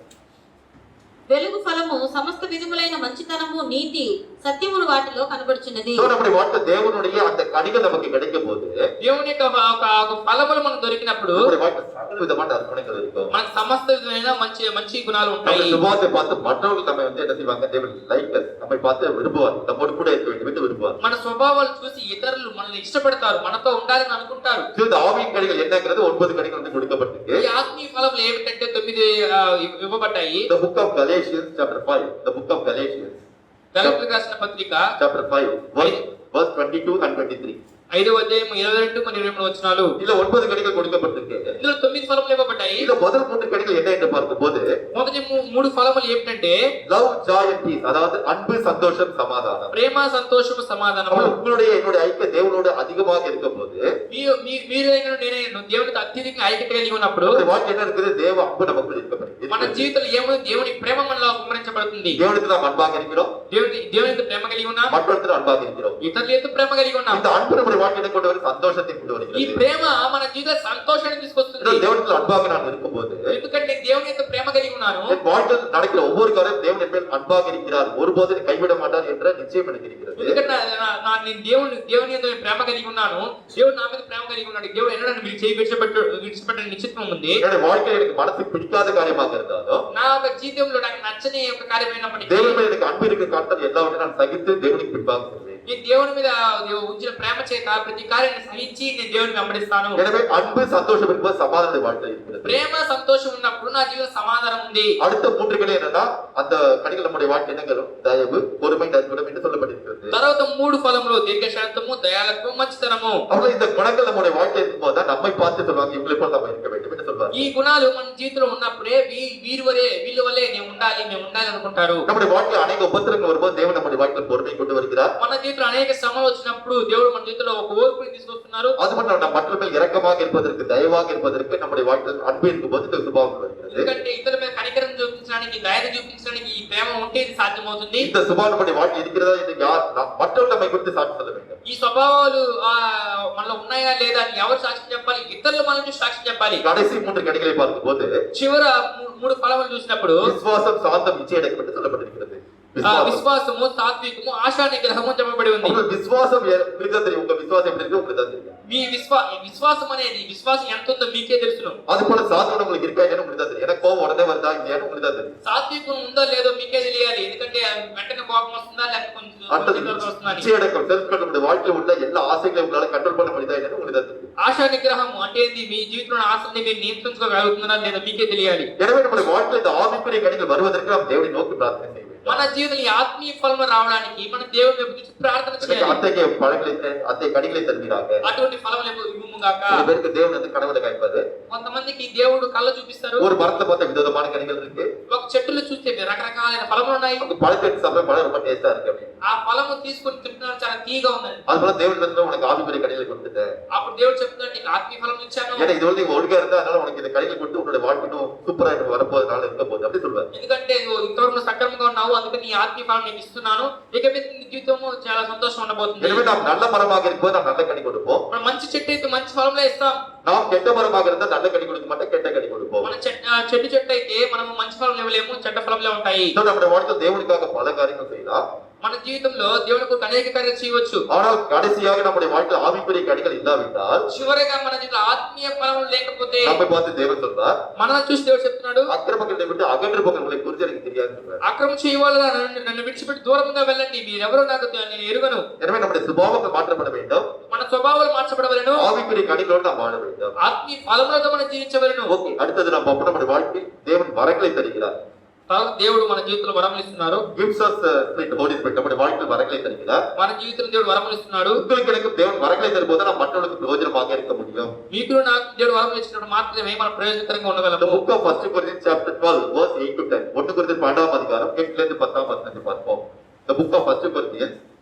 వెలుగు ఫలము సమస్త విధములైన మంచితనము నీతి సత్యములు వాటిలో కనబడుచున్నది. సో நம்முடைய வாழ்க்கை தேவனுடைய அந்த கனிகள் நமக்கு கிடைக்கும் போது దేవుని యొక్క ఫలములు మనకు దొరికినప్పుడు நம்முடைய வாழ்க்கை சகல விதமான அர்ப்பணங்கள் இருக்கும். మనకు సమస్త విధమైన మంచి గుణాలు ఉంటాయి. நம்ம சுபாவத்தை பார்த்து மற்றவர்கள் நம்ம வந்து என்ன செய்வாங்க? தேவன் லைக் us நம்மை பார்த்து விரும்புவார். நம்மோடு கூட இருக்க வேண்டும் என்று விரும்புவார். మన స్వభావాలు చూసి ఇతరులు మనల్ని ఇష్టపడతారు మనతో ఉండాలని అనుకుంటారు. இந்த ஆவியின் கனிகள் என்னங்கிறது 9 கனிகள் வந்து கொடுக்கப்பட்டிருக்கு. ఈ ఆత్మీయ ఫలములు ఏమిటంటే 9 ఇవ్వబడ్డాయి. the book of Galatians chapter 5 the book of Galatians గలతీయులకు రాసిన పత్రిక chapter 5 verse 22 and 23 5వ అధ్యాయం 22 మరియు 23 వచనాలు. இதுல 9 கனிகள் கொடுக்கப்பட்டிருக்கு. ఇందులో 9 ఫలములు ఇవ్వబడ్డాయి. இந்த முதல் 3 கனிகள் என்ன என்று பார்க்கும்போது మొదటి 3 ఫలములు ఏమిటంటే love joy and peace அதாவது அன்பு சந்தோஷம் சமாதானம். ప్రేమ సంతోషము సమాధానము. உங்களுடைய என்னுடைய ஐக்கிய தேவனோடு அதிகமாக இருக்கும்போது మీరైన నేనైన దేవునితో అత్యధికంగా ఐక్యత కలిగి ఉన్నప్పుడు நம்முடைய வாழ்க்கை என்ன இருக்குது? தேவ அன்பு நமக்குள் இருக்கிறது. మన జీవితంలో ఏముంది? దేవుని ప్రేమ మనలో కుమ్మరించబడుతుంది. தேவனுக்கு நாம் அன்பாக இருக்கிறோம். దేవునితో ప్రేమ కలిగి ఉన్నాం. மற்றவர்களுக்கு அன்பாக இருக்கிறோம். ఇతరులతో ప్రేమ కలిగి ఉన్నాం. இந்த అன்பு நம்முடைய வாழ்க்கையை கொண்டு வரும் சந்தோஷத்தை கொண்டு வருகிறது. ఈ ప్రేమ మన జీవితంలో సంతోషాన్ని తీసుకొస్తుంది. தேவனுக்கு அன்பாக நான் இருக்கும்போது ఎందుకంటే దేవునితో ప్రేమ కలిగి ఉన్నాను. என் வாழ்க்கையில் நடக்கிற ஒவ்வொரு காரியம் தேவன் என் மேல் அன்பாக இருக்கிறார் ஒருபோதும் கைவிட மாட்டார் என்ற நிச்சயம் எனக்கு இருக்கிறது. ఎందుకంటే నేను దేవుని యందు ప్రేమ కలిగి ఉన్నాను. దేవుడు నా మీద ప్రేమ కలిగి ఉన్నాడు. దేవుడు ఎన్నడూ నన్ను విడిచిపెట్టని నిశ్చితం ఉంది. என்னுடைய வாழ்க்கையில் எனக்கு மனசுக்கு பிடிக்காத காரியமாக இருந்தாலும் నా యొక్క జీవితంలో నాకు నచ్చని ఒక కార్యమైనప్పటికీ தேவன் மேல் எனக்கு அன்பு இருக்கு காரணத்தால் எல்லாவற்றையும் நான் சகித்து தேவனுக்கு பின்பாக செல்வேன். నేను దేవుని మీద ఉంచిన ప్రేమ చేత ప్రతి కార్యాన్ని సహించి నేను దేవుని వెంబడిస్తాను. எனவே அன்பு சந்தோஷம் இருக்கும்போது சமாதான வாழ்க்கை இருக்கிறது. ప్రేమ సంతోషం ఉన్నప్పుడు నా జీవితం సమాధానం ఉంది. அடுத்த 3 கனிகள் என்னன்னா அந்த கனிகள் நம்முடைய வாழ்க்கை என்னங்கிறோம் தயவு பொறுமை நற்குணம் என்று சொல்லப்பட்டிருக்கிறது. తర్వాత 3 ఫలములు దీర్ఘశాంతము దయాళత్వము మంచితనము. அவ்வளவு இந்த குணங்கள் நம்முடைய வாழ்க்கை இருக்கும்போது தான் நம்மை பார்த்து சொல்வாங்க இவங்களை போல நம்ம இருக்க வேண்டும் என்று சொல்வாங்க. ఈ గుణాలు మన జీవితంలో ఉన్నప్పుడే వీళ్ళ వల్లే మేము ఉండాలి అనుకుంటారు. நம்முடைய வாழ்க்கையில் அநேக உபத்திரங்கள் வரும்போது தேவன் நம்முடைய வாழ்க்கையில் பொறுமை கொண்டு வருகிறார். మన జీవితంలో అనేక శ్రమలు వచ్చినప్పుడు దేవుడు మన జీవితంలో ఒక ఓర్పుని తీసుకొస్తున్నారు. அது மட்டும் நம்ம மற்ற மேல் இரக்கமாக இருப்பதற்கு தயவாக இருப்பதற்கு நம்முடைய வாழ்க்கையில் அன்பு இருக்கும்போது இந்த சுபாவம் வருகிறது. ఎందుకంటే ఇతరుల మీద కనికరం చూపించడానికి దయను చూపించడానికి ఈ ప్రేమ ఉంటే ఇది సాధ్యమవుతుంది. இந்த சுபாவம் நம்முடைய வாழ்க்கை இருக்கிறதா என்று யார் மற்றவர்கள் நம்மை குறித்து சாட்சி சொல்ல வேண்டும். ఈ స్వభావాలు మనలో ఉన్నాయా లేదా అని ఎవరు సాక్ష్యం చెప్పాలి? ఇతరులు మన నుంచి సాక్ష్యం చెప్పాలి. கடைசி 3 கனிகளை பார்க்கும்போது చివర 3 ఫలములు చూసినప్పుడు விசுவாசம் சாந்தம் இச்சை அடக்கம் என்று சொல்லப்பட்டிருக்கிறது. விசுவாசம். విశ్వాసము సాత్వికము ఆశా నిగ్రహము చెప్పబడి ఉంది. உங்க விசுவாசம் உங்களுக்கு தான் தெரியும். உங்க விசுவாசம் எப்படி இருக்கு உங்களுக்கு தான் தெரியும். మీ విశ్వాసం అనేది విశ్వాసం ఎంత ఉందో మీకే తెలుసును. அது போல சாத்வீகம் உங்களுக்கு இருக்கா இல்லையான்னு உங்களுக்கு தான் தெரியும். எனக்கு கோபம் உடனே வருதா இல்லையான்னு உங்களுக்கு தான் தெரியும். సాత్వికం ఉందో లేదో మీకే తెలియాలి. ఎందుకంటే వెంటనే కోపం వస్తుందా లేకపోతే కొంచెం వస్తుందా అని. நிச்சயடக்கம் செல்ஃப் கண்ட்ரோல் வாழ்க்கையில உள்ள எல்லா ஆசைகளையும் உங்களால கண்ட்ரோல் பண்ண முடியுதா இல்லையான்னு உங்களுக்கு தான் தெரியும். ఆశా నిగ్రహము అంటే ఏంది? మీ జీవితంలో ఆశని మీరు నియంత్రించుకోగలుగుతున్నారా లేదా మీకే తెలియాలి. எனவே நம்முடைய வாழ்க்கையில இந்த ஆவிக்குரிய கனிகள் வருவதற்கு நாம் தேவனை நோக்கி பிரார்த்தனை செய்ய வேண்டும். మన జీవితంలో ఆత్మీయ ఫలము రావడానికి మనం దేవుని వైపు చూసి ప్రార్థన చేయాలి. அத்தைக்கு பழங்களை அத்தை கனிகளை தருகிறாங்க. అటువంటి ఫలములు ఇవ్వుము గాక. சில பேருக்கு தேவன் வந்து கனவுல காய்ப்பாரு. కొంతమందికి దేవుడు కళ్ళ చూపిస్తారు. ஒரு மரத்தை பார்த்தா விதவிதமான கனிகள் இருக்கு. ఒక చెట్టులో చూస్తే రకరకాలైన ఫలములు ఉన్నాయి. அந்த பழத்தை எடுத்து சாப்பிட்டா பழம் ரொம்ப டேஸ்டா இருக்கு அப்படின்னு. ఆ ఫలము తీసుకొని తింటున్నారు, చాలా తీయగా ఉన్నది. அது போல தேவன் வந்து உனக்கு ஆவிக்குரிய கனிகளை கொடுத்துட்டேன். అప్పుడు దేవుడు చెప్తున్నాడు, నీకు ఆత్మీయ ఫలం ఇచ్చాను. ஏன்னா இது வந்து நீங்க ஒழுங்கா இருந்தா அதனால உனக்கு இந்த கனிகள் கொடுத்து உன்னோட வாழ்க்கை இன்னும் சூப்பரா வரப்போறதுனால இருக்க போகுது அப்படி சொல்லுவாரு. ఎందుకంటే ఇంతవరకు సక్రమంగా ఉన్నావు, అందుకని నీ ఆత్మీయ ఫలం నీకు ఇస్తున్నాను. ఇక మీద నీ జీవితము చాలా సంతోషం ఉండబోతుంది. எனவே நாம் நல்ல மரமாக இருக்கும்போது நாம் நல்ல கனி கொடுப்போம். మనం మంచి చెట్టు అయితే మంచి ఫలంలో ఇస్తాం. நாம் கெட்ட மரமாக இருந்தா நல்ல கனி கொடுக்க மாட்டோம், கெட்ட கனி கொடுப்போம். మన చెట్టు అయితే మనము మంచి ఫలం ఇవ్వలేము, చెడ్డ ఫలంలే ఉంటాయి. நம்முடைய வாழ்க்கை தேவனுக்காக பல காரியங்கள் செய்யலாம். మన జీవితంలో దేవుని కొరకు అనేక కార్యాలు చేయవచ్చు. ஆனால் கடைசியாக நம்முடைய வாழ்க்கை ஆவிக்குரிய கனிகள் இல்லாவிட்டால் చివరిగా మన జీవితంలో ఆత్మీయ ఫలములు లేకపోతే நம்மை பார்த்து தேவன் சொல்றார், మనల్ని చూసి దేవుడు చెప్తున్నాడు, அக்கிரமங்களை விட்டு அகன்று போங்க, உங்களை குறித்து எனக்கு தெரியாது சொல்றார். అక్రమం చేయవాళ్ళ నన్ను విడిచిపెట్టి దూరంగా వెళ్ళండి, మీరెవరో నాకు నేను ఎరుగను. எனவே நம்முடைய சுபாவங்கள் மாற்றப்பட வேண்டும். మన స్వభావాలు మార్చబడవలెను. ஆவிக்குரிய கனிகளோடு நாம் வாழ வேண்டும். ఆత్మీయ ఫలములతో మనం జీవించవలెను. ஓகே, அடுத்தது நம்ம பார்ப்போம், நம்முடைய வாழ்க்கையில் தேவன் வரங்களை தருகிறார். తర్వాత దేవుడు మన జీవితంలో వరములు ఇస్తున్నారు. gives us spirit, holy spirit. நம்முடைய வாழ்க்கையில் வரங்களை தருகிறார். మన జీవితంలో దేవుడు వరములు ఇస్తున్నాడు. உங்களுக்கு எனக்கு தேவன் வரங்களை தரும்போது நாம் மற்றவர்களுக்கு பிரயோஜனமாக இருக்க முடியும். మీకు నాకు దేవుడు వరములు ఇచ్చినప్పుడు మాత్రమే మన ప్రయోజనకరంగా The ఉండగలము. book of 1 Corinthians chapter 12 verse 8 to 10. 1 Corinthians 12వ அதிகாரம் 8 ல இருந்து 10ஆம் வசனத்தை பார்ப்போம். The book of 1 Corinthians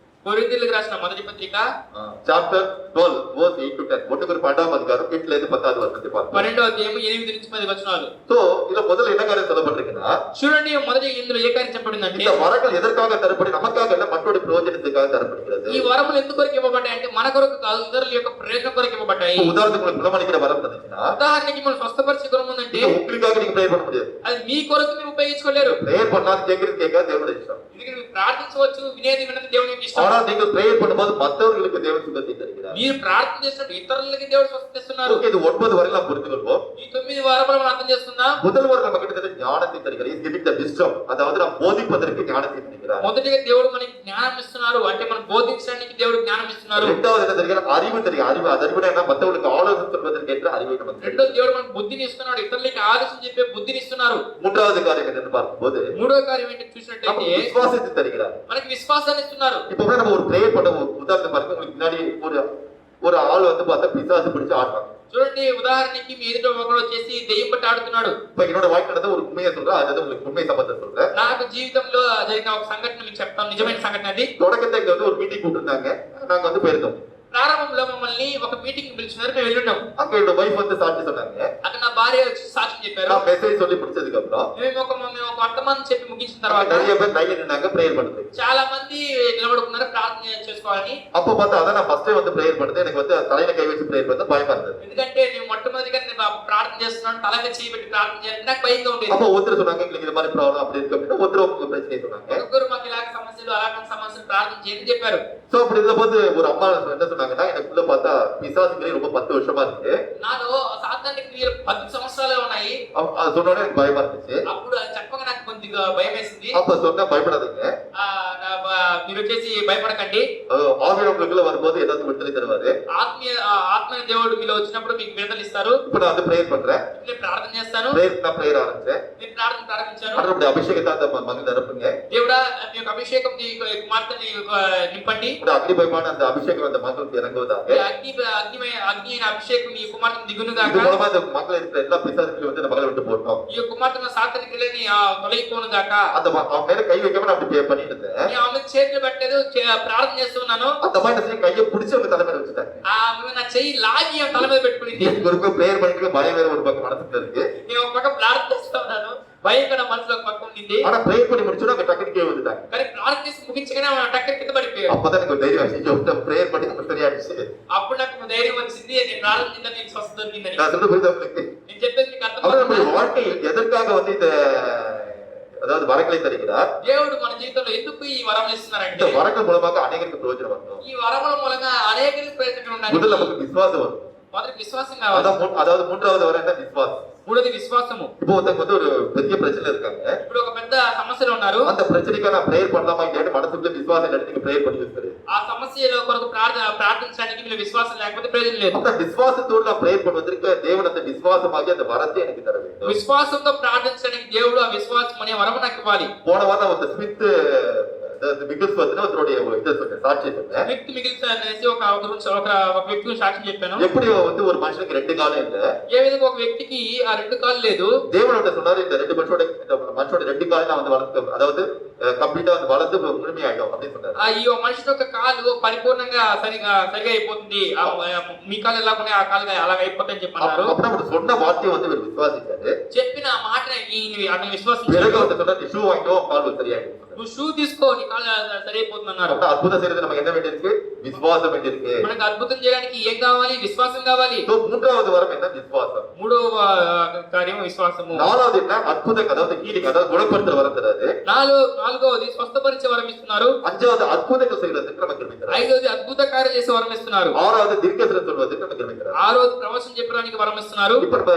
కొరింథీయులకు రాసిన మొదటి పత్రిక chapter 12 verse 8 to 10. 1 Corinthians 12వ அதிகாரம் 8 ல இருந்து 10வது வசனத்தை பார்ப்போம். 12వ అధ్యాయం 8 నుంచి 10 వచనాలు. சோ இதுல முதல்ல என்ன காரியம் சொல்லப்பட்டிருக்குன்னா, చూడండి మొదటి ఇందులో ఏ కార్యం చెప్పబడిందంటే, இந்த வரங்கள் எதற்காக தரப்படி நமக்காக இல்ல மற்றொரு பிரயோஜனத்துக்காக தரப்படுகிறது. ఈ వరములు ఎందుకు కొరకు ఇవ్వబడ్డాయి అంటే మన కొరకు కాదు, ఇతరుల యొక్క ప్రయోజనం కొరకు ఇవ్వబడ్డాయి. உதாரணத்துக்கு உங்களுக்கு குணமளிக்கிற வரம் இருந்துச்சுன்னா, ఉదాహరణకి మనం స్వస్థపరిచే గుణం ఉందంటే இது உங்களுக்காக நீங்க ப்ரே பண்ண முடியாது. అది మీ కొరకు మీరు ఉపయోగించుకోలేరు. ப்ரே பண்ணாலும் கேக்குறது கேட்காது தேவனுடைய இஷ்டம். ఇది మీరు ప్రార్థించవచ్చు, వినేది వినది దేవునికి ఇష్టం. ஆனா நீங்க ப்ரே பண்ணும்போது மற்றவர்களுக்கு தேவன் சுகத்தை தருகிறார். మీరు ప్రార్థన చేసినప్పుడు ఇతరులకి దేవుడు స్వస్థత ఇస్తున్నారు. ஓகே, இது 9 వరకు நாம் புரிந்துகொள்வோம். ఈ 9 వరములు మనం అర్థం చేసుకుందాం. முதல் வரம் நமக்கு கிட்டத்தட்ட ஞானத்தை தருகிறார். Is giving the wisdom. அதாவது நாம் போதிப்பதற்கு ஞானத்தை தருகிறார். మొదటిగా దేవుడు మనకి జ్ఞానం ఇస్తున్నారు, అంటే మనం బోధించడానికి దేవుడు జ్ఞానం ఇస్తున్నారు. இரண்டாவது என்ன தருகிறார்? அறிவு தருகிறார். அறிவு என்ன? மற்றவர்களுக்கு ஆலோசனை சொல்வதற்கு ஏற்ற அறிவை நமக்கு. రెండో దేవుడు మనకు బుద్ధిని ఇస్తున్నాడు, ఇతరులకి ఆలోచన చెప్పే బుద్ధిని ఇస్తున్నారు. மூன்றாவது காரியம் என்னன்னு பார்க்கும்போது మూడో కార్యం ఏంటి చూసినట్లయితే நமக்கு விசுவாசத்தை தருகிறார். మనకి విశ్వాసాన్ని ఇస్తున్నారు. இப்போ கூட நம்ம ஒரு பிரேயர் பண்ண உதாரணம் பாருங்க. உங்களுக்கு முன்னாடி ஒரு ஆள் வந்து பார்த்தா பிசாசு பிடிச்சு ஆடுறாங்க. చూడండి, ఉదాహరణకి మీ ఎదుట ఒకడు వచ్చేసి దెయ్యం పట్టి ఆడుతున్నాడు. இப்ப என்னோட வாழ்க்கை நடந்த ஒரு உண்மையை சொல்றேன், அது உங்களுக்கு உண்மை சம்பந்தம் சொல்றேன். నాకు జీవితంలో జరిగిన ఒక సంఘటన మీకు చెప్తాను, నిజమైన సంఘటన అది. தொடக்கத்தை இங்க வந்து ஒரு மீட்டிங் கூப்பிட்டுருந்தாங்க, நாங்க வந்து போயிருந்தோம். ప్రారంభంలో మమ్మల్ని ఒక మీటింగ్ పిలిచినారు, మేము వెళ్ళున్నాం. அங்க என்னோட வைஃப் வந்து சாட்சி சொன்னாங்க. అక్కడ నా భార్య వచ్చి సాక్ష్యం చెప్పారు. நான் மெசேஜ் சொல்லி முடிச்சதுக்கு அப்புறம் మేము ఒక వర్తమానం చెప్పి ముగించిన తర్వాత நிறைய பேர் லைன்ல நின்னாங்க பிரேயர் பண்ணுது. చాలా మంది నిలబడుకున్నారు ప్రార్థన చేసుకోవాలని. அப்ப பார்த்தா அதான் நான் ஃபர்ஸ்ட் வந்து பிரேயர் பண்ணது. எனக்கு வந்து தலையில கை வச்சு பிரேயர் பண்ணது பயமா இருந்தது. ఎందుకంటే నేను మొట్టమొదటిగా నేను ప్రార్థన చేస్తున్నాను, తల మీద చేయి పెట్టి ప్రార్థన చేయాలి, నాకు భయంగా ఉండేది. அப்ப ஒருத்தர் சொன்னாங்க எங்களுக்கு இந்த மாதிரி ப்ராப்ளம் அப்படி இருக்கு அப்படின்னு. ஒருத்தர் உங்க பிரச்சனை சொன்னாங்க. ఒక్కొక్కరు మాకు ఇలాంటి సమస్యలు అలాంటి సమస్యలు ప్రార్థన చేయని చెప్పారు. சோ அப்படி இருந்தபோது ஒரு அம்மா என்ன சொன்னாங்கன்னா, எனக்குள்ள பார்த்தா பிசாசு கிரி ரொம்ப 10 வருஷமா இருக்கு. నాలో సాతానిక క్రియలు 10 సంవత్సరాలు ఉన్నాయి. அது சொன்ன உடனே எனக்கு பயமா இருந்துச்சு. అప్పుడు అది చెప్పగా నాకు కొద్దిగా భయం వేసింది. அப்ப சொன்னா பயப்படாதீங்க, మీరు వచ్చేసి భయపడకండి, ஆவியானவர்களுக்குள்ள வரும்போது ஏதாவது விடுதலை தருவாரு. ఆత్మ దేవుడు మీలో వచ్చినప్పుడు మీకు విడుదల ఇస్తారు. இப்ப நான் வந்து பிரேயர் பண்றேன், నేను ప్రార్థన చేస్తాను. நான் பிரேயர் ஆரம்பிச்சேன். నేను ప్రార్థన ప్రారంభించాను. அவருடைய అభిషేకத்தை அந்த மகள் நிரப்புங்க. దేవుడా మీ యొక్క అభిషేకం నీ కుమార్తెని నింపండి. ஒரு அக்னி பயமான அந்த அபிஷேகம் அந்த மகளுக்கு இறங்குவதாக. అగ్ని అయిన అభిషేకం ఈ కుమార్తెను దిగునుగాక. இது மூலமா இந்த மக்கள் இருக்கிற எல்லா பிசாசுகளையும் வந்து இந்த மகளை விட்டு போட்டோம். ఈ కుమార్తెను సాతానిక క్రియలని తొలగిపోనుగాక. அந்த அவன் மேல கை வைக்காம நான் அப்படி பண்ணிட்டு இருந்தேன். నేను ఆమె చేతులు పెట్టలేదు, ప్రార్థన చేస్తున్నాను. அந்த மாதிரி கையை பிடிச்சு அவங்க தலைமையில வச்சுட்டாங்க. ఆమె నా చెయ్యి లాగి ఆమె తల మీద పెట్టుకునింది. ஒரு பக்கம் பிரேயர் பண்ணிட்டு பயம் வேற ஒரு பக்கம் மனசுல இருக்கு. నేను ఒక పక్క ప్రార్థన చేస్తా ఉన్నాను, భయం కూడా మనసులో ఒక పక్క ఉండింది. ஆனா பிரேயர் பண்ணி முடிச்சோட அவங்க டக்குனு கீழ வந்துட்டாங்க. కానీ ప్రార్థన చేసి ముగించగానే ఆమె టక్కన కింద పడిపోయాడు. அப்பதான் எனக்கு ஒரு தைரியம் வந்துச்சு, பிரேயர் பண்ணி நமக்கு சரியாயிடுச்சு. అప్పుడు నాకు ధైర్యం వచ్చింది, నేను ప్రార్థన చేస్తే నీకు స్వస్థత దొరికిందని. நான் சொல்றது புரியுதா உங்களுக்கு? నేను చెప్పేది మీకు அவர் நம்முடைய అర్థమవుతుందా? வாழ்க்கையில் எதற்காக வந்து இந்த அதாவது வரங்களை தருகிறார். దేవుడు మన జీవితంలో ఎందుకు ఈ వరములు இந்த ఇస్తున్నారంటే வரங்கள் மூலமாக அநேகருக்கு பிரயோஜனம் வரும். ఈ వరముల మూలంగా అనేకులకు ప్రయోజనం முதல்ல ఉండాలి. நமக்கு விசுவாசம் வரும். మొదటి విశ్వాసం కావాలి. அதாவது மூன்றாவது வர என்ன விசுவாசம். మూడోది విశ్వాసము. இப்போ ஒருத்தவங்க வந்து ஒரு பெரிய பிரச்சனை இருக்காங்க. ఇప్పుడు ఒక పెద్ద సమస్యలో ఉన్నారు. அந்த பிரச்சனைக்கு நான் பிரேயர் பண்ணலாமா இல்லையான்னு மனசுக்குள்ள விசுவாசம் இல்லாட்டி நீங்க பிரேயர் பண்ணி வச்சுரு. ఆ సమస్యలో కొరకు ప్రార్థించడానికి మీరు విశ్వాసం లేకపోతే ప్రయోజనం లేదు. அந்த விசுவாசத்தோடு நான் பிரேயர் பண்ணுவதற்கு தேவன் அந்த விசுவாசமாகி அந்த வரத்தை எனக்கு தர வேண்டும். విశ్వాసంతో ప్రార్థించడానికి దేవుడు ఆ విశ్వాసం అనే వరము నాకు ఇవ్వాలి. போன வாரம் நான் ஒரு ஸ்மித் மிகில்ஸ் வந்து ஒருத்தருடைய இதை சொன்னேன், சாட்சியை சொன்னேன். వ్యక్తి మిగిలిన అనేసి ఒక వ్యక్తికి సాక్ష్యం చెప్పాను. எப்படி வந்து ஒரு மனுஷனுக்கு ரெண்டு காலம் இல்ல, ఏ విధంగా ఒక వ్యక్తికి ఆ రెండు కాళ్ళు లేదు. தேவனோட சொன்னாரு இந்த ரெண்டு மனுஷோட ரெண்டு காலம் நான் வந்து வளர்த்து, அதாவது கம்ப்ளீட்டா வந்து வளர்ந்து முழுமையாயிடும் அப்படின்னு சொன்னாரு. ఈ మనిషి యొక్క కాలు పరిపూర్ణంగా సరిగా అయిపోతుంది. మీ కాలు ఎలా ఉన్నాయి ఆ కాలు అలాగే అయిపోతాయని చెప్పన్నారు. அப்புறம் அவர் சொன்ன வார்த்தையை வந்து இவர் விசுவாசிச்சாரு. చెప్పిన మాట అతను பிறகு విశ్వాసించాడు. அவர் சொன்னார், நீ ஷூ வாங்கிக்கோ கால் சரியாயிடும். నువ్వు షూ తీసుకో నీ కాలు సరైపోతుంది అన్నారు. அப்புறம் அற்புதம் செய்யறது நமக்கு என்ன வேண்டியிருக்கு? விசுவாசம் வேண்டியிருக்கு. మనకు అద్భుతం చేయడానికి ఏం కావాలి? విశ్వాసం కావాలి. So, மூன்றாவது வரம் என்ன? விசுவாசம். మూడవ కార్యం విశ్వాసము. நாலாவது என்ன? அற்புதம், அதாவது ஹீலிங், அதாவது குணப்படுத்துற வரம் தராரு. నాలుగవది స్వస్థపరిచే వరం ఇస్తున్నారు. அஞ்சாவது அற்புதங்கள் செய்யறதுக்கு நமக்கு கிருபை. ఐదవది అద్భుత కార్యం చేసే వరం ఇస్తున్నారు. ஆறாவது தீர்க்கதரிசனம் சொல்வதற்கு நமக்கு கிருபை. ఆరవది ప్రవచనం చెప్పడానికి వరం ఇస్తున్నారు. இப்ப நம்ம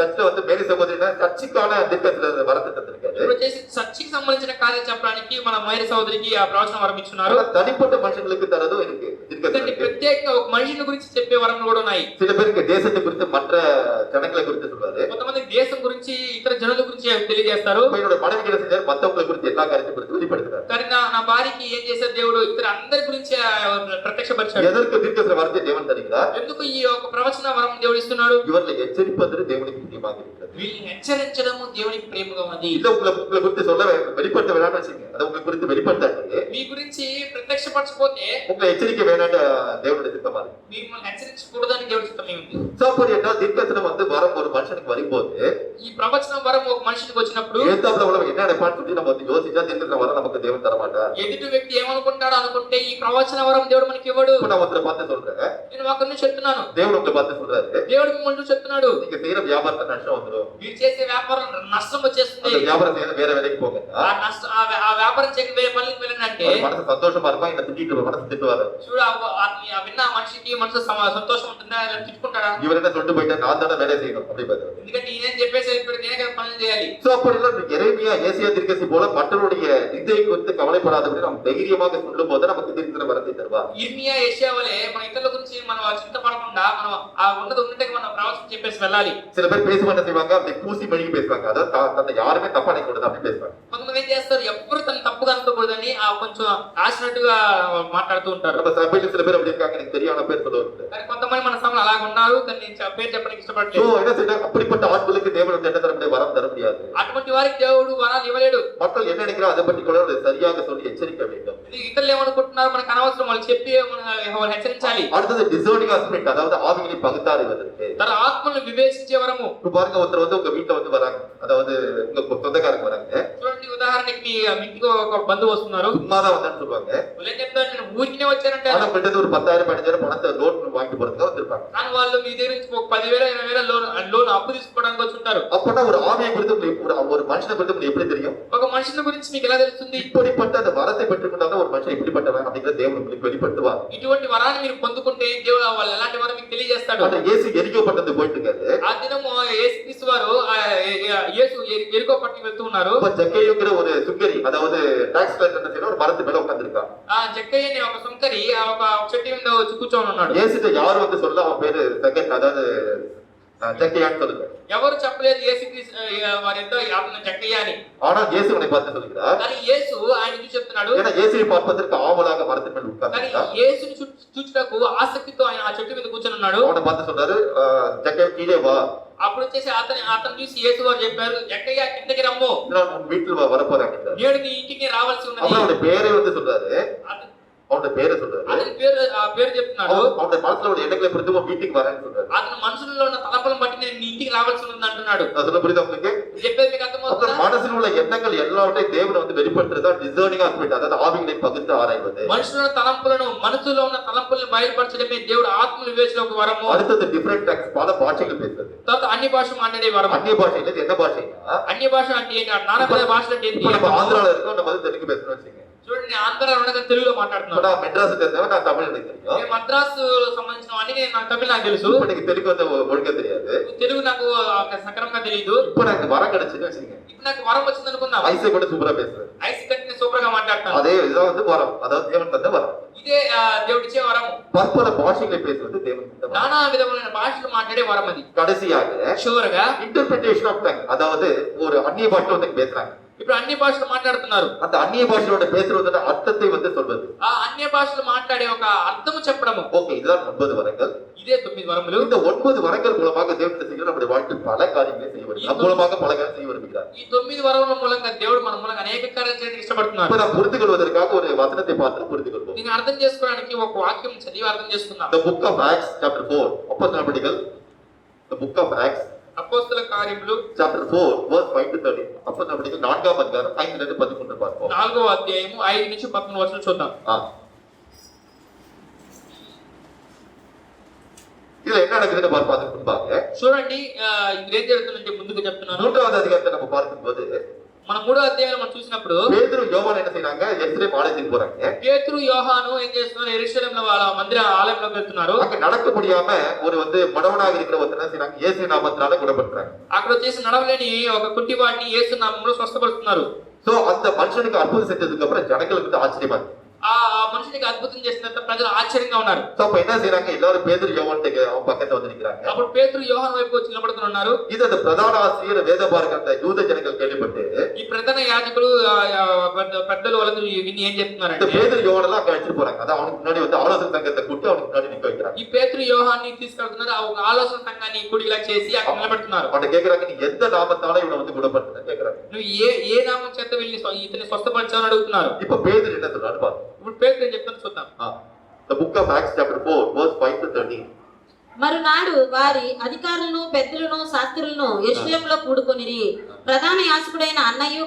சர்ச்ல வந்து மேரி சகோதரினா சர்ச்சுக்கான தீர்க்கதரிசன வரத்தை தந்திருக்காரு. ఇప్పుడు చేసి చర్చికి సంబంధించిన కార్యం చెప్పడానికి మన మైరి సోదరికి ఆ ప్రవచనం వరం ఇస్తున్నారు. தனிப்பட்ட மனுஷங்களுக்கு தரதும் இருக்கு தீர்க்கதரிசனம். ప్రత్యేకంగా ఒక మనిషిని గురించి చెప్పే వరం కూడా ఉన్నాయి. சில பேருக்கு தேசத்தை குறித்து மற்ற ஜனங்களை குறித்து சொல்றாரு. కొంతమంది దేశం గురించి ఇతర జనుల గురించి తెలియజేస్తారు. என்னோட மனைவி என்ன செஞ்சாரு? மத்தவங்களை குறித்து எல்லா காரியத்தை குறித்து வெளிப்படுத்துறாரு. కానీ నా భార్యకి ఏం చేశారు దేవుడు? ఇతర అందరి గురించి ప్రత్యక్షపరిచాడు. எதற்கு தீர்க்கதரிசன வரத்தை தேவன் தருகிறார்? ఎందుకు ఈ ఒక ప్రవచన వరం దేవుడు ఇస్తున్నాడు? இவர்களை எச்சரிப்பது தேவனுக்கு பிரியமாக இருக்கிறது. వీళ్ళని హెచ్చరించడము దేవునికి ప్రేమగా ఉంది. இல்ல உங்களை குறித்து சொல்ல வெளிப்படுத்த வேணாம்னு வச்சுங்க, அதை உங்களை குறித்து வெளிப்படுத்தாது. మీ గురించి ప్రత్యక్షపరచకపోతే உங்களை எச்சரிக்க வேணாம்னு தேவனுடைய திட்டமா இருக்கு. మిమ్మల్ని హెచ్చరించకూడదని దేవుడి చిత్తమే ఉంది. சோ அப்படி என்றால் தீர்க்கதரிசனம் வந்து வரம் ஒரு மனுஷனுக்கு வரும்போது ఈ ప్రవచనం వరం ఒక మనిషికి వచ్చినప్పుడు எழுத்தாப்புல உலகம் என்ன நினைப்பான்னு சொல்லி நம்ம வந்து யோசிச்சா தீர்க்கதரிசன வரம் நமக்கு தேவன் தர மாட்டார். ఎదుటి వ్యక్తి ఏమనుకుంటాడో అనుకుంటే ఈ ప్రవచన వరం దేవుడు మనకి ఇవ్వడు. இப்ப நான் ஒருத்தரை பார்த்து சொல்றேன், నేను ఒకరిని చెప్తున్నాను, தேவன் உங்களை பார்த்து சொல்றாரு, దేవుడు మిమ్మల్ని చెప్తున్నాడు, நீங்க செய்யற வியாபாரத்தை நஷ்டம் வந்துடும், మీరు చేసే వ్యాపారం నష్టం వచ్చేస్తుంది, அந்த வியாபாரம் செய்ய வேற வேலைக்கு போங்க. ఆ వ్యాపారం చేయక వేరే పనులకు వెళ్ళినంటే மனசு சந்தோஷமா இருக்கும், என்ன திட்டிட்டு மனசு திட்டுவாரு. చూడు విన్న మనిషికి మనసు సంతోషం ఉంటుందా? తిట్టుకుంటాడా? இவர் என்ன சொல்லிட்டு போயிட்டா நான் தானே வேலை செய்யணும் அப்படி பார்த்து. ఎందుకంటే నేనేం చెప్పేసి ఇప్పుడు నేనే కదా పనులు చేయాలి. சோ அப்படி எல்லாம் எரேமியா ஏசியா தீர்க்கதரிசி போல மற்றவருடைய நிந்தையை குறித்து கவலைப்படாதபடி நாம் தைரியமாக சொல்லும் போது நமக்கு தீர்க்கதரிசன வரத்தை தருவார். ఇర్మియా యెషయా వలె మన ఇతరుల గురించి మనం చింతపడకుండా మనం ఆ ఉన్నట్టుగా మనం ప్రవచనం చెప్పేసి వెళ్ళాలి. சில பேர் பேச மாட்டே செய்வாங்க, அப்படி பூசி மணிக்கு பேசுவாங்க, அதாவது தன்னை யாருமே தப்பா நினைக்கூடாது அப்படி பேசுவாங்க. కొంతమంది ఏం చేస్తారు, ఎవ్వరు తన తప్పుగా అనుకోకూడదని కొంచెం ఆసినట్టుగా మాట్లాడుతూ ఉంటారు. நம்ம சபையில சில பேர் அப்படி இருக்காங்க, எனக்கு தெரியாத பேர் சொல்லுவாங்க. కానీ కొంతమంది మన సభలో అలాగ ఉన్నారు, కానీ పేరు చెప్పడానికి சோ ఇష్టపడలేదు. என்ன செய்யணும், அப்படிப்பட்ட ஆட்களுக்கு தேவன் என்ன தர முடியாது, வரம் தர முடியாது. అటువంటి వారికి దేవుడు వరాలు ఇవ్వలేడు. மக்கள் என்ன நினைக்கிறோம் அதை பற்றி கூட சரியாக சொல்லி எச்சரிக்க வேண்டும். ఇతరులు ఏమనుకుంటున్నారు మనకు అనవసరం, వాళ్ళు చెప్పి వాళ్ళు హెచ్చరించాలి. அடுத்தது டிசர்னிங் ஆஸ்பெக்ட், அதாவது ஆவிகளை பகுத்தாறிவதற்கு. తన ఆత్మను వివేచించే వరము. இப்ப பாருங்க, ஒருத்தர் வந்து உங்க வீட்டுல வந்து வராங்க, அதாவது உங்க சொந்தக்காரங்க வராங்க, చూడండి ఉదాహరణకి మీ ఇంటికి ఒక బంధువు వస్తున్నారు, சும்மாதான் வந்தான்னு சொல்லுவாங்க. వాళ్ళు ఏం చెప్తారు, నేను ఊరికినే వచ్చానంటే, ஆனா கிட்டத்தட்ட ஒரு 10,000 15,000 பணத்தை லோன் வாங்கிட்டு போறதுக்கு வந்திருப்பாங்க. కానీ వాళ్ళు మీ దగ్గర నుంచి ఒక 10,000 20,000 లోన్ అప్పు తీసుకోవడానికి వచ్చుంటారు. அப்பனா ஒரு ஆவியை குறித்து ஒரு மனுஷனை குறித்து உங்களுக்கு எப்படி தெரியும்? ఒక మనిషిని గురించి మీకు ఎలా తెలుస్తుంది? இப்படிப்பட்ட அந்த வரத்தை பெற்றுக்கொண்டாதான் ஒரு மனுஷன் இப்படிப்பட்டவன் அப்படிங்கிற தேவன் உங்களுக்கு வெளிப்படுத்துவார். ఇటువంటి వరాన్ని మీరు పొందుకుంటే దేవుడు వాళ్ళు ఎలాంటి వరం మీకు తెలియజేస్తాడు. அந்த இயேசு எரிகோ பட்டணத்துக்கு போயிட்டு இருக்காரு. ఆ దినము యేసుక్రీస్తు వారు యేసు ఎరికో పట్టణం వెళ్తూ ఉన్నారు. அப்ப ஜக்கேயுங்கிற ஒரு சுங்கரி, அதாவது டாக்ஸ் கலெக்டர் என்ன செய்யணும், ஒரு மரத்து மேல உட்கார்ந்திருக்கான். ఆ జక్కయ్య అనే ఒక సుంకరి ఒక చెట్టు మీద వచ్చి కూర్చొని ఉన్నాడు. இயேசுட்ட யாரும் வந்து சொல்ல அவன் பேரு செகண்ட், அதாவது ஜக்கையான்னு சொல்லுங்க. ఎవరు చెప్పలేదు యేసుక్రీస్తు వారితో అతను జక్కయ్య అని. ஆனா இயேசு அவனை பார்த்து சொல்கிறார், కానీ యేసు ఆయన చూసి చెప్తున్నాడు, ஏன்னா இயேசுவை பார்ப்பதற்கு ஆவலாக மரத்தின் மேல் కానీ உட்கார்ந்திருக்கான். యేసుని చూచుటకు ఆసక్తితో ఆయన ఆ చెట్టు మీద కూర్చొని ఉన్నాడు. அவனை பார்த்து சொல்றாரு, ஜக்கையா கீழே வா. అప్పుడు వచ్చేసి అతను చూసి యేసు వారు చెప్పారు, జక్కయ్య కిందకి రమ్ము, நான் உன் வீட்டுல வரப்போறேன் அப்படின்றாரு. నేడు నీ ఇంటికి రావాల్సి ఉన్నది. அப்புறம் அவனுடைய பேரை வந்து சொல்றாரு, அவனுடைய பேரை சொல்றாரு. అతని పేరు చెప్తున్నాడు. அவனுடைய மனசுல ஒரு எண்ணங்களை பொறுத்து வீட்டுக்கு வரேன்னு சொல்றாரு. అతని మనసులో ఉన్న తలంపులను బట్టి నేను నీ ఇంటికి రావాల్సి ఉంది అంటున్నాడు. நான் சொல்ல புரியுதா உங்களுக்கு? చెప్పేది మీకు அப்ப అర్థమవుతుందా? மனசில் உள்ள எண்ணங்கள் எல்லாவற்றையும் தேவனை வந்து வெளிப்படுத்துறதா டிசர்னிங் ஆஸ்பெக்ட், அதாவது ஆவிகளை பகுத்து ஆராய்வது. మనుషుల తలంపులను, మనసులో ఉన్న తలంపులను బయలుపరచడమే దేవుడు ఆత్మ వివేచన ఒక వరము. அடுத்தது டிஃபரெண்ட் டங்ஸ், பல பாஷைகள் பேசுறது. తర్వాత అన్ని భాష మాట్లాడే వరము. அந்நிய பாஷையில இது என்ன பாஷைனா, అన్య భాష అంటే ఏంటి? నానా విధ భాషలు అంటే ఏంటి? இப்ப நம்ம ஆந்திரால இருக்கோம், நம்ம வந்து தெலுங்கு பேசணும்னு வச்சுங்க. చూడండి, నేను ఆంధ్రాలో ఉండగా తెలుగులో இப்ப మాట్లాడుతున్నాను. நான் மெட்ராஸ் தெரிஞ்சவன், நான் தமிழ் எனக்கு தெரியும். నేను మద్రాసు సంబంధించిన వాడిని, నాకు తమిళ నాకు తెలుసు. இப்ப எனக்கு தெலுங்கு வந்து ஒழுங்கா தெரியாது. తెలుగు నాకు సక్రమంగా తెలియదు. இப்ப నాకు வரம் கிடைச்சுன்னு வச்சுங்க, ఇప్పుడు నాకు వరం వచ్చింది అనుకుందాం. ஐசை கூட சூப்பரா பேசுறேன். ఐస్ కట్టి నేను సూపర్ గా మాట్లాడతాను. அதே இதுதான் வந்து வரம், அதாவது தேவன் தந்த வரம். ఇదే దేవుడిచ్చే వరము. பற்பல பாஷைகளை பேசுவது தேவன் தந்த வரம். నానా విధమైన భాషలు మాట్లాడే వరం అది. கடைசியாக చివరగా இன்டர்பிரிட்டேஷன் ஆஃப் டங், அதாவது ஒரு அந்நிய பாஷையில வந்து பேசுறாங்க. ఇప్పుడు అన్ని భాషలు మాట్లాడుతున్నారు. அந்த அந்நிய பாஷையோட பேசுறதோட அர்த்தத்தை வந்து சொல்வது. ఆ అన్య భాషలు మాట్లాడే ఒక అర్థము చెప్పడము. ஓகே, இதுதான் 9 வரங்கள். ఇదే 9 వరములు. இந்த 9 வரங்கள் மூலமாக தேவன் என்ன செய்கிறார்? நம்முடைய வாழ்க்கையில் பல காரியங்களை செய்ய விரும்புகிறார். நம் மூலமாக பல காரியம் செய்ய விரும்புகிறார். ఈ 9 వరముల మూలంగా దేవుడు మన మూలంగా అనేక కార్యాలు చేయడానికి ఇష్టపడుతున్నాడు. இப்ப நாம் புரிந்து கொள்வதற்காக ஒரு வசனத்தை பார்த்து புரிந்து கொள்வோம். దీన్ని అర్థం చేసుకోవడానికి ఒక వాక్యం చదివి అర్థం చేసుకుందాం. The book of Acts chapter 4, அப்போஸ்தலர் நடபடிகள், the book of Acts అపోస్తల కార్యములు chapter 4 verse 5 to 13. அப்போஸ்தலர் நடபடிகள் 4ஆம் அதிகாரம் 5 నుండి 11 பார்ப்போம். 4వ అధ్యాయము 5 నుంచి 11 వచనాలు చూద్దాం. இதுல என்ன நடக்குதுன்னு பார்ப்பதற்கு முன்பாக చూడండి, ఇది ఏం జరుగుతుందంటే ముందుకు చెప్తున్నాను. 3வது அதிகாரத்தை நம்ம பார்க்கும்போது మన 3వ అధ్యాయంలో మనం చూసినప్పుడు பேதுரு யோவான் என்ன செய்றாங்க? எருசலேம் ஆலயத்துக்கு போறாங்க. పేతురు యోహాను ఏం చేస్తున్నారు? యెరూషలేములో వాళ్ళ మందిర ఆలయంలోకి వెళ్తున్నారు. அங்க நடக்க முடியாம ஒரு வந்து மடவனாக இருக்கிற ஒருத்தர் என்ன செய்றாங்க? இயேசு நாமத்தினால குணப்படுத்துறாங்க. అక్కడ వచ్చేసి నడవలేని ఒక కుంటివాడిని యేసు నామములో స్వస్థపరుస్తున్నారు. சோ அந்த மனுஷனுக்கு அற்புதம் செஞ்சதுக்கு அப்புறம் ஜனங்களுக்கு வந்து ஆச்சரியமா இருக்கு. ఆ మనిషికి అద్భుతం చేసినంత ప్రజలు ఆశ్చర్యంగా ఉన్నారు. சோ அப்ப என்ன செய்றாங்க? எல்லாரும் பேதுரு யோவான்கிட்ட அவன் பக்கத்துல வந்து நிக்கிறாங்க. అప్పుడు పేతురు యోహాను వైపు వచ్చి నిలబడుతున్నారు. இது அந்த பிரதான ஆசிரியர் வேதபாரகர் அந்த யூத ஜனங்கள் கேள்விப்பட்டு ఈ ప్రధాన యాజకులు పెద్దలు వాళ్ళందరూ విని ఏం இந்த చెప్తున్నారంటే, பேதுரு யோவானெல்லாம் அங்க அழைச்சிட்டு போறாங்க. அதான் அவனுக்கு முன்னாடி வந்து ஆலோசனை சங்கத்தை கூட்டி அவனுக்கு முன்னாடி நிக்க வைக்கிறாங்க. ఈ పేతురు యోహాన్ని తీసుకెళ్తున్నారు. ఆ ఒక ఆలోచన సంఘాన్ని కూడిలా చేసి అక్కడ నిలబెడుతున్నారు. அவன்கிட்ட கேக்குறாங்க, நீ எந்த நாமத்தால இவனை வந்து குணப்படுத்துறன்னு கேக்குறாங்க. నువ్వు ఏ నామం చేత వెళ్ళి ఇతని స్వస్థపరచాలని అడుగుతున్నారు. இப்ப பேதுரு என்ன சொல்றாரு பாருங்க. ఇప్పుడు పేతురు ఏం చెప్తాను చూద్దాం. The book of Acts chapter 4 verse 5 to 13. మరునాడు వారి అధికారులను పెద్దలను శాస్త్రులను యెరూషలేములో కూడుకొనిరి. ప్రధాన యాజకుడైన అన్నయ్య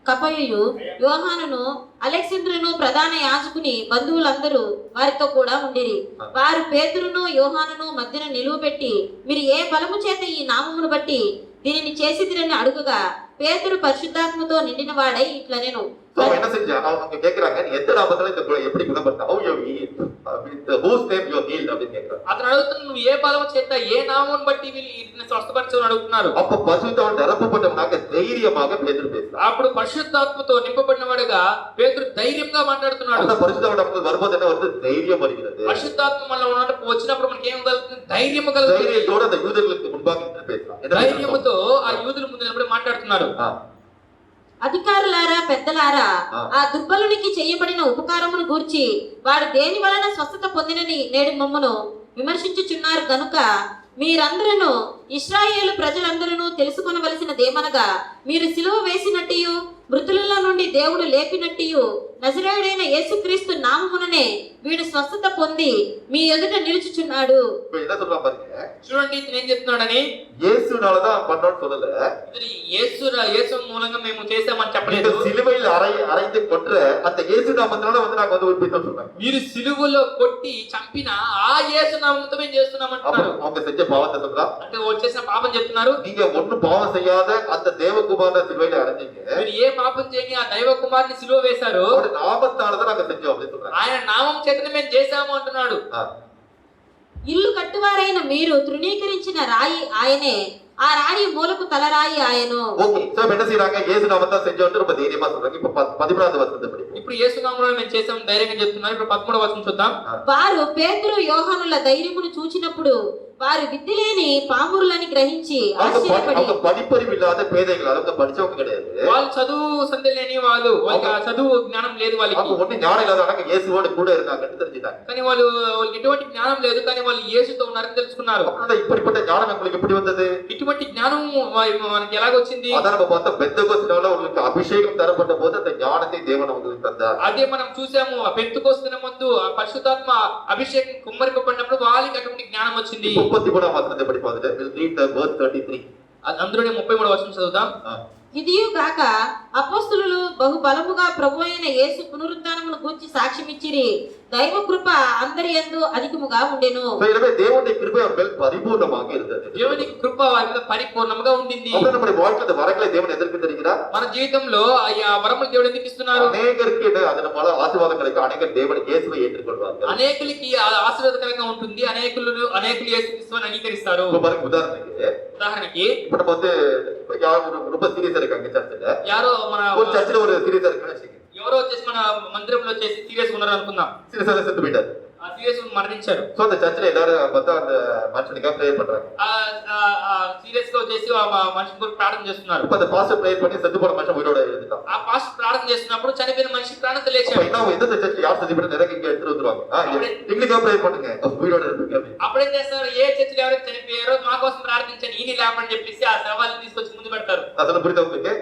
కపయు యోహానును అలెగ్జాంద్రును ప్రధాన యాజకుని బంధువులందరూ వారితో కూడా ఉండిరి. వారు పేతురును యోహానును మధ్యన నిలువబెట్టి, మీరు ఏ బలము చేత ఈ నామమును బట్టి దీనిని చేసిదిరని అడుగగా, పేతురు పరిశుద్ధాత్మతో నిండిన వాడై ఇట్లనెను. So அவன் என்ன செஞ்சான்? அவங்க கேக்குறாங்க, நீ எந்த நாமத்தால இந்த எப்படி குணப்படுத்த? How you healed? With whose name you healed அப்படின்னு கேக்குறாங்க. అతను అడుగుతున్న నువ్వు ఏ బలము చేత ఏ నామం బట్టి వీళ్ళు ఇతని స్వస్థపరచాలని అడుగుతున్నారు. அப்ப பரிசுத்தாவினால் நிரப்பப்பட்டவனாக தைரியமாக பேதுரு பேசுறான். అప్పుడు పరిశుద్ధాత్మతో నింపబడినవాడుగా పేతురు ధైర్యంగా మాట్లాడుతున్నాడు. அந்த பரிசுத்தாவினால் நமக்கு வரும்போது என்ன வருது? தைரியம் வருகிறது. పరిశుద్ధాత్మ మనలో వచ్చినప్పుడు మనకి ఏం కలుగుతుంది? ధైర్యం కలుగుతుంది. தைரியத்தோட அந்த யூதர்களுக்கு முன்பாக நின்று பேசுறான். ధైర్యముతో ఆ యూదుల ముందు నిలబడి మాట్లాడుతున్నాడు. అధికారులారా, పెద్దలారా, ఆ దుర్బలునికి చేయబడిన ఉపకారమును గూర్చి వాడు దేని వలన స్వస్థత పొందినని నేడు మమ్మను విమర్శించుచున్నారు గనుక మీరందరూ ఇశ్రాయేలు ప్రజలందరూ తెలుసుకొనవలసినదేమనగా, మీరు సిలువ వేసినట్టు మృతులలో నుండి దేవుడు లేపినట్టు నజరేయుడైన యేసుక్రీస్తు నామముననే వీడు స్వస్థత పొంది మీ ఎదుట నిలుచుచున్నాడు. என்ன சொல்றான் பாருங்க. చూడండి ఇతను ఏం చెప్తున్నాడని, இயேசுனாலதான் பண்ணோம்னு சொல்லல. ఇది యేసు మూలంగా మేము చేసామని இந்த చెప్పలేదు. சிலுவையில் அறைந்து கொன்ற அந்த இயேசு நாமத்தினால வந்து நாங்க வந்து உயிர்ப்பித்தோம்னு சொல்றாங்க. మీరు సిలువలో కొట్టి చంపిన ఆ యేసు నామముతో మేము చేస్తున్నామంటున్నారు. அவங்க செஞ்ச பாவத்தை சொல்றான். అంటే వచ్చేసిన పాపం చెప్తున్నారు. நீங்க ஒண்ணும் பாவம் செய்யாத அந்த தேவகுமாரனை சிலுவையில அறைஞ்சீங்க. మీరు ఏ పాపం చేయని ఆ దైవ కుమారుని సిలువ వేశారు. அவருடைய நாமத்தாலதான் நாங்க செஞ்சோம் அப்படின்னு சொல்றாங்க. ఆయన నామం చేతనే మేము చేశాము అంటున్నాడు. ఇల్లు కట్టువారైన మీరు తృణీకరించిన రాయి ఆయనే, ఆ రాయి మూలకు తలరాయి ఆయను. ஓகே, சோ என்ன செய்றாங்க? இயேசு நாமத்தால செஞ்சோம்னு ரொம்ப தைரியமா சொல்றாங்க. இப்ப 11வது வசனத்தை படிப்போம். ఇప్పుడు యేసు నామములో మేము చేసాం ధైర్యంగా చెప్తున్నారు. ఇప్పుడు 13వ వచనం చూద్దాం. వారు పేతురు యోహానుల ధైర్యమును చూచినప్పుడు వారు విద్య లేని పామురులని గ్రహించి ఆశ్చర్యపడి, அவங்க படிப்பறிவு இல்லாத பேதைகள், அவங்க படிச்சவங்க கிடையாது. వాళ్ళు చదువు సంధ్య లేని వాళ్ళకి ఆ చదువు జ్ఞానం లేదు వాళ్ళకి. அவங்க ஒண்ணு ஞானம் இல்லாதவங்க இயேசுவோட கூட இருந்தாங்கன்னு தெரிஞ்சுட்டாங்க. కానీ వాళ్ళకి ఎటువంటి జ్ఞానం లేదు, కానీ వాళ్ళు యేసుతో ఉన్నారని తెలుసుకున్నారు. அப்புறம் இப்படிப்பட்ட ஞானம் உங்களுக்கு எப்படி வந்தது? ఇటువంటి జ్ఞానం మనకి ఎలాగొచ్చింది? அதான் நம்ம பார்த்தா பெந்தெகோஸ்தேனால உங்களுக்கு அபிஷேகம் தரப்பட்ட போது அந்த ஞானத்தை தேவன் உங்களுக்கு தந்தார். అదే మనం చూసాము. ఆ పెంతెకోస్తు దినం ముందు ఆ పరిశుద్ధాత్మ అభిషేకం కుమ్మరింపబడినప్పుడు వాళ్ళకి అటువంటి జ్ఞానం వచ్చింది. 33 వచనం படிப்பாங்க. We'll read the verse 33. అందులోనే 33వ వచనం చదువుదాం. ఇదియు కాక అపోస్తలులు బహు బలముగా ప్రభు అయిన యేసు పునరుత్థానమును గూర్చి సాక్ష్యమిచ్చిరి. దైవ కృప అందరి యందు అధికముగా ఉండెను. So எனவே தேவனுடைய கிருபை அவர் மேல் பரிபூர்ணமாக இருந்தது. దేవుని కృప వారి మీద పరిపూర్ణంగా ఉండింది. அப்ப நம்முடைய வாழ்க்கையில வரங்களை தேவன் எதற்கு தருகிறார்? మన జీవితంలో ఆ వరములు దేవుడు ఎందుకు ఇస్తున్నారు? అనేకருக்கு அதன் மூல ஆசீர்வாதம் கிடைக்கும். அநேகர் தேவன் இயேசுவை ஏற்றுக்கொள்வார்கள். అనేకులకి ఆశీర్వాదకరంగా ఉంటుంది. అనేకులు యేసుక్రీస్తుని అంగీకరిస్తారు. பாருங்க, உதாரணத்துக்கு இப்ப நம்ம வந்து ரொம்ப சீரியஸா இருக்காங்க சர்ச்சில். யாரோ మన ஒரு சர்ச்சில் ஒரு சீரியஸா இருக்குன்னு வச்சுக்கோங்க. ఎవరో వచ్చేసి మన మందిరంలో వచ్చేసి సీరియస్ ఉన్నారు అనుకుందాం. சீரியஸா செத்து போயிட்டாரு. ఆ సీరియస్ మరణించారు. సో அந்த சர்ச்சில் எல்லாரும் பார்த்தா அந்த மனுஷனுக்காக ப்ரேயர் பண்றாங்க. సీరియస్ గా వచ్చేసి ఆ మనిషి గురించి ప్రార్థన చేస్తున్నారు. இப்ப அந்த பாஸ்டர் ப்ரேயர் பண்ணி செத்து போன மனுஷன் உயிரோட எழுந்துட்டான். ఆ పాస్టర్ ప్రార్థన చేస్తున్నప్పుడు చనిపోయిన మనిషి ప్రాణంతో లేచాడు. இன்னும் எந்த சர்ச்சில் யார் செத்து போன நிறைய இங்க எடுத்து வந்துருவாங்க. எங்களுக்காக ப்ரேயர் பண்ணுங்க, உயிரோட இருப்பீங்க. అప్పుడేం చేస్తారు? ఏ చర్చిలో ఎవరైతే చనిపోయారో మా కోసం ప్రార్థించండి, ఈయన లేమని చెప్పేసి ఆ శవాలను తీసుకొచ్చి ముందు పెడతారు. అసలు புரியுதா உங்களுக்கு?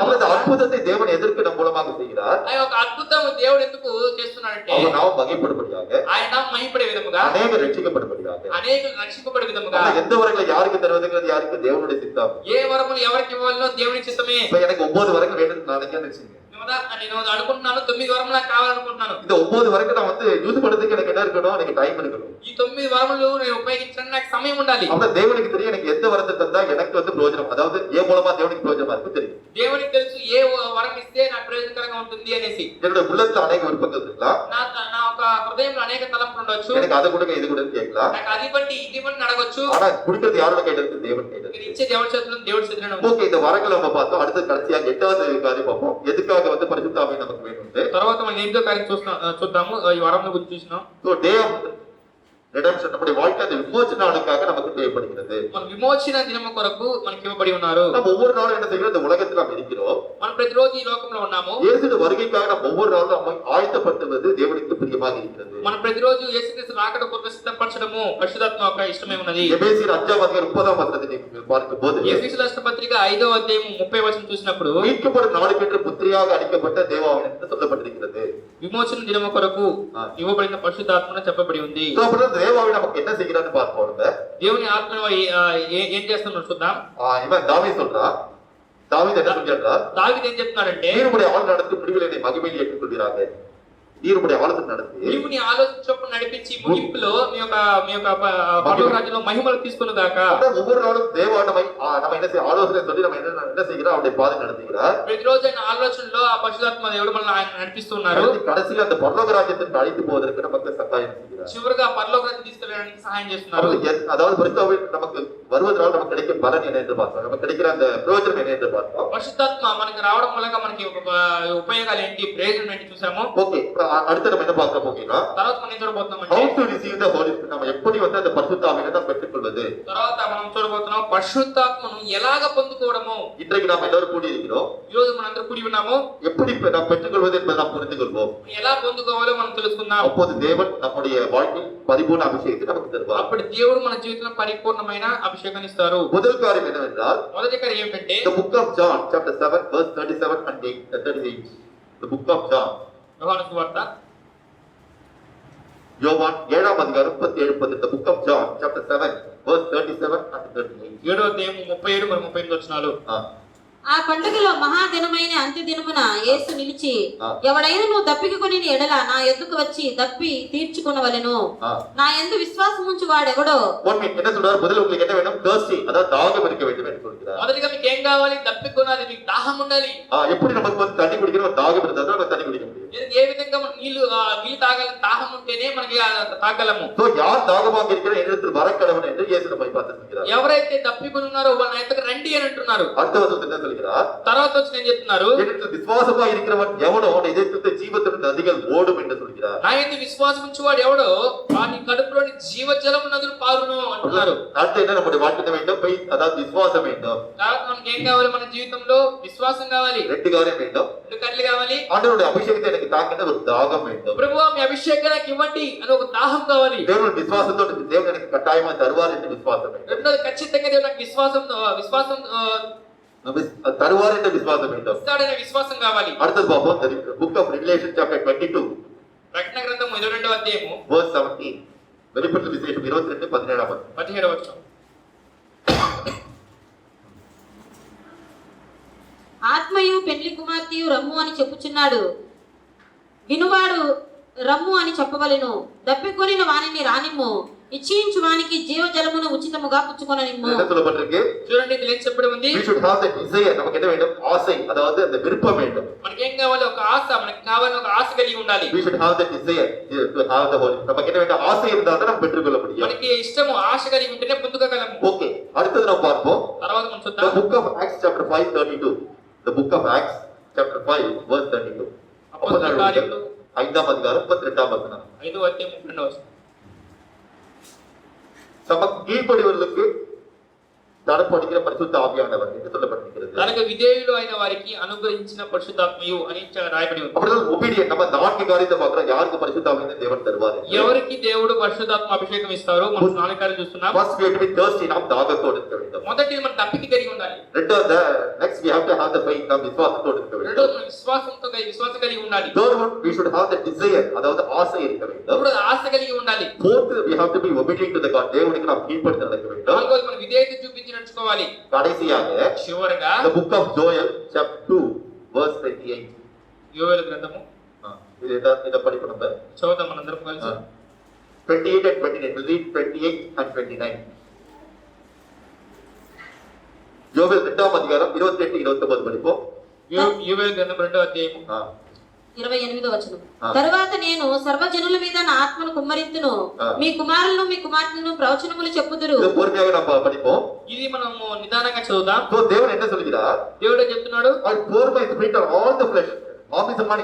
அந்த அற்புதத்தை தேவன் எதற்கு நம் மூலமாக செய்கிறார்? ఆ యొక్క అద్భుతం దేవుడు ఎందుకు చేస్తున్నాడంటే அவர் நாம் மகிமைப்படும்படியாக, ఆయన మహిమపడే విధముగా, அநேகர் ரட்சிக்கப்படும்படியாக. అనేకులు రక్షింపబడే విధముగా. எந்த வரங்களை யாருக்கு தருவதுங்கிறது யாருக்கு தேவனுடைய சித்தம். ఏ వరములు ఎవరికి ఇవ్వాలో దేవుని చిత్తమే. இப்ப எனக்கு 9 வரங்கள் வேணும்னு நான் நினைச்சேன். నేను అనుకుంటున్నాను 9 వరములు నాకు కావాలనుకుంటున్నాను. இந்த 9 வரங்கள் நான் வந்து யூஸ் பண்றதுக்கு எனக்கு என்ன இருக்கணும்? எனக்கு டைம் இருக்கணும். ఈ 9 వరములు నేను ఉపయోగించడానికి నాకు సమయం ఉండాలి. அப்ப தேவனுக்கு தெரியும் எனக்கு எந்த வரத்தை தந்தா எனக்கு வந்து பிரயோஜனம், அதாவது ஏன் மூலமா தேவனுக்கு பிரயோஜனமா இருக்கு தெரியும். దేవునికి తెలుసు ఏ వరం ఇస్తే నాకు ప్రయోజనకరంగా ఉంటుంది అనేసి. என்னோட உள்ளத்துல அநேக விருப்பங்கள் இருக்கலாம். నా ఒక హృదయంలో అనేక తలంపులు ఉండొచ్చు. எனக்கு அதை கொடுங்க இது கொடுங்க கேட்கலாம். నాకు అది బట్టి ఇది బట్టి అడగొచ్చు. ஆனா குடுக்கிறது யாரோட கையில இருக்கு? தேவன் கையில మీరు இருக்கு. ఇచ్చే దేవుడి చేతిలో దేవుడి చేతిలో ఉంది. ஓகே, இந்த வரங்களை நம்ம பார்த்தோம். அடுத்து கடைசியாக 8வது காரியம் பார்ப்போம். எதுக்காக வந்து பரிசுத்த ஆவி நமக்கு வேணும்னு. తర్వాత మనం 8వ కార్యం చూద్దాము. ఈ వరంను గురించి చూసినాం. సో డే ఆఫ్ రిడెంప్షన్ நம்முடைய வாழ்க்கை அந்த விமோச்சன நாளுக்காக நமக்கு தேவைப்படுகிறது. మన విమోచన దినము కొరకు మనకి ఇవ్వబడి ఉన్నారు. நம்ம ஒவ்வொரு நாளும் என்ன செய்கிறோம்? இந்த உலகத்துல நாம் இருக்கிறோம். మనం ప్రతిరోజు ఈ లోకంలో ఉన్నాము. இயேசுவின் வருகைக்காக நம்ம ஒவ்வொரு நாளும் நம்ம ஆயத்தப்படுத்துவது தேவனுக்கு பிரியமாக இருக்கிறது. మనం ప్రతిరోజు యేసుక్రీస్తు రాకడ కొరకు సిద్ధపరచడము పరిశుద్ధాత్మ యొక్క ఇష్టమే ఉన్నది. ఎఫెసీయుల 5వ అధ్యాయం 30వ వచనத்தை நீங்கள் பார்க்கும்போது ఎఫెసీయుల రాష్ట్ర పత్రిక 5వ అధ్యాయం 30వ వచనం చూసినప్పుడు மீட்கப்படும் நாளுக்கென்று புத்திரியாக அளிக்கப்பட்ட தேவாவின் என்று சொல்லப்பட்டிருக்கிறது. విమోచన దినము కొరకు ఇవ్వబడిన పరిశుద్ధాత్మను చెప్పబడి ఉంది. సో అప్పుడు தேவாவி நமக்கு என்ன செய்கிறான்னு பார்ப்போம். దేవుని ఆత్మ ఏం చేస్తున్నాడు చూద్దాం. இவன் தாவீது சொல்றான். தாவீது என்ன சொல்றார்? దావీదు ఏం చెప్తున్నాడంటే, நீருடைய ஆள் நடத்தி முடிவில் என்னை மகிமையில் ஏற்றுக்கொள்கிறாங்க. நீருடைய ஆலோசனை நடத்தி నీవు నీ ఆలోచన చొప్పున నడిపించి ముగింపులో మీ యొక్క పరలోక రాజ్యంలో మహిమలు తీసుకుని గాక. ஒவ்வொரு நாளும் தேவா நம்ம என்ன செய்ய ஆலோசனை சொல்லி நம்ம என்ன செய்கிறோம்? அவருடைய பாதை நடத்துகிறார். ప్రతిరోజు ఆయన ఆలోచనలో ఆ పరిశుద్ధాత్మ దేవుడు మనల్ని ఆయన నడిపిస్తున్నారు. கடைசியில் அந்த பரலோக ராஜ்யத்திற்கு அழைத்து போவதற்கு நமக்கு சகாயம் செய்கிறார். చివరిగా పరలోక రాజ్యం తీసుకెళ్ళడానికి సహాయం చేస్తున్నారు. அதாவது பரிசுத்தாவி நமக்கு வருவதனால் நமக்கு கிடைக்கும் பலன் என்ன என்று பார்த்தோம். நமக்கு கிடைக்கிற அந்த பிரயோஜனம் என்ன என்று பார்த்தோம். పరిశుద్ధాత్మ మనకి రావడం మూలంగా మనకి ఉపయోగాలు ఏంటి, ప్రయోజనం ఏంటి చూసాము. ஓகே, அடுத்து நம்ம என்ன பார்க்க போகிறோம்? తర్వాత మనం ఏం చూడబోతున్నామంటే, how to receive the Holy Spirit. நம்ம எப்படி வந்து அந்த பரிசுத்த ஆவியை நாம் பெற்றுக்கொள்வது. తర్వాత మనం చూడబోతున్నాం పరిశుద్ధాత్మను ఎలాగ పొందుకోవడము. இன்றைக்கு நாம் எல்லாரும் கூடி இருக்கிறோம். ఈ రోజు మనందరూ కూడి ఉన్నాము. எப்படி நாம் பெற்றுக்கொள்வது என்பதை நாம் புரிந்து கொள்வோம். ఎలా పొందుకోవాలో మనం తెలుసుకుందాం. அப்போது தேவன் நம்முடைய வாழ்க்கையில் பரிபூர்ண அபிஷேகத்தை நமக்கு தருவார். అప్పుడు దేవుడు మన జీవితంలో పరిపూర్ణమైన అభిషేకాన్ని ఇస్తారు. முதல் காரியம் என்னவென்றால், మొదటి కార్యం ఏమిటంటే, the book of John chapter 7 verse 37 and 38. the book of John, యోహాను సువార్త யோவான் 7వ అధ్యాయం 37. the book of John chapter 7 verse 37 and 38. 7వ అధ్యాయం 37 మరియు 38 వచనాలు. ఆ పండుగలో మహాదినమైన అంత్య దినమున యేసు నిలిచి, ఎవడైనా నువ్వు దప్పికొని ఎడల నా ఎద్దుకు వచ్చి దప్పి తీర్చుకొనవలెను. నా యందు విశ్వాసం ఉంచి వాడెవడో. என்ன சொல்றார்? முதல்ல உங்களுக்கு என்ன வேணும்? thirsty, அதாவது தாகம் இருக்க வேண்டும் என்று சொல்கிறார். మొదటిగా మీకు ఏం కావాలి? దప్పికొనాలి, మీకు దాహం ఉండాలి. எப்படி நமக்கு வந்து தண்ணி குடிக்கணும்? தாகம் இருந்தா தான் நம்ம தண்ணி குடிக்க முடியும். ఏ విధంగా మనం నీళ్లు తాగాలి, దాహం ఉంటేనే మనకి తాగలము. సో யார் தாகமாக இருக்கிற என்னிடத்தில் வர கடவன் என்று இயேசு நம்மை பார்த்து சொல்கிறார். ఎవరైతే దప్పికొని ఉన్నారో వాళ్ళ ఎద్దకు రండి అని అంటున్నారు. அடுத்த வசனத்தில் என்ன சொல்கிறார்? తర్వాత వచ్చి నేను చెప్తున్నారు, என்னிடத்தில் விசுவாசமா இருக்கிறவன் எவனோ அவன் இதயத்தில் ஜீவத்தின் நதிகள் ஓடும் என்று சொல்கிறார். నా యందు విశ్వాసం ఉంచువాడు ఎవడో వాని కడుపులోని జీవజలము నదులు పారును అంటున్నారు. அடுத்து என்ன? நம்முடைய வாழ்க்கை வேண்டும், அதாவது விசுவாசம் வேண்டும். తర్వాత మనకి ఏం కావాలి? మన జీవితంలో విశ్వాసం కావాలి. ரெண்டு காரியம் வேண்டும். రెండు కట్లు కావాలి. ஆண்டவருடைய அபிஷேகத்தை எனக்கு தாங்கின ஒரு தாகம் வேண்டும். ప్రభువా మీ అభిషేకం నాకు ఇవ్వండి అని ఒక దాహం కావాలి. தேவனுடைய விசுவாசத்தோடு தேவன் எனக்கு கட்டாயமா தருவார் என்று விசுவாசம் வேண்டும். రెండోది ఖచ్చితంగా దేవుడు నాకు విశ్వాసం தருவார் என்ற விசுவாசம் வேண்டும். ఇస్తాడనే విశ్వాసం కావాలి. அடுத்தது பார்ப்போம். book of Revelation chapter 22 ప్రకటన గ్రంథం 22వ అధ్యాయము verse 17. வெளிப்படுத்தல் விசேஷம் 22:17. 17వ వచనం. ఆత్మయు పెండ్లి కుమార్తెయు రమ్ము అని చెప్పుచున్నాడు, వినువాడు రమ్ము అని చెప్పవలెను. దప్పికొనిన వానిని రానిమ్ము, ఇచ్చించు వానికి జీవజలమును ఉచితముగా పుచ్చుకొననిమ్ము. என்ன சொல்லப்பட்டிருக்கு? చూడండి ఇది ఏం చెప్పడం ఉంది? We should have the desire. நமக்கு என்ன வேண்டும்? ஆசை, அதாவது அந்த விருப்பம் வேண்டும். మనకి ఏం కావాలి? ఒక ఆశ, మనకి కావాలని ఒక ఆశ కలిగి ఉండాలి. We should have the desire to have the Holy. நமக்கு என்ன வேண்டும்? ஆசை இருந்தால் தான் நம்ம பெற்றுக்கொள்ள முடியும். మనకి ఇష్టము, ఆశ కలిగి ఉంటేనే పొందుకోగలము. ஓகே, அடுத்தது நம்ம பார்ப்போம். తర్వాత మనం The చూద్దాం. book of Acts chapter 5:32. The book of Acts chapter 5 verse 32. అపోస్తలుల కార్యములు 5వ అధ్యాయం 32వ వచనం. 5వ అధ్యాయం 32వ వచనం. நமக்கு கீழ்ப்படிவர்களுக்கு தடப்படிக்கிற பரிசுத்த ஆவியானவர் என்று சொல்லப்பட்டிருக்கிறது. తనకు విధేయులు అయిన వారికి అనుగ్రహించిన పరిశుద్ధాత్మయు అని రాయబడి ఉంది. அப்படிதான் obedient. நம்ம 4 காரியத்தை பார்க்கிறோம். யாருக்கு பரிசுத்த ஆவியை தேவன் தருவார்? ఎవరికి దేవుడు పరిశుద్ధాత్మ అభిషేకం ఇస్తారో మనం 4 కార్యాలు చూస్తున్నాం. First we have to be thirsty. நாம் தாகத்தோடு இருக்க வேண்டும். మొదటిది మనం తప్పిక కలిగి ఉండాలి. ரெண்டாவது next we have to have the faith. நாம் விசுவாசத்தோடு இருக்க வேண்டும். రెండోది మనం విశ్వాసం కలిగి ఉండాలి. Third one we should have the desire. அதாவது ஆசை இருக்க வேண்டும். మూడోది ఆశ కలిగి ఉండాలి. Fourth we have to be obedient to the God. தேவனுக்கு நாம் கீழ்ப்படிந்து நடக்க வேண்டும். నాలుగోది మనం విధేయత చూపించి నడుచుకోవాలి. கடைசியாக చివరగా the book of Joel chapter 2 verse 28. యోవేలు గ్రంథము இத படிப்போம் நம்ம. చదువుదాం మనందరం కలిసి. 28 and 29. We'll read 28 and 29. யோவேல் 2వ అధ్యాయం 28 29 படிப்போம். యోవేలు గ్రంథం 2వ అధ్యాయము 28వ వచనం. తరువాత నేను సర్వజనుల మీద నా ఆత్మను కుమ్మరింతును, మీ కుమారులను మీ కుమార్తెలను ప్రవచనములు చెప్పుదురు. இது பொறுமையாக நம்ம படிப்போம். ఇది మనము నిదానంగా చదువుదాం. సో దేవుడు என்ன சொல்கிறார்? దేవుడు చెప్తున్నాడు, I pour my spirit on all the flesh. ஆபிசமான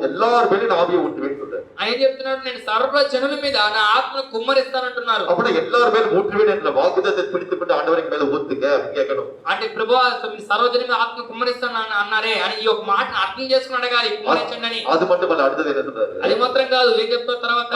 எல்லார் மேலும் நான் ஆவியை ஊற்றுவேன்னு சொல்றாரு. ఆయన చెప్తున్నాడు, నేను సర్వ జనుల మీద నా ఆత్మను కుమ్మరిస్తానంటున్నారు. அப்படி எல்லார் மேலும் ஊற்றுவேன் என்ற வாக்குத்தத்தை பிடித்துவிட்டு ஆண்டவருக்கு மேல ஊத்துங்க அப்படின்னு கேட்கணும். అంటే ప్రభువా సర్వజనుల మీద ఆత్మ కుమ్మరిస్తాను అన్నారే అని ఈ ఒక మాట అర్థం చేసుకుని అడగాలి, కుమ్మరించండి అని. அது மட்டுமல்ல, அடுத்தது என்ன சொல்றாரு? అది మాత్రం కాదు, ఏం చెప్తారు తర్వాత?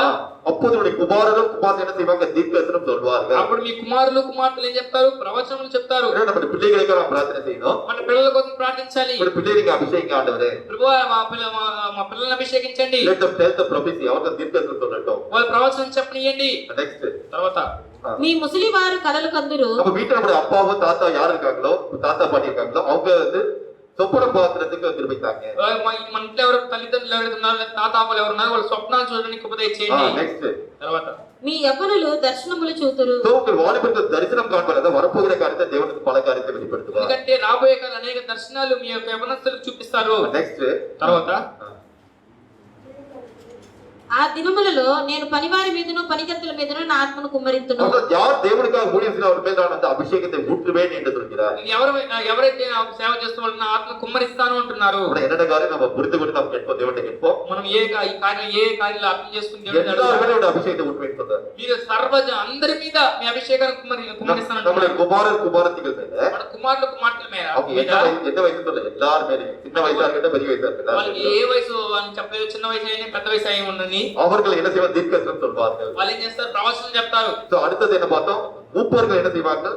அப்போது உடைய குமாரரும் குமார்த்தை என்ன செய்வாங்க? தீர்க்கதரிசனம் சொல்வார்கள். అప్పుడు మీ కుమారులు కుమార్తెలు ఏం చెప్తారు? ప్రవచనములు చెప్తారు. நம்ம பிள்ளைகளுக்கு நாம் பிரார்த்தனை செய்யணும். మన పిల్లల కోసం ప్రార్థించాలి. ஒரு பிள்ளைங்க அபிஷேகம் ஆண்டவரே, ప్రభువా మా పిల్లల్ని అభిషేకించండి. let them tell the prophecy. அவர்கள் தீர்க்கதரிசனம் சொல்லட்டும். వాళ్ళ ప్రవచనం చెప్పనియండి. నెక్స్ట్ తర్వాత మీ ముసలి వారు కలలు కందురు. நம்ம வீட்டுல நம்முடைய அப்பாவோ தாத்தா யார் இருக்காங்களோ, தாத்தா பாட்டி இருக்காங்களோ, அவங்க வந்து சொப்பன பாத்திரத்துக்கு திரும்பிட்டாங்க. మన ఇంట్లో ఎవరు తల్లిదండ్రులు ఎవరైతే ఉన్నారో లేదా తాత అవ్వలు ఎవరు ఉన్నారో వాళ్ళ స్వప్నాలు చూడడానికి ఉపదేశం చేయండి. నెక్స్ట్ తర్వాత మీ యవ్వనులు దర్శనములు చూతురు. సో உங்கள் வாலிபர்கள் தரிசனம் காண்பார். அதாவது வரப்போகிற காரியத்தை தேவனுக்கு பல காரியத்தை வெளிப்படுத்துவார். ఎందుకంటే రాబోయే కాలం అనేక దర్శనాలు మీ యొక్క యవ్వనస్తులకు చూపిస్తారు. నెక్స్ట్ తర్వాత ఆ దినములలో నేను పనివారి మీదను పనికత్తెల మీదను నా ఆత్మను కుమ్మరింతును. யார் தேவனுக்காக ஊழியம் செய்ய அவர் மேல் நான் அந்த அபிஷேகத்தை ஊற்றுவேன் என்று சொல்கிறார். ఎవరైతే నాకు సేవ చేస్తూ వాళ్ళు నా ఆత్మ కుమ్మరిస్తాను అంటున్నారు. என்னென்ன காரியம் நம்ம புரிந்து கொண்டு நாம் கேட்போம், தேவனை கேட்போம். మనం ఏ కార్యాలు అర్థం చేసుకుని எல்லாருமே அபிஷேகத்தை ஊற்றுவேன் சொல்றார். మీరు సర్వజ అందరి మీద మీ అభిషేకాన్ని కుమ్మరిస్తాను. நம்முடைய குமாரர் குமாரத்திகள் மேல, మన కుమారులు కుమార్తెల మీద எந்த வயசு சொல்ல எல்லார் மேலே, சின்ன வயசா இருக்கட்டும் பெரிய வயசா இருக்கட்டும், వాళ్ళకి ఏ వయసు అని చెప్పలేదు, చిన్న వయసు అయినా పెద్ద వయసు అయి ఉండని அவர்கள் என்ன செய்வாங்க? தீர்க்கதரிசனம் சொல்வார்கள். వాళ్ళు ఏం చేస్తారు? ప్రవచనం చెప్తారు. సో அடுத்தது என்ன பார்த்தோம்? மூப்பர்கள் என்ன செய்வார்கள்?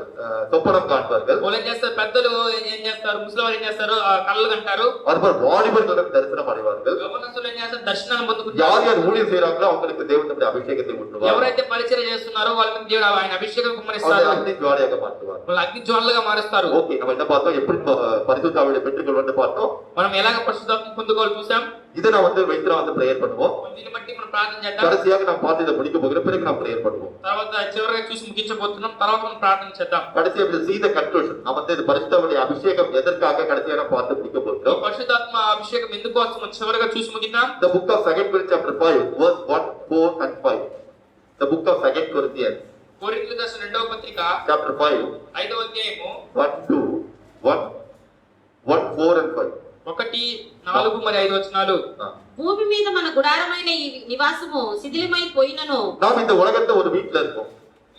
சொப்பனம் காண்பார்கள். వాళ్ళు ఏం చేస్తారు? పెద్దలు ఏం చేస్తారు? ముసలివారు ఏం చేస్తారు? కళ్ళు కంటారు. அதுபோல் வாலிபர்களும் தரிசனம் அடைவார்கள். యవ్వనస్తులు ఏం చేస్తారు? దర్శనాన్ని పొందుకుంటారు. யார் யார் ஊழியம் செய்யறாங்களோ அவங்களுக்கு தேவன் தம்முடைய அபிஷேகத்தை ஊற்றுவார். ఎవరైతే పరిచయం చేస్తున్నారో వాళ్ళ మీద దేవుడు ఆయన అభిషేకం కుమ్మరిస్తారు. அவர்கள் அக்னி ஜுவாலையாக மாற்றுவார். వాళ్ళు అగ్ని జ్వాలలుగా మారుస్తారు. ஓகே, நம்ம என்ன பார்த்தோம்? எப்படி பரிசுத்த ஆவியை பெற்றுக்கொள்வது பார்த்தோம். మనం ఎలాగ పరిశుద్ధాత్మ పొందుకోవాలో చూసాం. இதை நான் வைத்து நான் பிரேயர் பண்ணுவோம். దీన్ని బట్టి మనం ప్రార్థన చేద్దాం. கடைசியாக நான் பார்த்து இதை முடிக்க போகிறேன். பிறகு நான் பிரேயர் பண்ணுவோம். తర్వాత చివరిగా చూసి ముగించబోతున్నాం. తర్వాత మనం ప్రార్థన చేద్దాం. கடைசியாக will see the conclusion. நம்ம வந்து இந்த பரிசுத்தவுடைய அபிஷேகம் எதற்காக கடைசியாக நான் பார்த்து முடிக்க போகிறோம். పరిశుద్ధాత్మ అభిషేకం ఎందుకు వస్తుందో చివరిగా చూసి ముగిద్దాం. The book of 2 Corinthians chapter 5 verse 1, 4 and 5. The book of 2 Corinthians కొరింథీయులకు రాసిన రెండవ పత్రిక chapter 5 5వ అధ్యాయము 1, 2, 1, 4 and 5. 1, 4 మరి 5 వచనాలు. భూమి మీద మన గుడారమైన ఈ నివాసము శిథిలమైపోయినను. நாம் இந்த உலகத்துல ஒரு வீட்ல இருக்கோம்.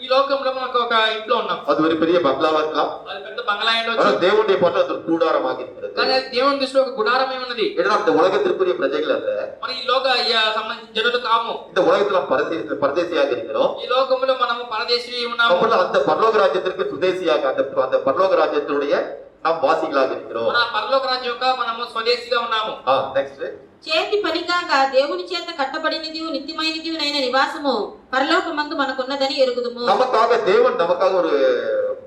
ఈ లోకంలో మనకు ఒక ఇంట్లో ఉన్నాం. அது ஒரு பெரிய பங்களாவா இருக்கலாம். అది పెద్ద బంగ్లా ஆனா ఉండొచ్చు. தேவனுடைய பார்த்து அது ஒரு கூடாரமாக இருக்கிறது. కానీ అది దేవుని దృష్టిలో ఒక గుడారమే ఉన్నది. ஏன்னா இந்த உலகத்திற்குரிய பிரஜைகள் அல்ல. మన ఈ లోక సంబంధించిన జనులు కాము. இந்த உலகத்துல நாம் பரதேசியாக இருக்கிறோம். ఈ లోకంలో మనము పరదేశీ ఉన్నాము. அப்போ அந்த பரலோக ராஜ்யத்திற்கு சுதேசியாக அந்த பரலோக ராஜ்யத்துடைய நாம் வாசிகளாக இருக்கிறோம். మన పరలోక రాజ్యం యొక్క మనము స్వదేశీగా ఉన్నాము. నెక్స్ట్ చేతి పని కాక దేవుని చేత కట్టబడినది నిత్యమైనది అయిన నివాసము పరలోకమందు మనకున్నదని ఎరుగుదుము. நமக்காக தேவன் நமக்காக ஒரு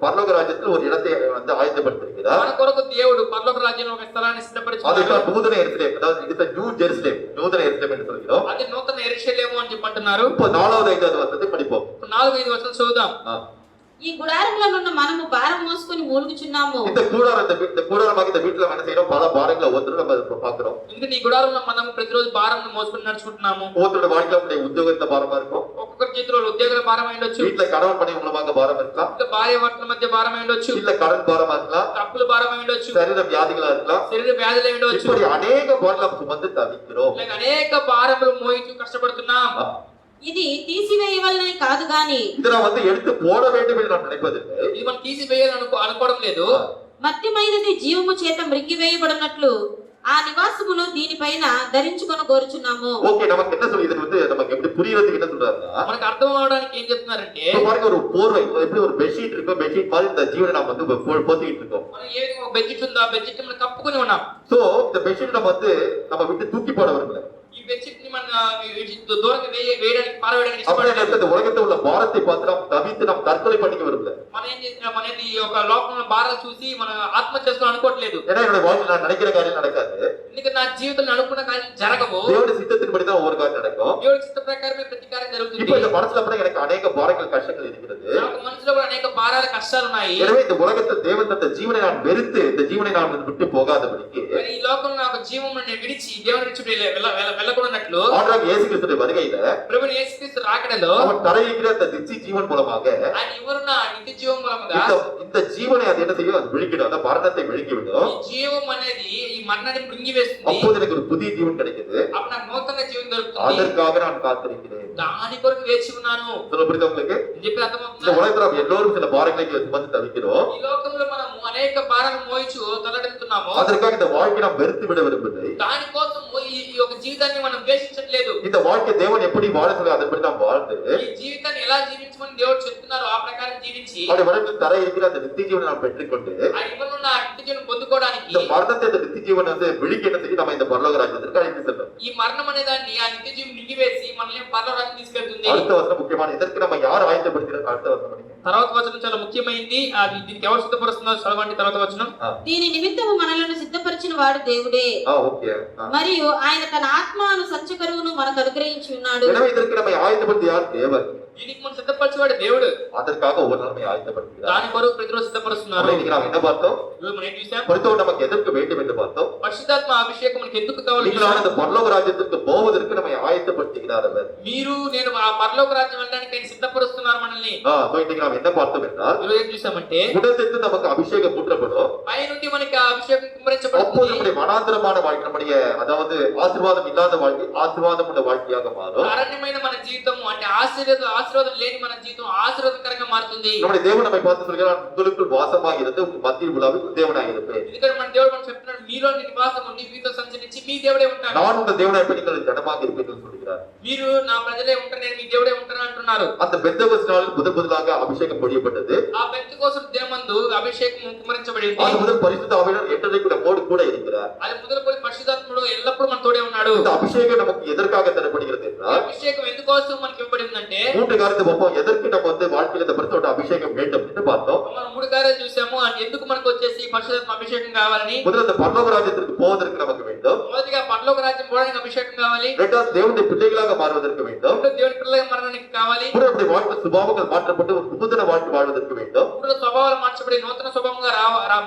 பரலோக ராஜ்யத்தில் ஒரு இடத்தை வந்து ஆயத்தப்படுத்திருக்கிறார். మన కొరకు దేవుడు పరలోక రాజ్యంలో ఒక స్థలాన్ని సిద్ధపరిచాడు. அதுதான் நூதன எருசலேம், அதாவது இது நியூ ஜெருசலேம், நூதன எருசலேம் என்று சொல்கிறோம். అది నూతన యెరూషలేము అని చెప్పంటున్నారు. இப்போ 4வது 5வது வசனத்தை படிப்போம். 4-5 వచనం చదువుదాం. ఈ గుడారములనున్న మనము భారం మోసుకొని మూలుగుచున్నాము. இந்த கூடாரமாக இந்த வீட்டுல என்ன செய்யறோம், பல பாரங்களை ஒருத்தர் நம்ம பாக்குறோம். ఇంకా నీ గుడారంలో మనం ప్రతిరోజు భారం మోసుకొని నడుచుకుంటున్నాము. ஒருத்தரோட வாழ்க்கையில உத்தியோகத்த பாரமா இருக்கும், ఒక్కొక్కరి చేతిలో ఉద్యోగాల భారం అయి ఉండొచ్చు, வீட்டுல கணவன் மனைவி மூலமாக பாரம் இருக்கலாம், ఇంకా భార్య భర్తల మధ్య భారం అయి ఉండొచ్చు, இல்ல கடன் பாரமா இருக்கலாம், తప్పుల భారం అయి ఉండొచ్చు, சரீர வியாதிகளா இருக்கலாம், శరీర వ్యాధులు అయి ఉండొచ్చు. இப்படி அநேக பாரங்களை சுமந்து தவிக்கிறோம். ఇలాగ అనేక భారములు మోయించు కష్టపడుతున్నాం. ఇది తీసివేయవలనని కాదు గాని இதை நான் வந்து எடுத்து போட வேண்டும் என்று நான் நினைப்பதில்லை. ఇది మనం తీసివేయాలని అనుకోవడం లేదు. మత్తిమైనది జీవము చేత మృంగివేయబడినట్లు ఆ నివాసమును దీనిపైన ధరించుకొని కోరుచున్నాము. ஓகே, நமக்கு என்ன சொல்லி இது வந்து நமக்கு எப்படி புரியறதுக்கு என்ன சொல்றாருன்னா, మనకు అర్థం అవడానికి ఏం చెప్తున్నారంటే, இப்ப பாருங்க, ஒரு போர்வை எப்படி ஒரு பெட்ஷீட் இருக்கும், பெட்ஷீட் மாதிரி இந்த ஜீவனை நம்ம வந்து போத்திக்கிட்டு இருக்கோம். మనం ఏ విధంగా బెడ్షీట్ ఉందో ఆ బెడ్షీట్ మనం కప్పుకొని ఉన్నాం. சோ இந்த பெட்ஷீட் நம்ம வந்து நம்ம விட்டு தூக்கி போட வரல. ఈ బెడ్షీట్ ని మన దూరంగా వేయడానికి పారవేయడానికి அப்படியே ఇష్టపడలేదు. இந்த உலகத்துல உள்ள பாரத்தை பார்த்து நாம் தவித்து நாம் தற்கொலை பண்ணிக்க வரல. మనం ఏం చేసినా అనేది ఈ యొక్క లోకంలో భారాలు చూసి మనం ఆత్మహత్య చేసుకోవాలని అనుకోవట్లేదు. ஏன்னா என்னோட வாழ்க்கையில் நான் நினைக்கிற காரியம் நடக்காது. ఎందుకంటే నా జీవితంలో అనుకున్న కార్యం జరగవు. தேவனுடைய சித்தத்தின்படி தான் ஒவ்வொரு காரியம் நடக்கும். దేవుడి చిత్త ప్రకారమే ప్రతి కార్యం జరుగుతుంది. இப்ப இந்த மனசுல கூட எனக்கு அநேக பாரங்கள் கஷ்டங்கள் இருக்கிறது. నాకు మనసులో కూడా అనేక భారాలు కష్టాలు ఉన్నాయి. எனவே இந்த உலகத்தில் தேவன் தந்த ஜீவனை நான் வெறுத்து இந்த ஜீவனை நான் விட்டு போகாதபடிக்கு మరి ఈ లోకంలో నాకు జీవమును నేను విడిచి దేవుని విడిచి వెళ్ళకూడనట్లు ஆண்டவராக இயேசு கிறிஸ்துவின் வருகையில ప్రభువైన యేసుక్రీస్తు రాకడలో அவர் தரையிற அந்த நித்திய ஜீவன் மூலமாக ఆయన ఇవ్వరున్న నిత్య జీవం మూలముగా இந்த ஜீவனை அது என்ன செய்யும், அது விழுங்கிடும், அந்த மரணத்தை விழுங்கிவிடும். ఈ జీవం అనేది ఈ మరణాన్ని మృంగి వేస్తుంది. அப்போது எனக்கு ஒரு புதிய ஜீவன் கிடைக்குது. అప్పుడు నాకు నూతన జీవం దొరుకుతుంది. அதற்காக நான் காத்திருக்கிறேன். దాని కొరకు వేచి ఉన్నాను. சொல்ல புரியுதா உங்களுக்கு? అని చెప్పి இந்த అర్థమవుతుందా? உலகத்துல நாம் எல்லோரும் சில பாரங்களை சுமந்து தவிக்கிறோம். ఈ లోకంలో మనం అనేక భారాలు మోయించు తలడెత్తుతున్నాము. அதற்காக இந்த வாழ்க்கை நாம் வெறுத்து விட விரும்பவில்லை. దానికోసం ఈ యొక్క జీవితాన్ని మనం ద్వేషించట్లేదు. இந்த வாழ்க்கை தேவன் எப்படி வாழ சொல்லி அதன்படி நாம் வாழ்ந்து ఈ జీవితాన్ని ఎలా జీవించమని దేవుడు చెప్తున్నారో ఆ ప్రకారం జీవించి அவருடைய வடத்தில் தரை இருக்கிற அந்த நித்திய ஜீவனை நாம் பெற்றுக்கொண்டு ఆ ఇవ్వనున్న నిత్య జీవనం పొందుకోవడానికి இந்த மரணத்தை அந்த நித்திய ஜீவன் வந்து விழிக்க என்ன செய்யும், நம்ம இந்த பரலோக ராஜ்யத்திற்கு அழைத்து செல்லும். ఈ మరణం అనే దాన్ని ఆ నిత్య జీవం నింగివేసి మనల్ని పరలోకానికి తీసుకెళ్తుంది. அடுத்த வசனம் முக்கியமான, இதற்கு நம்ம யார் ஆயத்தப்படுத்தினார்? அடுத்த வசனம் படிங்க. తర్వాత వచనం చాలా ముఖ్యమైనది. అది దీనికి ఎవరు సిద్ధపరుస్తున్నారో చదవండి. తర్వాత వచనం, దీని నిమిత్తము మనలను సిద్ధపరిచిన వాడు దేవుడే, ஓகே. మరియు ఆయన తన ఆత్మను సత్యకరువును మనకు అనుగ్రహించి ఉన్నాడు. எனவே இதற்கு நம்ம ஆயத்தப்படுத்தி யார்? தேவன். దీనికి మనం సిద్ధపరిచేవాడు దేవుడు. அதற்காக ஒவ்வொரு நாளுமே ஆயத்தப்படுத்துகிறார். దాని కొరకు ప్రతిరోజు సిద్ధపరుస్తున్నారు. இன்னைக்கு நாம் என்ன பார்த்தோம்? ఈరోజు మనం ఏం చూసాం? பரிசுத்தம் நமக்கு எதற்கு வேண்டும் என்று பார்த்தோம். పరిశుద్ధాత్మ అభిషేకం మనకి ఎందుకు కావాలి? நீங்களான இந்த பரலோக ராஜ்யத்திற்கு போவதற்கு நம்ம ஆயத்தப்படுத்துகிறார் அவர். మీరు నేను ఆ పరలోక రాజ్యం వెళ్ళడానికి ఆయన సిద్ధపరుస్తున్నారు మనల్ని. இன்னைக்கு நாம் என்ன பார்த்தோம் என்றால், ఈరోజు ఏం చూసామంటే உடத்திற்கு நமக்கு அபிஷேகம் ஊற்றப்படும். పై నుండి మనకి ఆ అభిషేకం அப்போது కుమ్మరించబడుతుంది. நம்முடைய வனாந்திரமான வாழ்க்கை, நம்முடைய அதாவது ஆசீர்வாதம் இல்லாத வாழ்க்கை ஆசீர்வாதம் உள்ள வாழ்க்கையாக மாறும். అరణ్యమైన మన జీవితం అంటే ఆశీర్వాదం లేని మన జీవితం ఆశీర్వాదకరంగా మారుతుంది. நம்முடைய தேவன் நம்மை பார்த்து சொல்கிறார், உங்களுக்குள் வாசமாக இருந்து உங்கள் மத்தியில் உலாவில் தேவனாக இருப்பேன். ఎందుకంటే మన దేవుడు మనం చెప్తున్నాడు, మీలో నివాసం ఉండి మీతో సంచరించి మీ దేవుడే ఉంటాడు. நான் உங்கள் தேவனாக இருப்பேன், நீங்கள் ஜனமாக இருப்பீர்கள் சொல்கிறார். మీరు నా ప్రజలే ఉంటారు, నేను మీ దేవుడే ఉంటాను అంటున్నారు. அந்த பெந்தகோஸ்து நாளில் முதலாக அபிஷேகம் பொழியப்பட்டது. ఆ పెంతెకోస్తు దినమందు అభిషేకం కుమ్మరించబడింది. அது முதல் பரிசுத்த ஆவியானவர் என்றைக்கு நம்மோடு கூட இருக்கிறார். అది మొదలుకొని పరిశుద్ధాత్ముడు ఎల్లప్పుడూ మన తోడే ఉన్నాడు. இந்த அபிஷேகம் நமக்கு எதற்காக தரப்படுகிறது ఈ என்றால், అభిషేకం ఎందుకోసం మనకి ఇవ్వబడిందంటే, மூன்று காரியத்தை பார்ப்போம். எதற்கு நம்ம வந்து வாழ்க்கையில் இந்த பரிசுத்த அபிஷேகம் வேண்டும் என்று பார்த்தோம். మనం మూడు కార్యాలు చూసాము. అది ఎందుకు మనకు వచ్చేసి పరిశుద్ధాత్మ అభిషేకం కావాలని. முதல்ல இந்த பரலோக ராஜ்யத்திற்கு போவதற்கு நமக்கு வேண்டும். మొదటిగా పరలోక రాజ్యం పోవడానికి అభిషేకం కావాలి. இரண்டாவது தேவனுடைய பிள்ளைகளாக மாறுவதற்கு வேண்டும். రెండో దేవుని పిల్లలుగా మారడానికి కావాలి. மூன்று நம்முடைய வாழ்க்கை சுபாவங்கள் மாற்றப்பட்டு ஒரு நூதன வாழ்க்கை வாழ்வதற்கு வேண்டும். మూడో స్వభావాలు మార్చబడి నూతన స్వభావంగా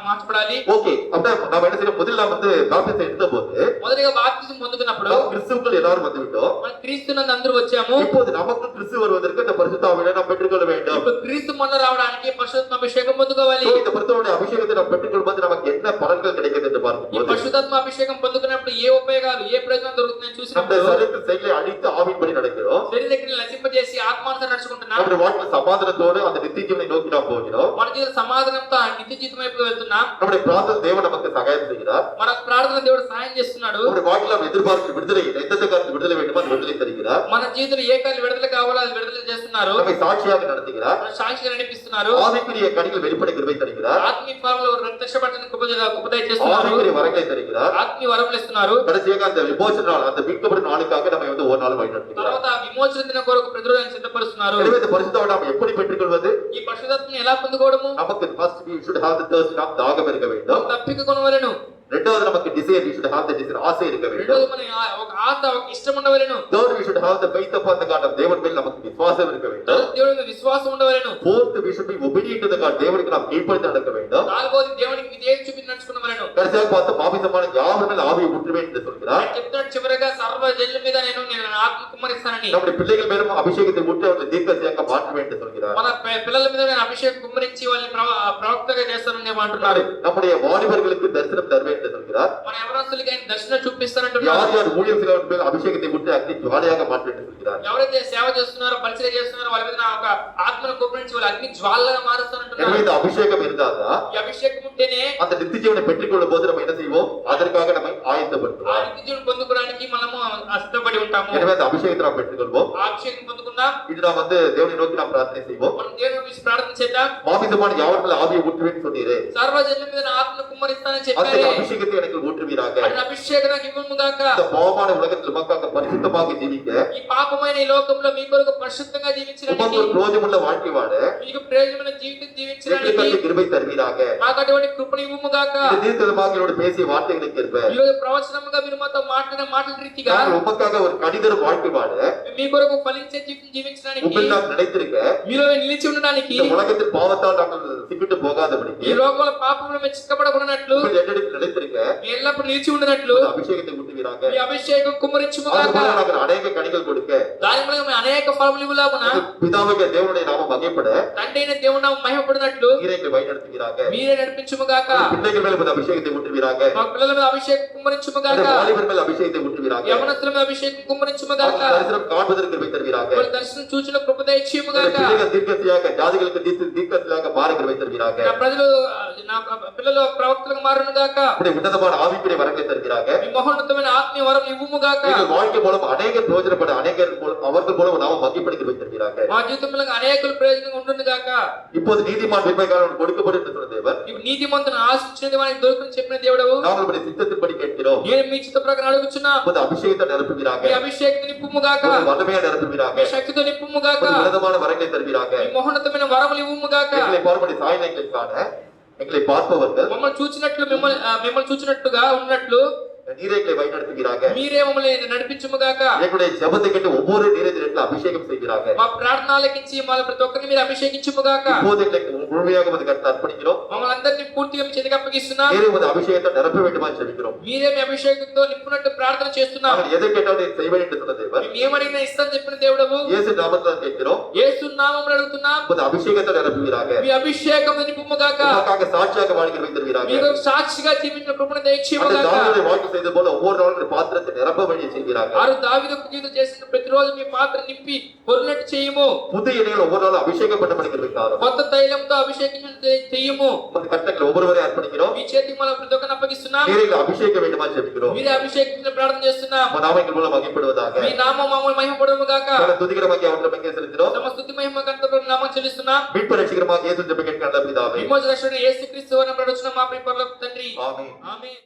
మార్చబడాలి. ஓகே, அப்ப நாம என்ன செய்யணும்? முதல்ல நாம் வந்து பாப்டிசம் எடுத்தபோது మొదటిగా బాప్తిసం పొందుకున్నప్పుడు கிறிஸ்துவுக்குள் எல்லாரும் வந்து விட்டோம். మనం క్రీస్తునందు అందరూ వచ్చాము. இப்போது நமக்கு கிறிஸ்து வருவதற்கு இந்த பரிசுத்த ஆவியை நாம் பெற்றுக்கொள்ள வேண்டும். ఇప్పుడు క్రీస్తు మొన్న రావడానికి పరిశుద్ధాత్మ అభిషేకం పొందుకోవాలి. So, இந்த பரிசுத்தோட அபிஷேகத்தை நாம் பெற்றுக்கொள்ளும்போது நமக்கு என்ன பலன்கள் கிடைக்கிறது என்று ఈ பார்க்கும்போது, పరిశుద్ధాత్మ అభిషేకం పొందుకున్నప్పుడు ఏ ఉపయోగాలు ఏ ప్రయోజనం దొరుకుతుందని நம்முடைய చూసినప్పుడు சரீரத்தின் செயலை அழித்து ஆவியின்படி நடக்கிறோம். శరీరక్రియలు నశింపజేసి ఆత్మానుసారం నడుచుకుంటున్నాం. நம்முடைய வாழ்க்கை சமாதானத்தோடு அந்த நித்திய ஜீவனை நோக்கி நாம் போகிறோம். మన జీవిత సమాధానంతో ఆ నిత్య జీవితం వైపు వెళ్తున్నాం. நம்முடைய பிரார்த்தனை தேவன் நமக்கு சகாயம் செய்கிறார். మన ప్రార్థన దేవుడు సహాయం చేస్తున్నాడు. நம்முடைய வாழ்க்கையில் நாம் எதிர்பார்க்கும் விடுதலை, எந்தெந்த காலத்தில் விடுதலை வேண்டுமோ அந்த விடுதலை தருகிறார். మన జీవితంలో ఏ కార్యాలు విడుదల కావాలో అపరాధ విడుదల చేస్తున్నారు, நம்மை சாட்சியாக நடத்துகிறார், మన సాక్షిగా నడిపిస్తున్నారు, ஆவிக்குரிய கனிகள் வெளிப்படை கிருபை தருகிறார், ఆత్మీయ ఫలంలో రక్షపడడానికి ఉపదయ చేస్తున్నారు, ஆவிக்குரிய வரங்களை தருகிறார். ఆత్మీయ వరములు ఇస్తున్నారు. கடைசியாக அந்த விமோசன நாள், அந்த மீட்கப்படும் நாளுக்காக நம்ம வந்து ஒரு நாள் வழிநடத்துகிறார். తర్వాత విమోచన దినం కొరకు ప్రతిరోజు సిద్ధపరుస్తున్నారు. எனவே இந்த பரிசுத்தவை நாம் எப்படி பெற்றுக்கொள்வது? ఈ పరిశుద్ధాత్మని ఎలా పొందుకోవడము? நமக்கு first we should have the thirst, நாம் தாகம் இருக்க வேண்டும். తప్పిక కొనవలెను. இரண்டாவது நமக்கு desire, we should have the desire, ஆசை இருக்க வேண்டும். రెండోది మన ఒక ఆశ, ఒక ఇష్టం ఉండవలెను. Third, we should have the faith upon the God of தேவன் மேல் நமக்கு விசுவாசம் இருக்க வேண்டும். దేవుడి మీద విశ్వాసం ఉండవలెను. Fourth, we should be obedient to the God, தேவனுக்கு நாம் கீழ்ப்படிந்து நடக்க வேண்டும். నాలుగోది దేవునికి విధేయత చూపి నడుచుకునవలెను. கடைசியாக பார்த்த மாமிசமான யாவர் மேல் ஆவியை ஊற்றுவேன் என்று சொல்கிறார். ఆయన చెప్తున్నాడు చివరగా సర్వ జనుల మీద నేను నా ఆత్మ కుమ్మరిస్తానని. நம்முடைய பிள்ளைகள் மேலும் அபிஷேகத்தை ஊற்றி அவர்களை தீர்க்கதரிசியாக மாற்றுவேன் என்று சொல்கிறார். మన పిల్లల మీద నేను అభిషేకం కుమ్మరించి వాళ్ళని ప్రవక్తగా చేస్తానని అంటున్నాడు. நம்முடைய வாலிபர்களுக்கு தரிசனம் தருவேன் என்று சொல்கிறார். మన యవనస్తులకి ఆయన దర్శనం చూపిస్తానంటున్నాడు. யார் யார் ஊழியம் செய்கிறவர்கள் மேல் அபிஷேகத்தை ஊற்றி அக்னி ஜுவாலையாக மாற்றுவேன் என்று சொல்கிறார். ఎవరైతే సేవ చేస్తున్నారో, పరిచర్య చేస్తున్నారో వాళ్ళ మీద నా ఒక ఆత్మను కుమ్మరించి వాళ్ళ అగ్ని జ్వాలగా మారుస్తానంటున్నాడు. எனவே இந்த அபிஷேகம் இருந்தால்தான் ఈ అభిషేకం ఉంటేనే அந்த நித்திய ஜீவனை பெற்றுக்கொள்ளும் போது நம்ம என்ன செய்வோம்? அதற்காக நம்மை ఆ ஆயத்தப்படுத்துவோம். నిత్యజీవుని పొందుకోవడానికి మనము సిద్ధపడి ఉంటాము. எனவே அந்த அபிஷேகத்தை நாம் பெற்றுக்கொள்வோம். ఆ అభిషేకం పొందుకుందాం. இது நாம் வந்து தேவனை நோக்கி நாம் பிரார்த்தனை செய்வோம். మనం దేవుని గురించి ప్రార్థన చేద్దాం. மாமிசமான யாவர் மேல் ஆவியை ஊற்றுவேன் சொன்னீரே, సర్వజనుల మీద నా ఆత్మను కుమ్మరిస్తానని அந்த చెప్పారే. அபிஷேகத்தை எனக்கு ஊற்றுவீராக. ఆయన అభిషేకం నాకు ఇవ్వము గాక. இந்த பாவமான உலகத்தில் உமக்காக பரிசுத்தமாக ஜீவிக்க, ఈ పాపమైన ఈ లోకంలో మీ కొరకు పరిశుద్ధంగా உமக்கு జీవించడానికి, ஒரு பிரயோஜனமுள்ள வாழ்க்கை வாழ మీకు ప్రయోజనమైన జీవితం జీవించడానికి எங்களுக்கு கிருபை தருவீராக. నాకు అటువంటి కృపను ఇవ్వము గాక. இந்த தீர்க்கதரிசியாக என்னோடு பேசிய வார்த்தைகளுக்கு ஏற்ப ఈ రోజు ప్రవచనముగా మీరు మాతో మాట్లాడిన మాటల రీతిగా நாங்கள் உமக்காக ஒரு கடிதரும் வாழ்க்கை வாழ మీ కొరకు ఫలించే జీవితం జీవించడానికి, உங்கள் நாம் நினைத்திருக்க, మీలో నిలిచి ఉండడానికి, இந்த உலகத்தில் பாவத்தால் நாங்கள் சிக்கிட்டு ఈ போகாதபடிக்கு లోకంలో పాపంలో మేము చిక్కబడకున్నట్లు, உங்கள் எண்ணத்தில் நினைத்திருக்க మీ ఎల్లప్పుడు నిలిచి ఉండనట్లు அந்த அபிஷேகத்தை ஊற்றுவீராக. ఈ అభిషేకం కుమ్మరించుము గాక. அதுபோல நாங்கள் அநேக கனிகள் கொடுக்க, దాని మూలంగా మేము అనేక ఫలములు ఇవ్వలాగున பிதாவாகிய தேவனுடைய நாமம் வகைப்பட తండ్రి అయిన దేవుడు నామం మహిమపడినట్లు நீரை எங்களை வழிநடத்துவீராக. మీరే నడిపించుము గాక. பிள்ளைகள் மேல் உமது அபிஷேகத்தை ஊற்றுவீராக. మా పిల్లల మీద అభిషేకం కుమ్మరించుము அந்த గాక. வாலிபர் மேல் அபிஷேகத்தை ஊற்றுவீராக. యవనస్తుల మీద అభిషేకం కుమ్మరించుము గాక. அவர்கள் தரிசனம் காண்பதற்கு கிருபை தருவீராக. వాళ్ళ దర్శనం చూచిన కృప దయచేయము அந்த గాక. பிள்ளைகள் தீர்க்கதரிசியாக, ஜாதிகளுக்கு தீர்க்கதரிசியாக மாற கிருபை தருவீராக. నా ప్రజలు నా పిల్లలు ప్రవక్తలకు మారును గాక. உம்முடைய உன்னதமான ஆவிக்குரிய வரங்களை தருவீராக. మీ మహోన్నతమైన ఆత్మీయ వరం ఇవ్వుము గాక. எங்கள் வாழ்க்கை மூலம் அநேகர் பிரயோஜனப்பட, அநேகர் அவர்கள் மூலம் நாம மகிப்படி கிருபை தருவீராக. మా జీవితంలో అనేకులు ప్రయోజనంగా ఉండును గాక. இப்போது நீதிமான் விண்மைக்காரன் கொடுக்கப்படும் என்று சொன்ன தேவன், ఇప్పుడు నీతిమంతుని ఆశించినది వానికి దొరుకుని చెప్పిన దేవుడవు, நாங்கள் உம்முடைய சித்தத்தின்படி கேட்கிறோம். నేను మీ చిత్త ప్రకారం అడుగుచున్నా. உமது அபிஷேகத்தை நிரப்புவீராக. మీ అభిషేకం నింపుము గాక. உமது வல்லமையை நிரப்புவீராக. మీ శక్తితో నింపుము గాక. உமது உன்னதமான வரங்களை தருவீராக. మీ మహోన్నతమైన వరములు ఇవ్వుము గాక. எங்களை பார்ப்படி சாயனைகள் காண, எங்களை பார்ப்பவர்கள் మమ్మల్ని చూచినట్లు మిమ్మల్ని చూచినట్టుగా ఉన్నట్లు நீரை எங்களை வழிநடத்துவீராக. మీరే మమ్మల్ని నడిపించుము గాక. எங்களுடைய ஜெபத்தை கேட்டு ஒவ்வொரு நீரத்தில் அபிஷேகம் செய்வீராக. మా ప్రార్థన ఆలకించి మా ప్రతి ఒక్కరిని మీరు అభిషేకించుము గాక. இப்போது எங்களை முழுமையாக உமது கருத்து அர்ப்பணிக்கிறோம். మమ్మల్ని అందరినీ పూర్తిగా మీ చేతికి అప్పగిస్తున్నాం. நீரை உமது அபிஷேகத்தை நிரப்ப வேண்டுமா ஜெபிக்கிறோம். మీరే మీ అభిషేకంతో నింపునట్టు ప్రార్థన చేస్తున్నాం. நாங்கள் எதை கேட்டாலும் நீர் செய்வேன் என்று சொன்ன தேவன், మేము ఏమడిగినా ఇస్తాను చెప్పిన దేవుడవు, இயேசு நாமத்தில் கேட்கிறோம். యేసు నామములో అడుగుతున్నాం. உமது அபிஷேகத்தை நிரப்புவீராக. మీ అభిషేకం నింపుము గాక. உமக்காக சாட்சியாக வாழ்கிற வைத்திருவீராக. మీకు సాక్షిగా జీవించిన కృపను దయచేయము அந்த గాక. தாவீதை வாழ்க்கை செய்தது போல ஒவ்வொரு நாளும் பாத்திரத்தை நிரப்ப வழி செய்கிறாங்க. ఆరు దావీదు జీవితం చేసిన ప్రతిరోజు మీ పాత్ర నింపి పొర్లినట్టు చేయము. புது எண்ணெய்கள் ஒவ்வொரு நாளும் அபிஷேகம் பண்ணப்படுகிறது காரணம். కొత్త తైలంతో అభిషేకించు చెయ్యము. உமது கட்டங்களை ஒவ்வொருவரை அர்ப்பணிக்கிறோம். మీ చేతికి మనం ప్రతి ఒక్కరిని అప్పగిస్తున్నాం. நீரை அபிஷேகம் வேண்டுமா ஜெபிக்கிறோம். మీరే అభిషేకించిన ప్రార్థన చేస్తున్నాం. உமது நாமங்கள் மூலம் மகிமைப்படுவதாக. మీ నామం మమ్మల్ని మహిమపడును గాక. பல துதிகரமாக அவற்றை மகிமை செலுத்துகிறோம். తమ స్తుతి మహిమ గంటకు నామం చెల్లిస్తున్నాం. மீட்பு ரட்சிகரமாக இயேசு ஜெபிக்கிற நல்ல பிதாவே. విమోచన రక్షణ యేసుక్రీస్తు నామములో నడుచున్న మా ప్రియ పరలోక తండ్రి. ஆமென். ఆమేన్.